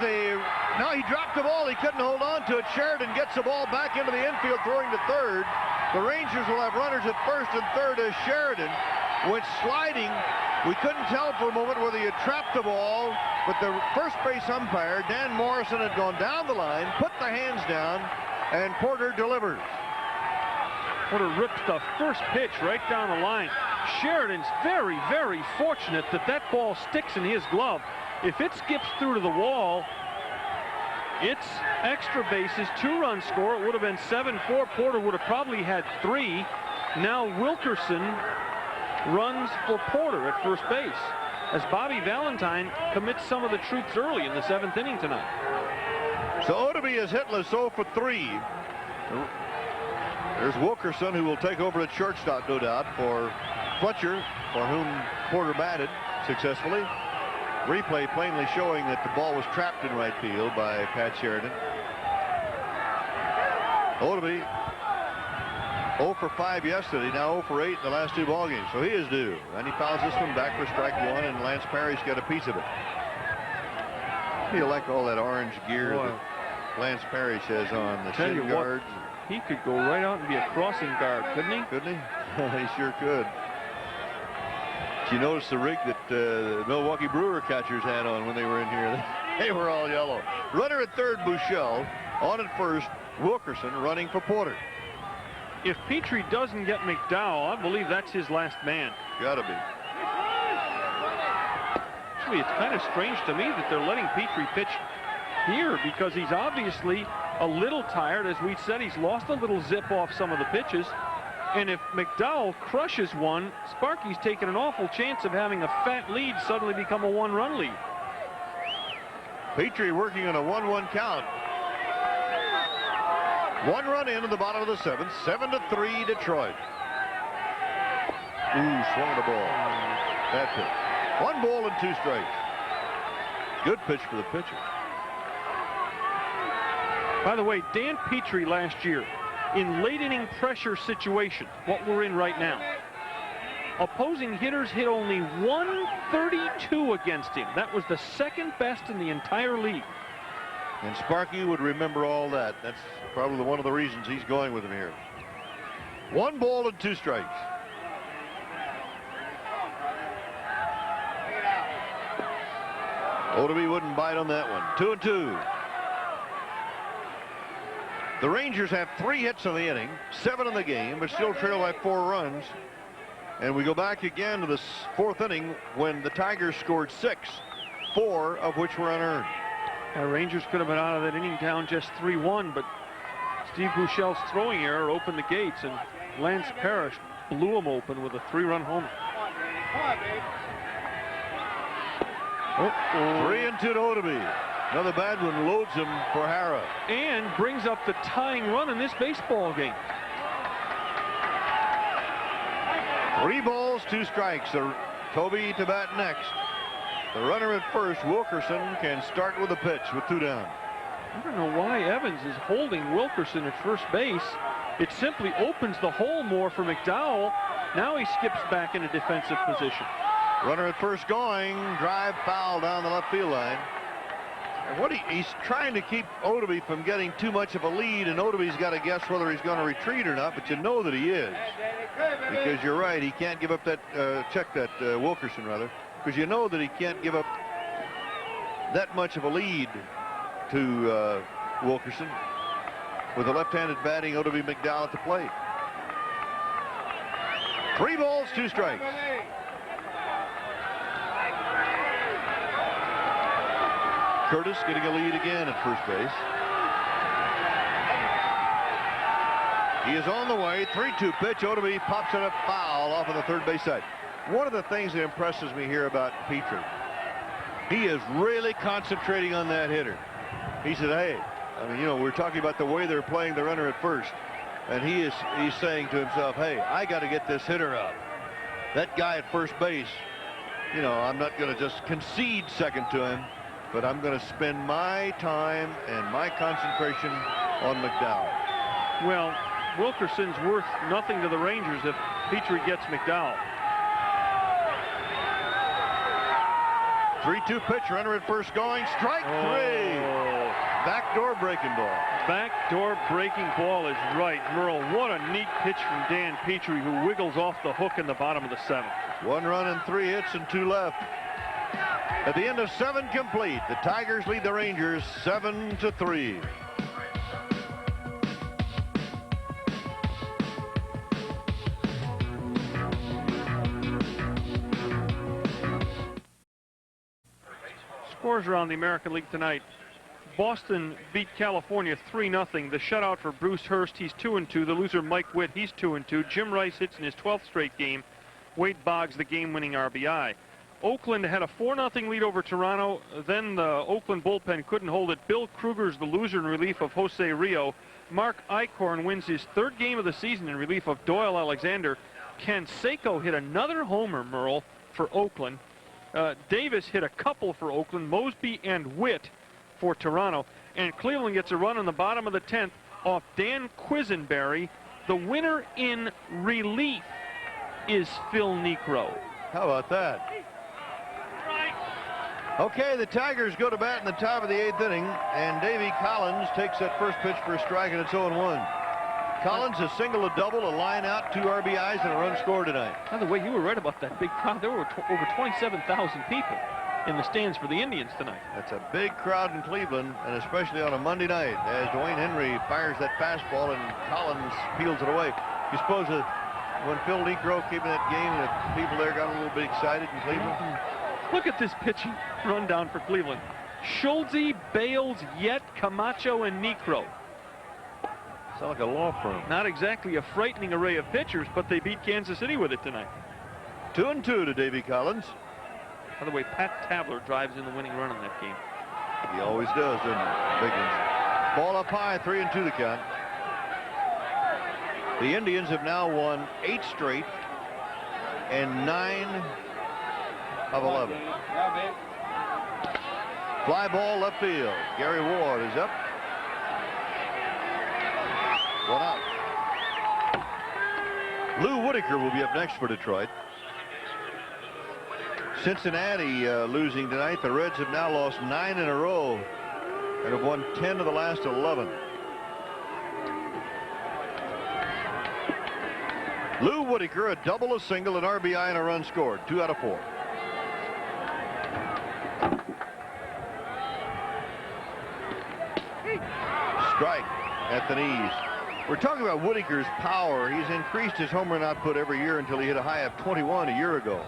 now he dropped the ball. He couldn't hold on to it. Sheridan gets the ball back into the infield, throwing to 3rd. The Rangers will have runners at 1st and 3rd as Sheridan went sliding. We couldn't tell for a moment whether he had trapped the ball, but the first base umpire, Dan Morrison, had gone down the line, put the hands down, and Porter delivers. Porter rips the first pitch right down the line. Sheridan's very, very fortunate that that ball sticks in his glove. If it skips through to the wall, it's extra bases, 2-run score. It would have been 7-4. Porter would have probably had 3. Now Wilkerson runs for Porter at first base as Bobby Valentine commits some of the troops early in the 7th inning tonight. So Odeby is hitless, 0 for 3. There's Wilkerson, who will take over at shortstop, no doubt, for Fletcher, for whom Porter batted successfully. Replay plainly showing that the ball was trapped in right field by Pat Sheridan. Odeby 0 for 5 yesterday, now 0 for 8 in the last 2 ball games, so he is due. And he fouls this one back for strike 1, and Lance Parrish got a piece of it. You like all that orange gear that Lance Parrish has on, the shin guards. He could go right out and be a crossing guard, couldn't he? Couldn't he? He sure could. Did you notice the rig that the Milwaukee Brewer catchers had on when they were in here? They were all yellow. Runner at 3rd, Buechele. On at 1st, Wilkerson running for Porter. If Petrie doesn't get McDowell, I believe that's his last man. Gotta be. Actually, it's kind of strange to me that they're letting Petrie pitch here, because he's obviously a little tired. As we said, he's lost a little zip off some of the pitches. And if McDowell crushes one, Sparky's taken an awful chance of having a fat lead suddenly become a one-run lead. Petrie working on a 1-1 count. 1 run in the bottom of the 7th. 7-3 Detroit. Ooh, swung the ball. Bad pitch. 1 ball and 2 strikes. Good pitch for the pitcher. By the way, Dan Petrie last year, in late inning pressure situations, what we're in right now, opposing hitters hit only 132 against him. That was the 2nd best in the entire league. And Sparky would remember all that. That's probably one of the reasons he's going with him here. 1 ball and 2 strikes. Oldeby wouldn't bite on that one. 2-2. The Rangers have 3 hits in the inning, 7 in the game, but still trail by 4 runs. And we go back again to the 4th inning when the Tigers scored 6, 4 of which were unearned. Rangers could have been out of that inning down just 3-1, but Steve Buechel's throwing error opened the gates, and Lance Parrish blew him open with a 3-run homer. 3-2 to Oldeby. Another bad one loads him for Hara. And brings up the tying run in this baseball game. 3 balls, 2 strikes. Toby to bat next. The runner at first, Wilkerson, can start with a pitch with 2 down. I don't know why Evans is holding Wilkerson at first base. It simply opens the hole more for McDowell. Now he skips back in a defensive position. Runner at first going. Drive foul down the left field line. And he's trying to keep Oldeby from getting too much of a lead, and Odeby's got to guess whether he's going to retreat or not, but you know that he is. Because you're right, he can't give up that, Wilkerson rather, because you know that he can't give up that much of a lead to Wilkerson. With a left-handed batting Oldeby McDowell at the plate. 3 balls, 2 strikes. Curtis getting a lead again at first base. He is on the way. 3-2 pitch. Oldeby pops it up foul off of the third base side. One of the things that impresses me here about Petrie, he is really concentrating on that hitter. He said, hey, I mean, you know, we're talking about the way they're playing the runner at first. And he's saying to himself, hey, I got to get this hitter out. That guy at first base, you know, I'm not going to just concede second to him, but I'm going to spend my time and my concentration on McDowell. Well, Wilkerson's worth nothing to the Rangers if Petrie gets McDowell. 3-2 pitch, runner at first going, strike 3. Backdoor breaking ball. Backdoor breaking ball is right. Merle, what a neat pitch from Dan Petrie, who wiggles off the hook in the bottom of the 7th. 1 run and 3 hits and 2 left. At the end of 7 complete, the Tigers lead the Rangers 7-3. Scores around the American League tonight. Boston beat California 3-0. The shutout for Bruce Hurst, he's 2-2. The loser, Mike Witt, he's 2-2. Jim Rice hits in his 12th straight game. Wade Boggs, the game-winning RBI. Oakland had a 4-0 lead over Toronto. Then the Oakland bullpen couldn't hold it. Bill Kruger's the loser in relief of Jose Rio. Mark Eichhorn wins his 3rd game of the season in relief of Doyle Alexander. Canseco hit another homer, Merle, for Oakland. Davis hit a couple for Oakland, Mosby and Witt for Toronto. And Cleveland gets a run in the bottom of the 10th off Dan Quisenberry. The winner in relief is Phil Niekro. How about that? Okay, the Tigers go to bat in the top of the 8th inning, and Davey Collins takes that first pitch for a strike, and it's 0-1. Collins a single, a double, a line out, 2 RBIs, and a run scored tonight. By the way, you were right about that big crowd. There were over 27,000 people in the stands for the Indians tonight. That's a big crowd in Cleveland, and especially on a Monday night, as Dwayne Henry fires that fastball and Collins peels it away. You suppose that when Phil Niekro came in that game, the people there got a little bit excited in Cleveland? Look at this pitching rundown for Cleveland. Schulze, Bales, Yet, Camacho, and Niekro. Sound like a law firm. Not exactly a frightening array of pitchers, but they beat Kansas City with it tonight. 2-2 to Davy Collins. By the way, Pat Tabler drives in the winning run in that game. He always does, doesn't he? Big ones. Ball up high, 3-2 the count. The Indians have now won 8 straight and 9 of 11. Fly ball left field. Gary Ward is up. 1 out. Lou Whitaker will be up next for Detroit. Cincinnati losing tonight. The Reds have now lost 9 in a row and have won 10 of the last 11. Lou Whitaker, a double, a single, an RBI, and a run scored. 2 out of 4. Strike at the knees. We're talking about Whitaker's power. He's increased his home run output every year until he hit a high of 21 a year ago.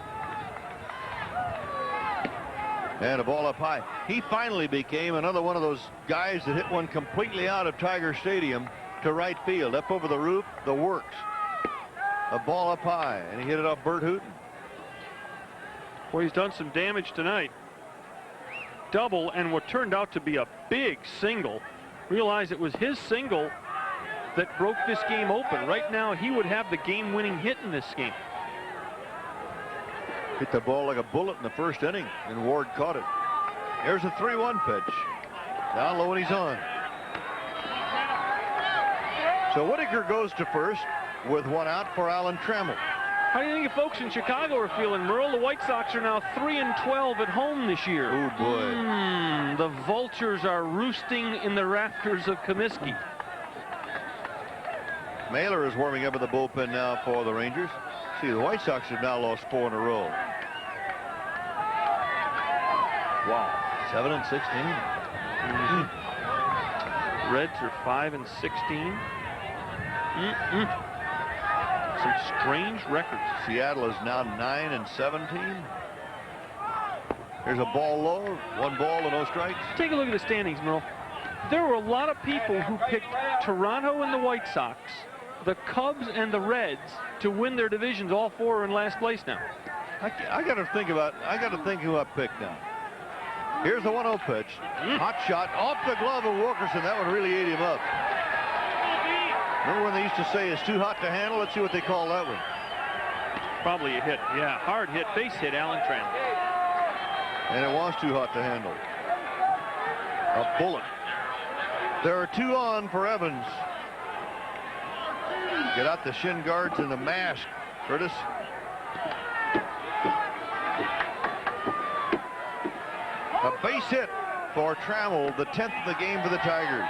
And a ball up high. He finally became another one of those guys that hit one completely out of Tiger Stadium to right field. Up over the roof, the works. A ball up high, and he hit it off Bert Hooton. Boy, he's done some damage tonight. Double and what turned out to be a big single. Realize it was his single that broke this game open. Right now, he would have the game-winning hit in this game. Hit the ball like a bullet in the first inning, and Ward caught it. There's a 3-1 pitch. Down low, and he's on. So Whitaker goes to first with 1 out for Alan Trammell. How do you think the folks in Chicago are feeling, Merle? The White Sox are now 3-12 at home this year. Oh, boy. The vultures are roosting in the rafters of Comiskey. Mailer is warming up in the bullpen now for the Rangers. See, the White Sox have now lost 4 in a row. Wow. 7-16. Reds are 5-16. Some strange records. Seattle is now 9-17. Here's a ball low. 1 ball and no strikes. Take a look at the standings, Merle. There were a lot of people who picked Toronto and the White Sox, the Cubs and the Reds to win their divisions. All 4 are in last place now. I got to think who I picked now. Here's the 1-0 pitch. Hot shot off the glove of Wilkerson. That one really ate him up. Remember when they used to say it's too hot to handle? Let's see what they call that one. Probably a hit. Yeah, hard hit, base hit, Alan Trammell. And it was too hot to handle. A bullet. There are 2 on for Evans. Get out the shin guards and the mask, Curtis. A base hit for Trammell, the 10th of the game for the Tigers.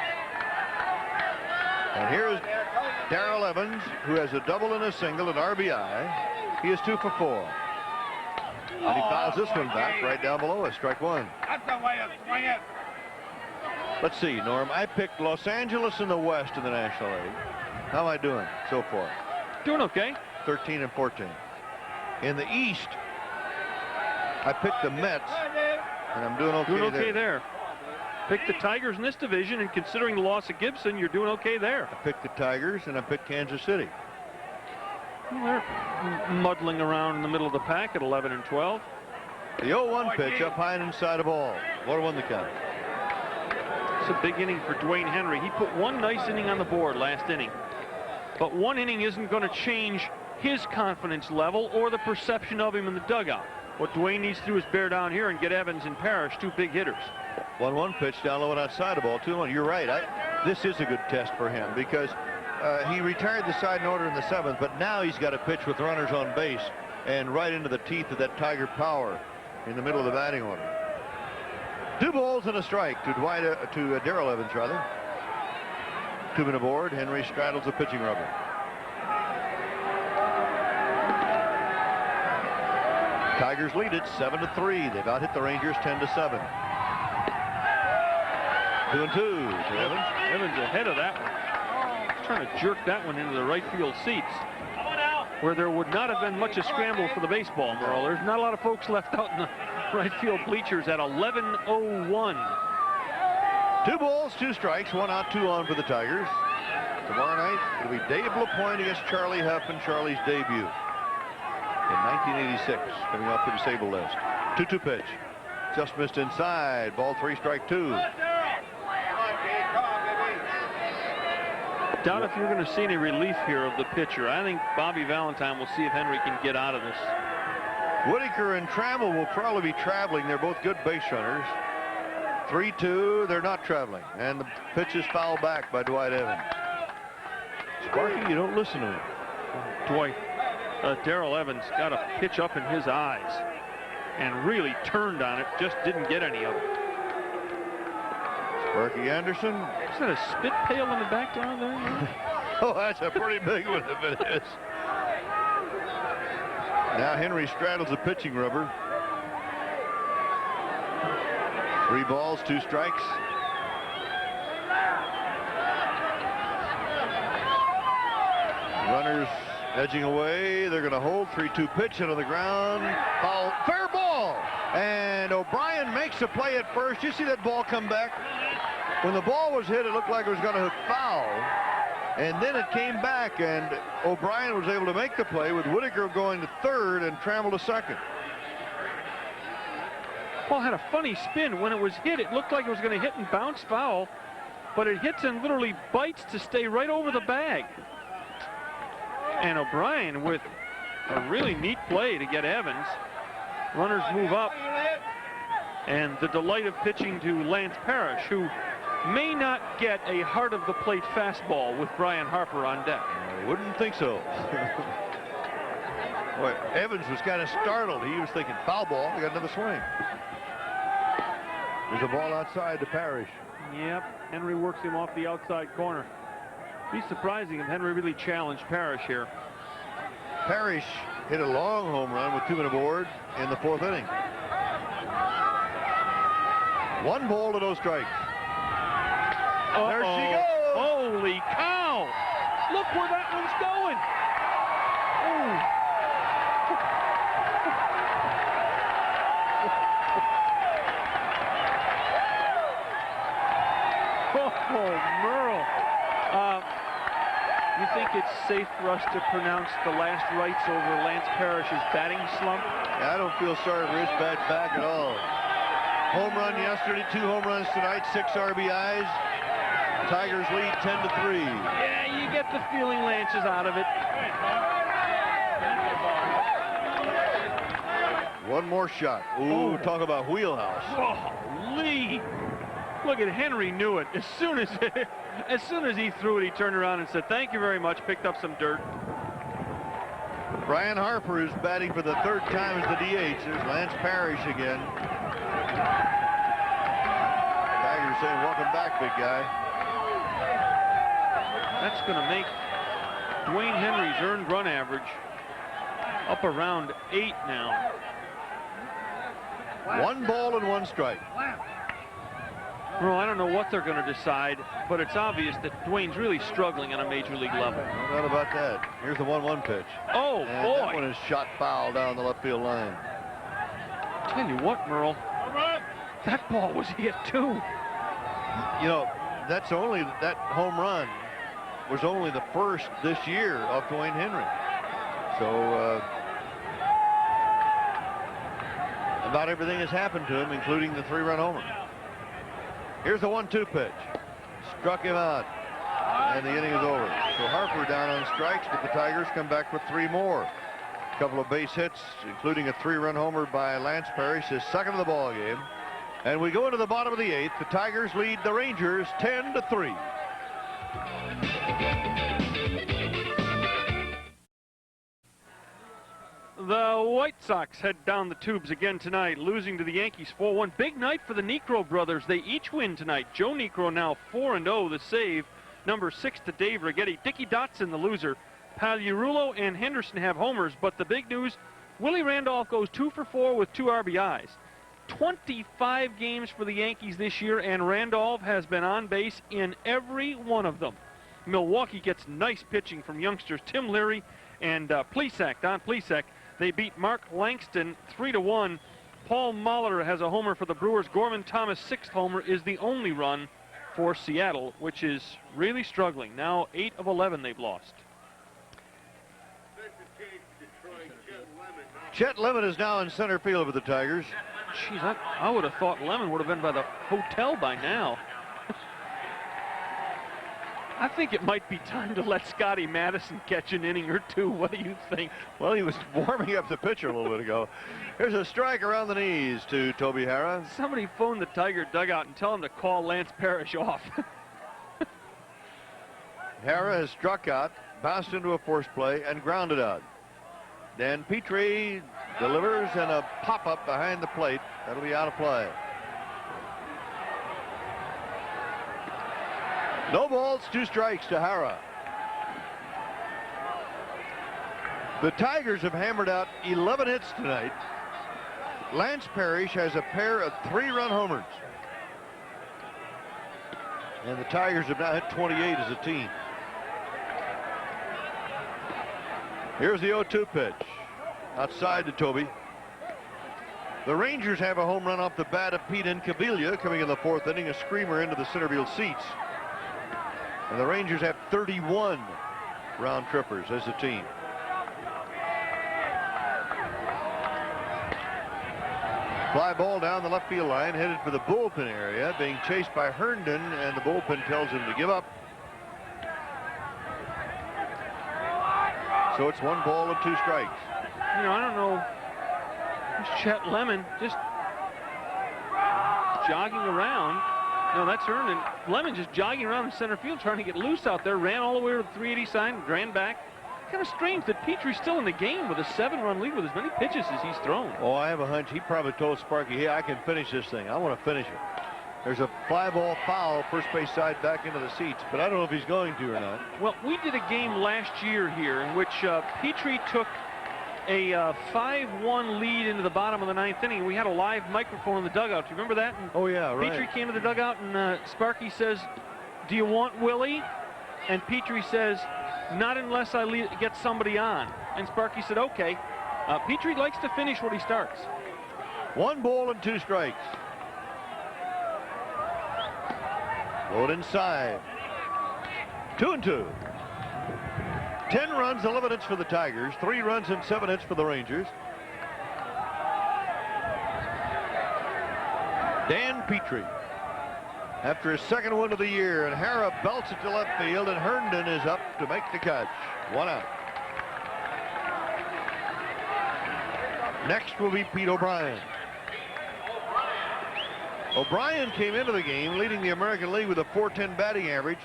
And here's Darrell Evans, who has a double and a single, an RBI. He is 2 for 4. And he fouls this one back right down below us, strike 1. That's the way to swing it. Let's see, Norm. I picked Los Angeles in the West in the National League. How am I doing so far? Doing okay. 13-14. In the East, I picked the Mets, and I'm doing okay there. Pick the Tigers in this division, and considering the loss of Gibson, you're doing okay there. I picked the Tigers, and I picked Kansas City. Well, they're muddling around in the middle of the pack at 11-12. The 0-1 pitch up high and inside a ball. 1-1 the count. It's a big inning for Dwayne Henry. He put 1 nice inning on the board last inning. But 1 inning isn't going to change his confidence level or the perception of him in the dugout. What Dwayne needs to do is bear down here and get Evans and Parrish, 2 big hitters. 1-1 pitch down low and outside the ball. 2-1. You're right. This is a good test for him because he retired the side in order in the 7th, but now he's got to pitch with runners on base and right into the teeth of that Tiger power in the middle of the batting order. 2 balls and a strike to Darrell Evans, rather. 2 men aboard. Henry straddles the pitching rubber. Tigers lead it 7-3. They've out hit the Rangers 10-7. 2-2 to Evans. Evans ahead of that one. He's trying to jerk that one into the right field seats, where there would not have been much a scramble for the baseball, Merle. There's not a lot of folks left out in the right field bleachers at 11:01. 2 balls, 2 strikes, 1 out, 2 on for the Tigers. Tomorrow night, it'll be Dave LaPointe against Charlie Huff in Charlie's debut in 1986, coming off the disabled list. 2-2 pitch. Just missed inside. Ball 3, strike 2. Doubt if you're going to see any relief here of the pitcher. I think Bobby Valentine will see if Henry can get out of this. Whitaker and Trammell will probably be traveling. They're both good base runners. 3-2, they're not traveling. And the pitch is fouled back by Dwight Evans. Sparky, you don't listen to him. Darrell Evans got a pitch up in his eyes and really turned on it, just didn't get any of it. Sparky Anderson. Is that a spit pail in the background there? Oh, that's a pretty big one if it is. Now Henry straddles the pitching rubber. 3 balls, 2 strikes. Runners edging away. They're going to hold. 3-2 pitch into the ground. Foul. Fair ball. And O'Brien makes a play at first. You see that ball come back? When the ball was hit, it looked like it was going to foul. And then it came back, and O'Brien was able to make the play with Whitaker going to third and Trammell to second. Ball had a funny spin. When it was hit, it looked like it was going to hit and bounce foul, but it hits and literally bites to stay right over the bag. And O'Brien with a really neat play to get Evans. Runners move up, and the delight of pitching to Lance Parrish, who may not get a heart of the plate fastball with Brian Harper on deck. I wouldn't think so. Boy, Evans was kind of startled. He was thinking foul ball. They got another swing. There's a ball outside to Parrish. Yep, Henry works him off the outside corner. Be surprising if Henry really challenged Parrish here. Parrish hit a long home run with 2 men aboard in the 4th inning. 1 ball to no strikes. There she goes. Holy cow! Look where that one's going. Merle. You think it's safe for us to pronounce the last rites over Lance Parrish's batting slump? I don't feel sorry for his bad back at all. Home run yesterday, 2 home runs tonight, 6 RBIs. Tigers lead 10-3. Yeah, you get the feeling Lance is out of it. 1 more shot. Ooh, talk about wheelhouse. Lee. Look at Henry knew it. As soon as he threw it, he turned around and said, "Thank you very much." Picked up some dirt. Brian Harper is batting for the 3rd time as the DH. There's Lance Parrish again. Tigers saying, "Welcome back, big guy." That's going to make Dwayne Henry's earned run average up around 8 now. 1 ball and 1 strike. Well, I don't know what they're going to decide, but it's obvious that Dwayne's really struggling on a major league level. No doubt about that. Here's the 1-1 pitch. Oh, and boy. That one is shot foul down the left field line. Tell you what, Merle, that ball was hit too. You know, that home run was only the first this year of Dwayne Henry. So about everything has happened to him, including the 3-run homer. Here's the 1-2 pitch. Struck him out, and the inning is over. So Harper down on strikes, but the Tigers come back with 3 more. A couple of base hits, including a 3-run homer by Lance Parrish, his 2nd of the ball game. And we go into the bottom of the 8th. The Tigers lead the Rangers 10-3. The White Sox head down the tubes again tonight, losing to the Yankees 4-1. Big night for the Niekro brothers. They each win tonight. Joe Niekro now 4-0, the save. Number 6 to Dave Righetti. Dickie Dotson, the loser. Pagliarulo and Henderson have homers, but the big news, Willie Randolph goes 2 for 4 with 2 RBIs. 25 games for the Yankees this year, and Randolph has been on base in every one of them. Milwaukee gets nice pitching from youngsters Tim Leary and Don Plesac. They beat Mark Langston 3-1. Paul Molitor has a homer for the Brewers. Gorman Thomas' 6th homer is the only run for Seattle, which is really struggling. Now 8 of 11 they've lost. Chet Lemon is now in center field for the Tigers. Jeez, I would have thought Lemon would have been by the hotel by now. I think it might be time to let Scotty Madison catch an inning or two. What do you think? Well, he was warming up the pitcher a little bit ago. Here's a strike around the knees to Toby Hara. Somebody phone the Tiger dugout and tell him to call Lance Parrish off. Hara has struck out, bounced into a force play, and grounded out. Dan Petrie delivers and a pop-up behind the plate. That'll be out of play. No balls, 2 strikes to Hara. The Tigers have hammered out 11 hits tonight. Lance Parrish has a pair of 3-run homers. And the Tigers have now hit 28 as a team. Here's the 0-2 pitch. Outside to Toby. The Rangers have a home run off the bat of Pete Incaviglia coming in the 4th inning, a screamer into the center field seats. And the Rangers have 31 round trippers as a team. Fly ball down the left field line, headed for the bullpen area, being chased by Herndon, and the bullpen tells him to give up. So it's 1 ball and 2 strikes. You know, I don't know. It's Chet Lemon just jogging around. No, that's Herndon. Lemon just jogging around in center field trying to get loose out there. Ran all the way to the 380 sign, ran back. Kind of strange that Petrie's still in the game with a 7-run lead with as many pitches as he's thrown. Oh, I have a hunch he probably told Sparky, hey, I can finish this thing. I want to finish it. There's a fly ball foul, first base side back into the seats, but I don't know if he's going to or not. Well, we did a game last year here in which Petrie took a 5-1 lead into the bottom of the 9th inning. We had a live microphone in the dugout. Do you remember that? And oh, yeah, right. Petrie came to the dugout, and Sparky says, do you want Willie? And Petrie says, not unless I get somebody on. And Sparky said, okay. Petrie likes to finish what he starts. 1 ball and 2 strikes. Load inside. 2-2. 10 runs, 11 hits for the Tigers. 3 runs and 7 hits for the Rangers. Dan Petrie, after his 2nd win of the year, and Hara belts it to left field, and Herndon is up to make the catch. 1 out. Next will be Pete O'Brien. O'Brien came into the game leading the American League with a .410 batting average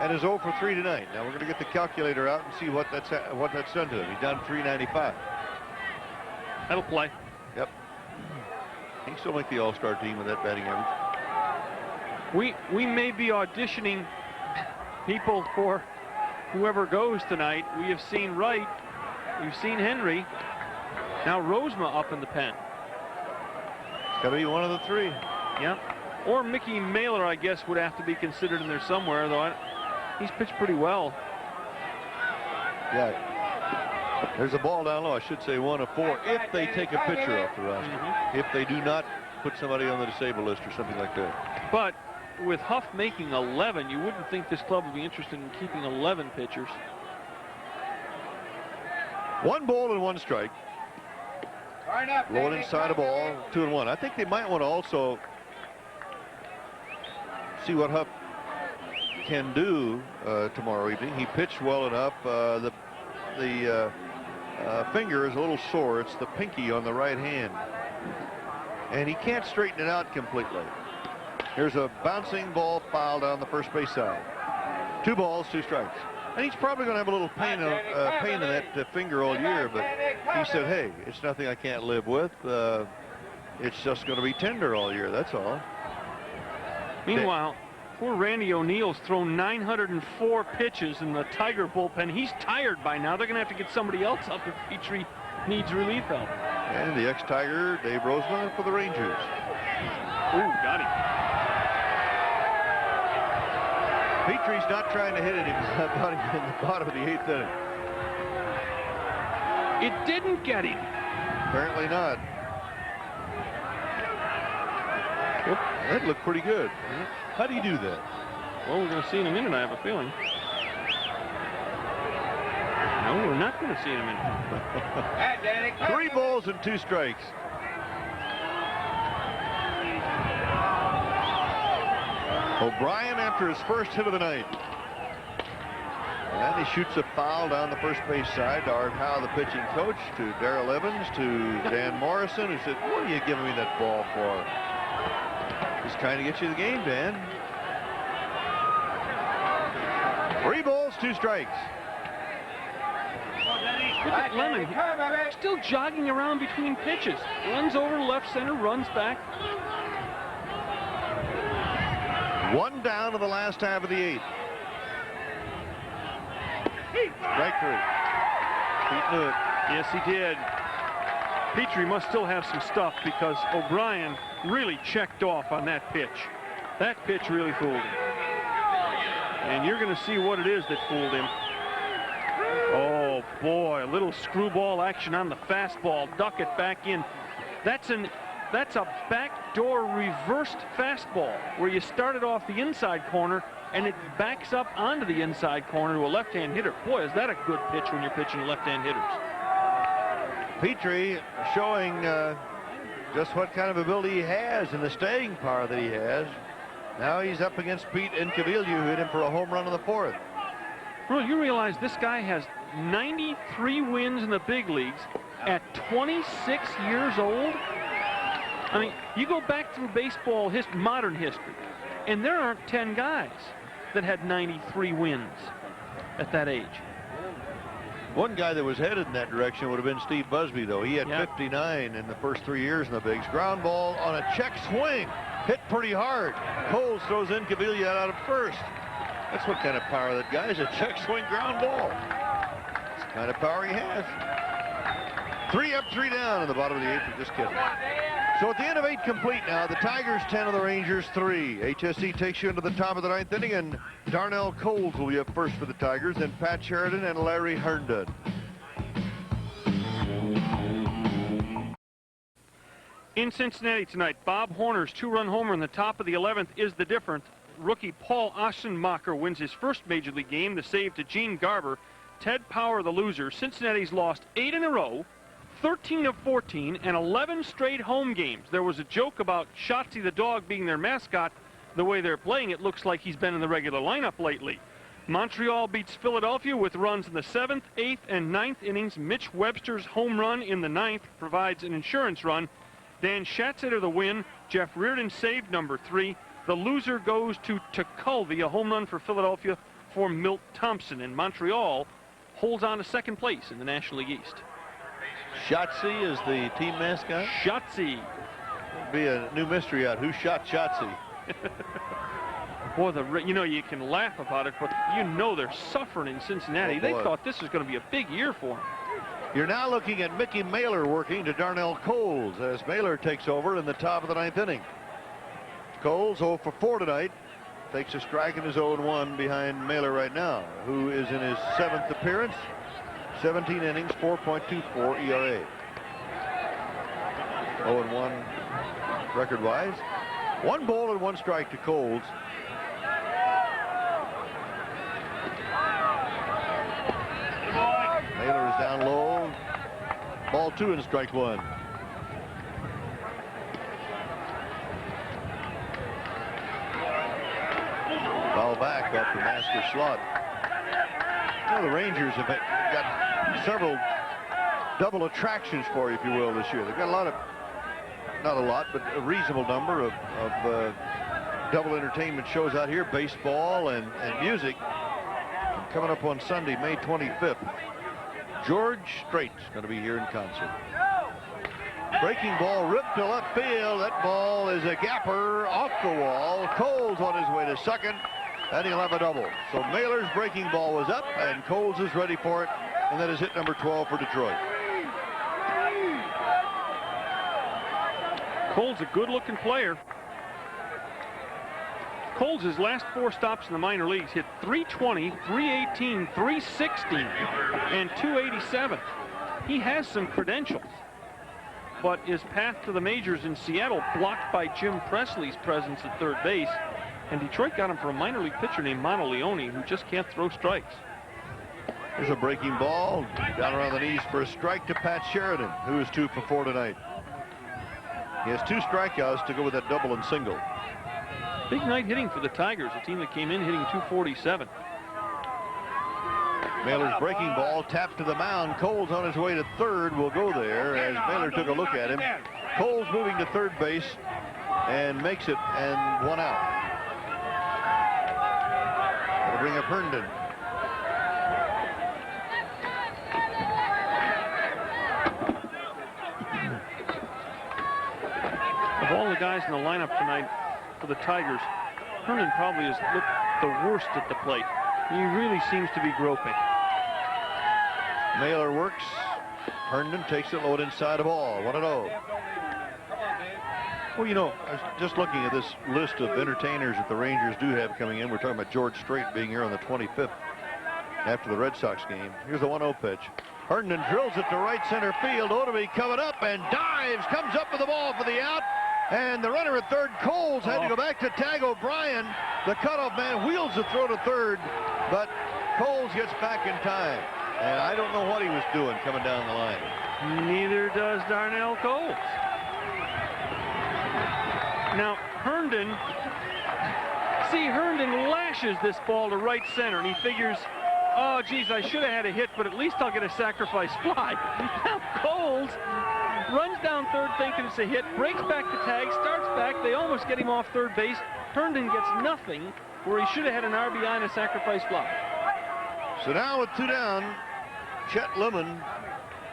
and is 0 for 3 tonight. Now we're going to get the calculator out and see what that's done to him. He's down 395. That'll play. Yep. He can still make the All-Star team with that batting average. We may be auditioning people for whoever goes tonight. We have seen Wright. We've seen Henry. Now Rosema up in the pen. It's got to be one of the 3. Yeah. Or Mickey Mailer, I guess, would have to be considered in there somewhere, though he's pitched pretty well. Yeah. There's a ball down low. I should say 1 of 4 if they take a pitcher off the roster. If they do not put somebody on the disabled list or something like that. But with Huff making 11, you wouldn't think this club would be interested in keeping 11 pitchers. 1 ball and 1 strike. Low inside a ball, 2-1. I think they might want to also see what Huff can do tomorrow evening. He pitched well enough. The finger is a little sore. It's the pinky on the right hand, and he can't straighten it out completely. Here's a bouncing ball foul down the first base side. 2 balls, 2 strikes. And he's probably going to have a little pain in that finger all year, but he said, hey, it's nothing I can't live with. It's just going to be tender all year, that's all. Meanwhile, poor Randy O'Neill's thrown 904 pitches in the Tiger bullpen. He's tired by now. They're going to have to get somebody else up if Petrie needs relief help. And the ex-Tiger, Dave Rosema, for the Rangers. Ooh, got him. Petrie's not trying to hit it. He's got him in the bottom of the 8th inning. It didn't get him. Apparently not. That looked pretty good. How do you do that? Well, we're going to see in a minute, I have a feeling. No, we're not going to see in a minute. 3 balls and 2 strikes. O'Brien after his first hit of the night. And he shoots a foul down the first base side to Art Howe, the pitching coach, to Darrell Evans, to Dan Morrison, who said, "What are you giving me that ball for?" Just trying to get you the game, Dan. 3 balls, 2 strikes. Look at Lemon, still jogging around between pitches. Runs over to left center, runs back. 1 down to the last half of the 8th. Strike 3. Pete knew it. Yes, he did. Petrie must still have some stuff because O'Brien really checked off on that pitch. That pitch really fooled him. And you're going to see what it is that fooled him. Oh, boy, a little screwball action on the fastball. Duck it back in. That's a backdoor reversed fastball where you started off the inside corner and it backs up onto the inside corner to a left-hand hitter. Boy, is that a good pitch when you're pitching to left-hand hitters. Petrie showing just what kind of ability he has and the staying power that he has. Now he's up against Pete Incaviglia, who hit him for a home run in the 4th. Well, you realize this guy has 93 wins in the big leagues at 26 years old? I mean, you go back through baseball modern history, and there aren't 10 guys that had 93 wins at that age. One guy that was headed in that direction would have been Steve Busby, though. He had 59 in the first 3 years in the bigs. Ground ball on a check swing. Hit pretty hard. Coles throws Incaviglia out at first. That's what kind of power that guy is. A check swing ground ball. That's the kind of power he has. 3 up, 3 down in the bottom of the 8th. Just kidding. So at the end of 8 complete now, the Tigers 10 and the Rangers 3. HSE takes you into the top of the 9th inning, and Darnell Coles will be up first for the Tigers, then Pat Sheridan and Larry Herndon. In Cincinnati tonight, Bob Horner's 2-run homer in the top of the 11th is the difference. Rookie Paul Ostenmacher wins his first major league game. The save to Gene Garber. Ted Power, the loser. Cincinnati's lost 8 in a row, 13 of 14, and 11 straight home games. There was a joke about Shotzi the dog being their mascot. The way they're playing, it looks like he's been in the regular lineup lately. Montreal beats Philadelphia with runs in the 7th, 8th, and 9th innings. Mitch Webster's home run in the 9th provides an insurance run. Dan Schatzeder the win. Jeff Reardon saved number 3. The loser goes to Tekulve, a home run for Philadelphia for Milt Thompson. And Montreal holds on to second place in the National League East. Shotzi is the team mascot? Shotzi. It'll be a new mystery out. Who shot Shotzi? Boy, you know, you can laugh about it, but you know they're suffering in Cincinnati. They thought this was going to be a big year for them. You're now looking at Mickey Mailer working to Darnell Coles as Mailer takes over in the top of the 9th inning. Coles 0 for 4 tonight. Takes a strike and is 0-1 behind Mailer right now, who is in his 7th appearance. 17 innings, 4.24 ERA. 0-1 record-wise. 1 ball and 1 strike to Coles. Mailer is down low. Ball 2 and strike 1. Foul back off the master slot. You know, the Rangers have got several double attractions for you, if you will, this year. They've got a lot of, not a lot, but a reasonable number of double entertainment shows out here, baseball and music. Coming up on Sunday, May 25th. George Strait's going to be here in concert. Breaking ball ripped to left field. That ball is a gapper off the wall. Coles on his way to second, and he'll have a double. So Mailer's breaking ball was up, and Coles is ready for it, and that is hit number 12 for Detroit. Coles a good-looking player. Coles, his last 4 stops in the minor leagues, hit 320, 318, 360, and 287. He has some credentials, but his path to the majors in Seattle blocked by Jim Presley's presence at third base. And Detroit got him for a minor league pitcher named Mono Leone, who just can't throw strikes. There's a breaking ball down around the knees for a strike to Pat Sheridan, who is 2 for 4 tonight. He has 2 strikeouts to go with that double and single. Big night hitting for the Tigers, a team that came in hitting .247. Mailer's breaking ball tapped to the mound. Cole's on his way to third. Will go there as Mailer took a look at him. Cole's moving to third base and makes it, and 1 out. That'll bring up Herndon. Of all the guys in the lineup tonight for the Tigers, Herndon probably has looked the worst at the plate. He really seems to be groping. Mailer works. Herndon takes it low and inside of ball. 1-0. Well, you know, I was just looking at this list of entertainers that the Rangers do have coming in. We're talking about George Strait being here on the 25th after the Red Sox game. Here's the 1-0 pitch. Herndon drills it to right center field. Odobe coming up and dives, comes up with the ball for the out. And the runner at third, Coles, had to go back to tag O'Brien. The cutoff man wheels the throw to third, but Coles gets back in time. And I don't know what he was doing coming down the line. Neither does Darnell Coles. Now, Herndon lashes this ball to right center, and he figures, oh, geez, I should have had a hit, but at least I'll get a sacrifice fly. Now, Coles runs down third thinking it's a hit, breaks back the tag, starts back. They almost get him off third base. Herndon gets nothing where he should have had an RBI and a sacrifice fly. So now with 2 down, Chet Lemon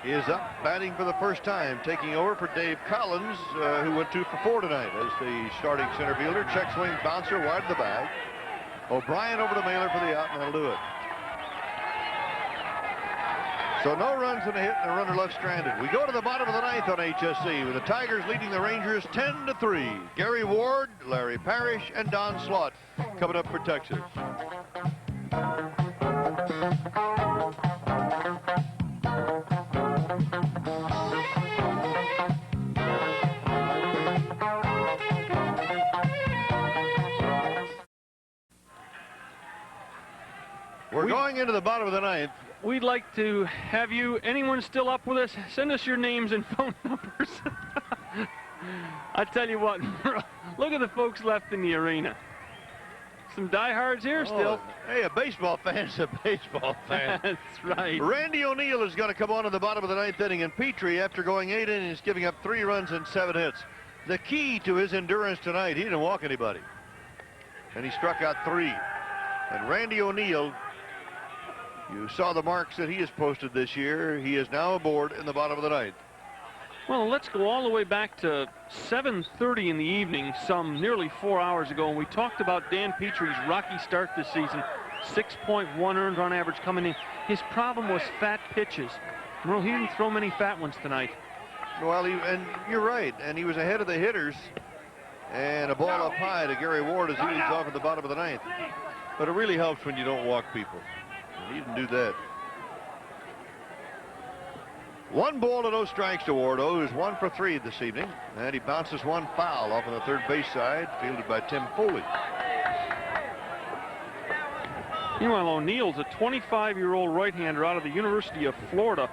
is up batting for the first time, taking over for Dave Collins, who went 2 for 4 tonight as the starting center fielder. Check swing bouncer wide of the bag. O'Brien over to Mailer for the out, and that'll do it. So no runs and a hit and a runner left stranded. We go to the bottom of the 9th on HSC with the Tigers leading the Rangers 10-3. Gary Ward, Larry Parrish, and Don Slaught coming up for Texas. We're going into the bottom of the 9th. We'd like to have you, anyone still up with us, send us your names and phone numbers. I tell you what, look at the folks left in the arena. Some diehards here still. Hey, a baseball fan's a baseball fan. That's right. Randy O'Neill is going to come on in the bottom of the 9th inning, and Petrie, after going 8 innings, giving up 3 runs and 7 hits. The key to his endurance tonight, he didn't walk anybody. And he struck out 3. And Randy O'Neill, you saw the marks that he has posted this year. He is now aboard in the bottom of the 9th. Well, let's go all the way back to 7:30 in the evening, some nearly 4 hours ago, and we talked about Dan Petrie's rocky start this season. 6.1 earned run average coming in. His problem was fat pitches. Well, he didn't throw many fat ones tonight. Well, and you're right, and he was ahead of the hitters. And a ball up high to Gary Ward as he leads off at the bottom of the 9th. But it really helps when you don't walk people. He didn't do that. 1 ball to no strikes to Wardo, who's 1 for 3 this evening. And he bounces 1 foul off on the third base side, fielded by Tim Foley. Meanwhile, O'Neill's a 25-year-old right-hander out of the University of Florida.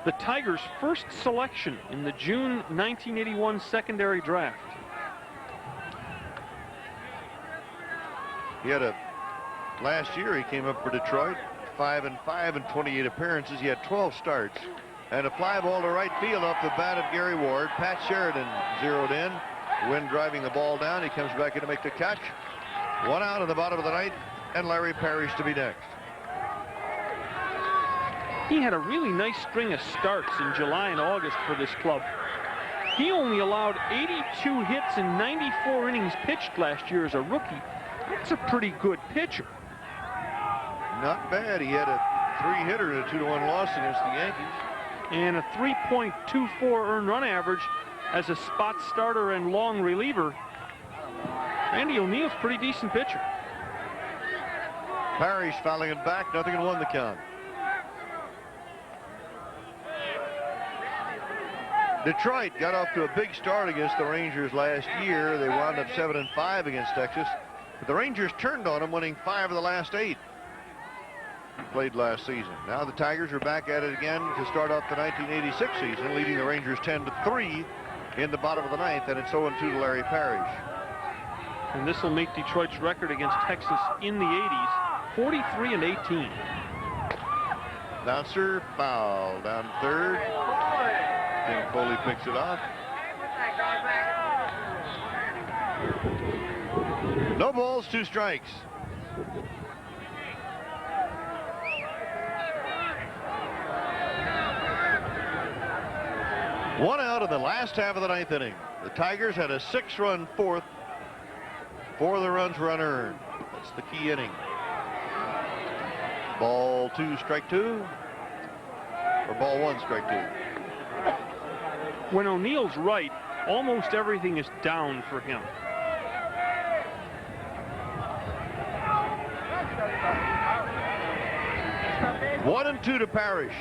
The Tigers' first selection in the June 1981 secondary draft. He had last year he came up for Detroit, 5-5 in 28 appearances. He had 12 starts. And a fly ball to right field off the bat of Gary Ward. Pat Sheridan zeroed in. Wind driving the ball down. He comes back in to make the catch. 1 out at the bottom of the 9th, and Larry Parrish to be next. He had a really nice string of starts in July and August for this club. He only allowed 82 hits and 94 innings pitched last year as a rookie. That's a pretty good pitcher. Not bad. He had a 3-hitter and a 2-1 loss against the Yankees. And a 3.24 earned run average as a spot starter and long reliever. Randy O'Neill's a pretty decent pitcher. Parrish fouling it back, 0-1 the count. Detroit got off to a big start against the Rangers last year. They wound up 7-5 against Texas. But the Rangers turned on him, winning 5 of the last 8 played last season. Now the Tigers are back at it again to start off the 1986 season, leading the Rangers 10-3 in the bottom of the 9th, and it's 0-2 to Larry Parrish. And this will make Detroit's record against Texas in the 80s 43-18. Bouncer, foul down third. Tim Foley picks it off. No balls, 2 strikes. One out in the last half of the 9th inning. The Tigers had a 6-run 4th. 4 of the runs were unearned. That's the key inning. Ball 2, strike 2. Or ball 1, strike 2. When O'Neill's right, almost everything is down for him. One and 2 to Parrish.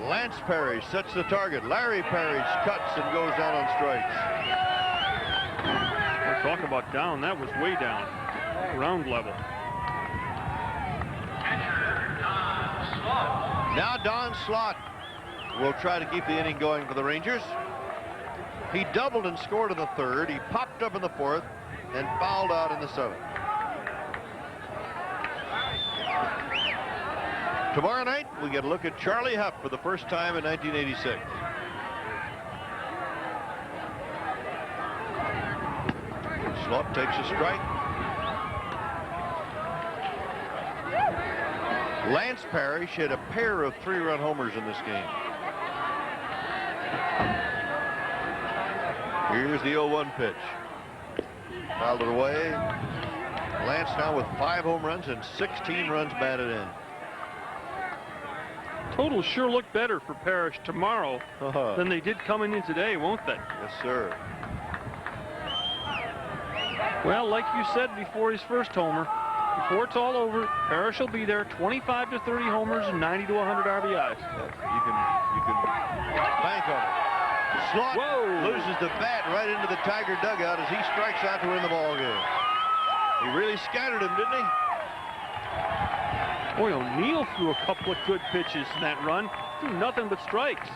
Lance Parrish sets the target. Larry Parrish cuts and goes down on strikes. We'll talk about down. That was way down. Ground level. Now Don Slott will try to keep the inning going for the Rangers. He doubled and scored in the 3rd. He popped up in the 4th and fouled out in the 7th. Tomorrow night, we get a look at Charlie Huff for the first time in 1986. Slott takes a strike. Lance Parrish hit a pair of 3-run homers in this game. Here's the 0-1 pitch. Fouled it away. Lance now with 5 home runs and 16 runs batted in. Totals sure look better for Parrish tomorrow than they did coming in today, won't they? Yes, sir. Well, like you said before his first homer, before it's all over, Parrish will be there, 25 to 30 homers and 90 to 100 RBIs. You can bank on it. Slott loses the bat right into the Tiger dugout as he strikes out to win the ball game. He really scattered him, didn't he? Boy, O'Neill threw a couple of good pitches in that run. Threw nothing but strikes.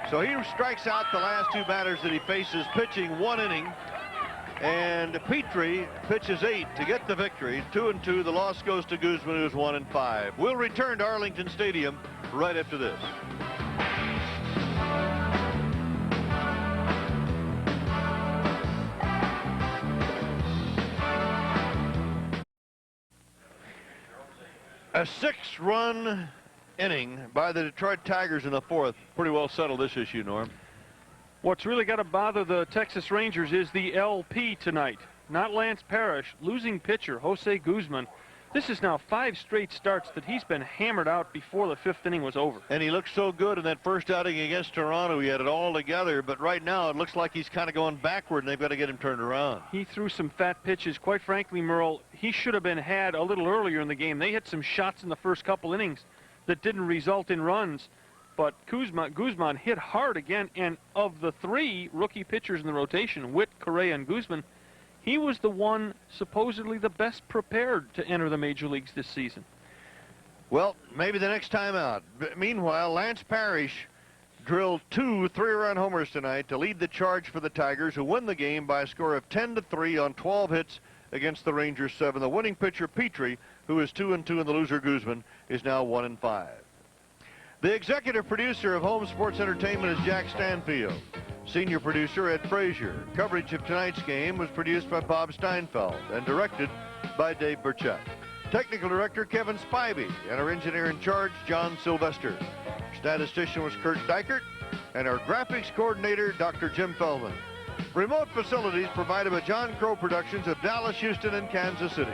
So he strikes out the last 2 batters that he faces, pitching 1 inning. And Petrie pitches 8 to get the victory. 2-2. The loss goes to Guzman, who's 1-5. We'll return to Arlington Stadium right after this. A 6-run inning by the Detroit Tigers in the 4th. Pretty well settled this issue, Norm. What's really got to bother the Texas Rangers is the LP tonight. Not Lance Parrish, losing pitcher Jose Guzman. This is now 5 straight starts that he's been hammered out before the 5th inning was over. And he looked so good in that first outing against Toronto. He had it all together, but right now it looks like he's kind of going backward, and they've got to get him turned around. He threw some fat pitches. Quite frankly, Merle, he should have been had a little earlier in the game. They hit some shots in the first couple innings that didn't result in runs, but Guzman hit hard again, and of the 3 rookie pitchers in the rotation, Witt, Correa, and Guzman, he was the one supposedly the best prepared to enter the major leagues this season. Well, maybe the next time out. But meanwhile, Lance Parrish drilled 2 3-run homers tonight to lead the charge for the Tigers, who win the game by a score of 10-3 on 12 hits against the Rangers 7. The winning pitcher, Petrie, who is 2-2, and the loser, Guzman, is now 1-5. The executive producer of Home Sports Entertainment is Jack Stanfield. Senior producer, Ed Frazier. Coverage of tonight's game was produced by Bob Steinfeld and directed by Dave Burchett. Technical director, Kevin Spivey, and our engineer in charge, John Sylvester. Statistician was Kurt Dykert, and our graphics coordinator, Dr. Jim Feldman. Remote facilities provided by John Crow Productions of Dallas, Houston, and Kansas City.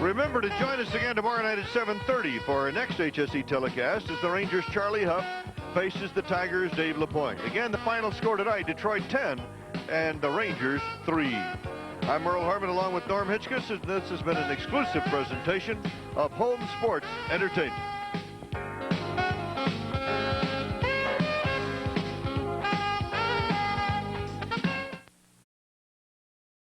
Remember to join us again tomorrow night at 7:30 for our next HSE telecast as the Rangers' Charlie Huff faces the Tigers' Dave LaPointe. Again, the final score tonight, Detroit 10 and the Rangers 3. I'm Merle Harmon along with Norm Hitchkus, and this has been an exclusive presentation of Home Sports Entertainment.